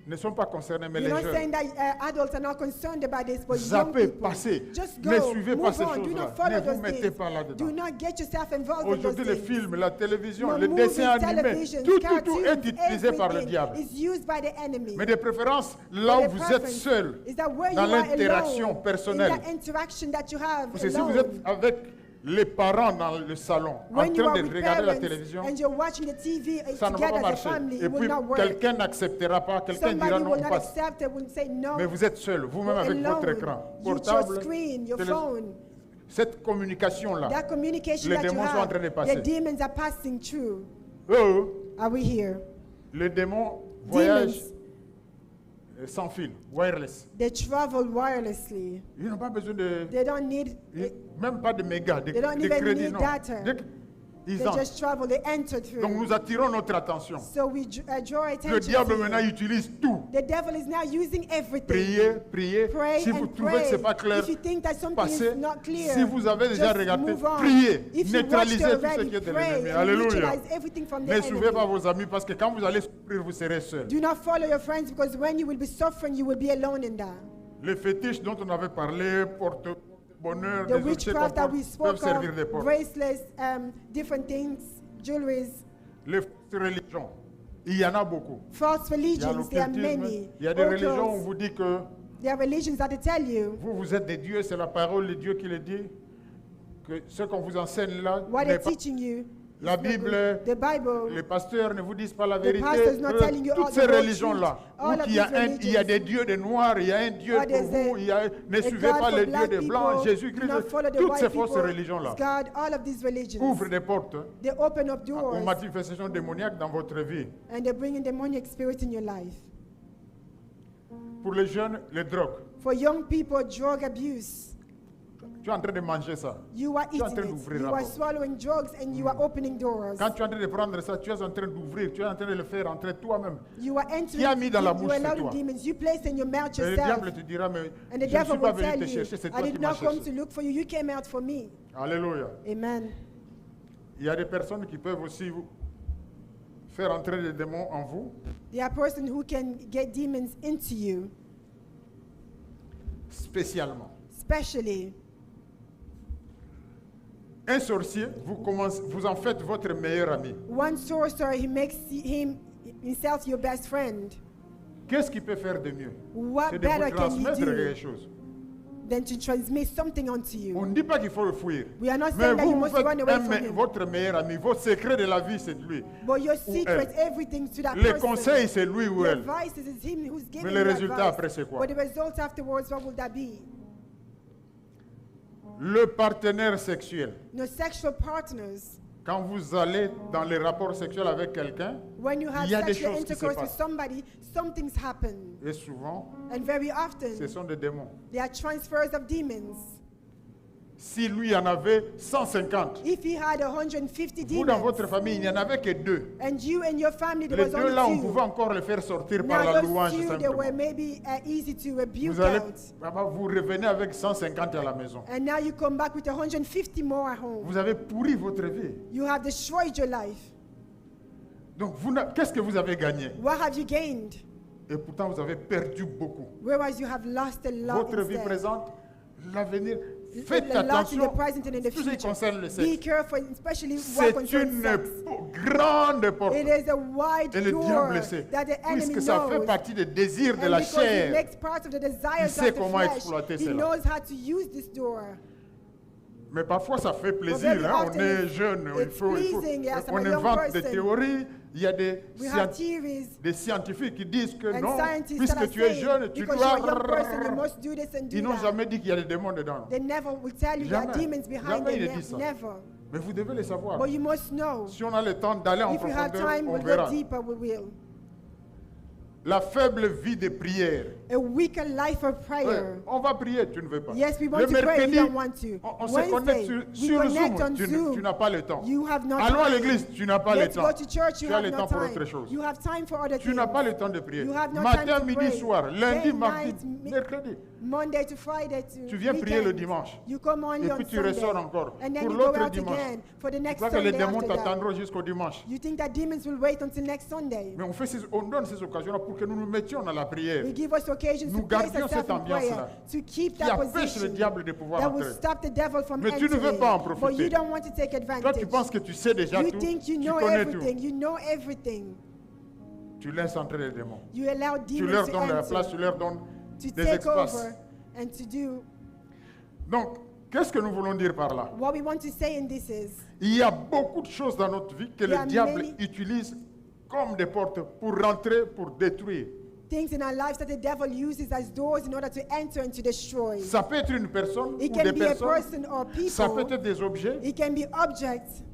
ne sont pas concernés, mais You're les not jeunes. saying that adults are not concerned about this, but young Zappez, people, passez. just Ne go, suivez pas move ces on. Do choses-là. not follow Ne vous those mettez things. pas là-dedans. Do not get yourself involved with those Aujourd'hui, les things. films, la télévision, No les movies, dessins animés, television, tout cartoons, est utilisé par le everything diable. is used by the enemy. Mais de préférence, là But où the vous êtes preference seul, is that where dans you are l'interaction alone, personnelle. in that interaction that you have Parce que si vous êtes alone. avec les parents dans le salon, en When you train are de with regarder la parents télévision, and you're watching the TV ça ne va together pas as a marcher. family, Et it will puis, not work. quelqu'un n'acceptera pas, quelqu'un dira Somebody non, will on not passe. accept it, will say no. Mais vous êtes seul, vous-même You're avec votre alone. écran Your portable. screen, your télé- phone. Cette communication-là, That communication les that you démons sont en have, train de passer. the demons are passing through. eux, Are we here? les démons voyagent Demons, sans fil, wireless. they travel wirelessly. Ils n'ont pas besoin de, They don't need, même pas de mégas, de They don't de even crédits, need non. data. Ils they entrent. just travel, they enter Donc through. nous attirons notre attention. So we draw attention. Le diable to maintenant it. utilise tout. The devil is now using everything. Priez, priez. Pray Si vous and trouvez que pray. ce n'est pas clair, If you think that something passez. is not clear, Si vous avez déjà just regardé, move on. priez. If you watched Neutralisez tout ce already, qui est de pray l'ennemi. and Alléluia. neutralize everything from the Ne suivez pas enemy. vos amis parce que quand vous allez souffrir, vous serez seul. Do not follow your friends because when you will be suffering, you will be alone in that. Les fétiches dont on avait parlé, porte-bonheur, The des objets witchcraft that we peuvent spoke servir of, de porte. bracelets, different things, jewelries, Les fausses religions, il y en a beaucoup. false Il y a religions, there are l'occultisme, many. il y a des religions où on Occults, vous dit que there are religions that they tell you vous êtes des dieux, c'est la parole de Dieu qui le dit, que ce qu'on vous enseigne là what n'est they're pas... teaching you. La is not Bible, good. The Bible, les pasteurs ne vous disent pas la the vérité. pastor's not telling you all Toutes the ces whole religions-là, truth. All où of il y a these il y a religions. des dieux de noirs, il y a un Dieu Or pour there's vous, ne a suivez God pas for le black Dieu de blanc, people, do Jésus-Christ. not follow the Toutes white ces fausses people. religions-là God, all of these religions, ouvrent des portes they open up aux doors manifestations démoniaques dans votre vie. and they bring in demonic spirits in your life. Pour les jeunes, les drogues. For young people, drug abuse. Tu es en train de manger ça. You are Tu es en eating train it. d'ouvrir You la are porte. swallowing drugs and you are opening doors. Quand tu es en train de prendre ça, tu es en train d'ouvrir, tu es en train de le faire entrer toi-même. You are entering. Qui a mis dans la you bouche, are c'est allowing toi. demons. You place in your mouth Et le yourself. diable te dira, mais And je the ne suis devil pas will venu tell te you, chercher, c'est I toi qui did m'as not come to cherché. look for you. You came out for me. Alléluia. Amen. Il y a des personnes qui peuvent aussi faire entrer des démons en vous. There are persons who can get demons into you, Spécialement. especially. Un sorcier, vous en faites votre meilleur ami. One sorcerer, he makes himself your best friend. Qu'est-ce qu'il peut faire de mieux? What C'est de vous better can he transmettre do quelque chose. than to transmit something onto On you? ne dit pas qu'il faut le fuir. We are not Mais saying that you vous, vous must faites run away from him. votre meilleur ami. Vos secrets de la vie, c'est lui. But your ou secret, elle. everything to that Les person. conseils, c'est lui ou The elle. advice is him who's giving Mais you le the résultat advice. après, c'est quoi? But the result afterwards, what will that be? Le partenaire sexuel. No sexual partners. Quand vous allez dans les rapports sexuels avec quelqu'un, When you have il y a des sexual choses qui se intercourse with passent. somebody, some things happen. Et souvent, And very ce often, sont des démons. they are transfers of demons. Si lui en avait 150, If he had 150 vous dans demons, votre famille, il n'y en avait que 2. and you and your family, there Les was deux là, on only pouvait 2. encore les faire sortir par la Now those louange 2, they simplement. were maybe easy to rebuke Vous allez, out. vous revenez avec 150 à la maison. And now you come back with 150 more at home. Vous avez pourri votre vie. You have destroyed your life. Donc, qu'est-ce que vous avez gagné? What have you gained? Et pourtant, vous avez perdu beaucoup. Whereas you have lost a lot Votre vie instead. présente, l'avenir, faites A lot in the attention. present and in the Tout ce qui future. concerne le Be sexe. careful, especially what C'est concerns une sex. grande porte. It is a wide Et le door diable sait. that the enemy Puisque ça fait knows. partie des désirs de And la because it chair. makes part of the desires sait of the comment flesh, exploiter he cela. knows how to use this door. Mais parfois, ça fait very plaisir. Hein? On often est jeune. it's pleasing, yes, I'm on a young invente des person. théories. Il y a des, We have theories des scientifiques qui disent que and non, scientists that puisque are tu es saying, jeune, tu because you're a young dois... person, you must do this and do Ils n'ont that. jamais dit qu'il y a des démons dedans. They never will tell you there are Jamais. demons behind Jamais il them. ne dit ça. Never. Mais vous devez le savoir. But you must know. Si on a le temps d'aller en If we have profondeur, time, on we'll verra. go deeper, we will. La faible vie de prière. A weaker life of Ouais, prayer. on va prier, tu ne veux pas. Yes, we want Le to pray, we mercredi, don't want to. on se Wednesday, connecte we sur connect Zoom. on Tu Zoom. n'as pas le temps. You have no Allons à time. l'église, tu n'as pas le Let's temps. go to church, you Tu as have le no temps pour time. autre chose. You have time for other Tu things. n'as pas le temps de prier. You have no Matin, time to midi, pray. soir, lundi, Day, mardi, night, mercredi. Monday to Friday to Tu viens prier le weekend. dimanche. You come only Et on puis tu Sunday. ressors encore And then pour you go l'autre out dimanche. again for the Tu next crois que les Sunday démons after that. t'attendront jusqu'au dimanche. You think that demons will wait until next Sunday? Mais on donne ces occasions-là pour que nous nous mettions dans la prière. We give us occasions Nous to place gardions ourselves cette in prayer, ambiance-là to keep qui that empêche le position diable de pouvoir that will entrer. stop the devil from Mais tu ne veux entering. pas en But profiter. you don't want to take Toi, advantage. tu penses que tu sais déjà You tout. think you Tu know connais tout. everything. You know everything. Tu laisses entrer les démons. You allow Tu leur demons to donnes la place, tu enter, leur donnes to des take espaces. over, and to do. Donc, qu'est-ce que nous voulons dire par là? What we want to say in this is, Il y a beaucoup de choses dans notre vie que There le are diable many- utilise comme des portes pour rentrer, pour détruire. things in our lives that the devil uses as doors in order to enter and to destroy. Ça peut être une personne It ou can des be a personnes. person or Ça peut people. être des objets. It can be objects.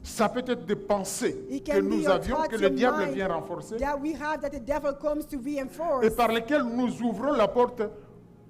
Ça peut être des pensées It que can be nous your avions, que thoughts, le your diable mind vient renforcer that we have that the devil comes to reinforce, et par lesquelles nous ouvrons la porte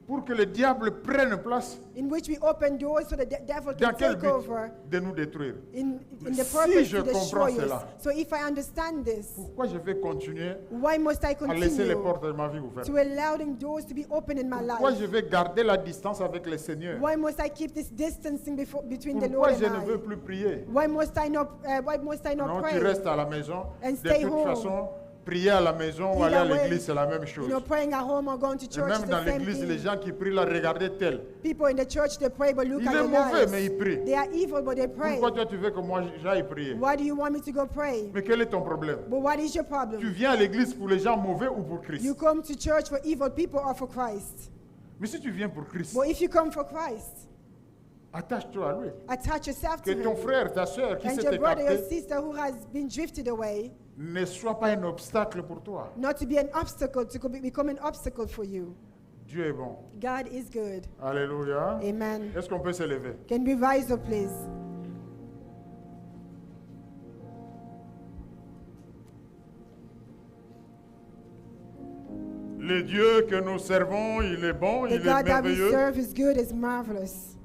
pour que le diable prenne place. in which we open doors so the devil Dans can quel take but? over De nous détruire. in the Si purpose je to destroy comprends us. cela, So if I understand this, Pourquoi je vais continuer why must I à laisser les continue portes de ma vie ouvertes? to allow them doors to be open in my Pourquoi life? je vais garder la distance avec le Seigneur? Why must I keep this distancing between the Pourquoi Lord je and ne veux I? plus prier? Why must I not Non, tu pray? restes à la maison. And De stay toute home. façon, prier à la maison ou aller à Either way, l'église, c'est la même chose. You know, praying at home or going to Et church is même dans the same l'église, les thing. gens qui prient là, regardez tel. People in the church, they pray, but look Il at est their mauvais, mais lives. il prie. They are evil, but they pray. Pourquoi toi tu veux que moi j'aille prier? Why do you want me to go pray? Mais quel est ton problème? But what is your Tu problem? viens à l'église pour les gens mauvais ou pour Christ? You come to church for evil people or for Christ? Mais si tu viens pour Christ, But if you come for Christ, attache-toi à lui. attach yourself Que to ton Him. frère, ta soeur qui And s'est your brother, your écarté sister who has been drifted away, ne soit pas un obstacle pour toi. not to be an obstacle, to become an obstacle for you. Dieu est bon. God is good. Alléluia. Amen. Est-ce qu'on peut se lever? Can we rise up, please? Le Dieu que nous servons, il est bon, The il est God that we merveilleux. serve is good, is marvelous.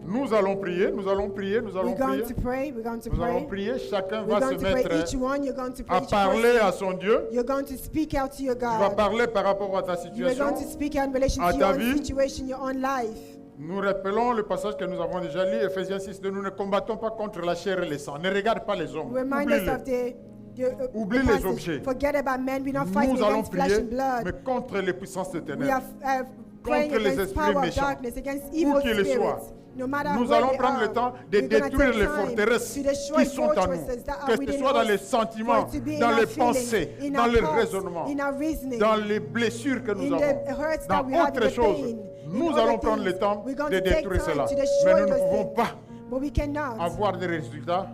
Nous allons prier, nous allons prier, nous allons We're going prier. to pray. We're going to Nous allons pray. prier. Chacun We're va going se to pray. mettre Each one, you're going to pray. à Each parler person, à son Dieu. you're going to speak out to your Tu vas God. parler par rapport à ta You are going situation. to speak out in relation à to ta your own vie. situation, your own life. Nous rappelons le passage que nous avons déjà lu, Ephésiens 6, nous ne combattons pas contre la chair et le sang. Ne regarde pas les hommes. Remind us Oublie-le. of the Oublie les passage. objets. Forget about men. We're not fighting Nous allons against flesh prier, and blood. mais contre les puissances des We ténèbres. are praying Contre les against esprits power of méchants. darkness, against evil qu'ils spirits. soient. No matter Nous where allons they prendre are, le temps de we're gonna détruire take les time forteresses to destroy qui sont à nous, fortresses that are que ce within soit dans us, les for sentiments, it to be in dans our les feelings, pensées, in dans our les thoughts, raisonnements, in our reasoning, dans les blessures que nous in the avons, hurts dans that we have, in autre the chose. pain, in Nous other allons prendre le things. temps We're going de to take détruire time cela. to Mais destroy nous ne those pouvons things. pas But we cannot avoir des résultats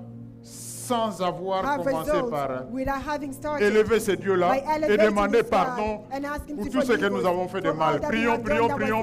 sans avoir have commencé results par without having started élever ce Dieu-là by et elevating demander this God pardon and ask Him pour to tout ce que forgive nous us avons fait de for all mal. that we Prions, have done prions, that was prions.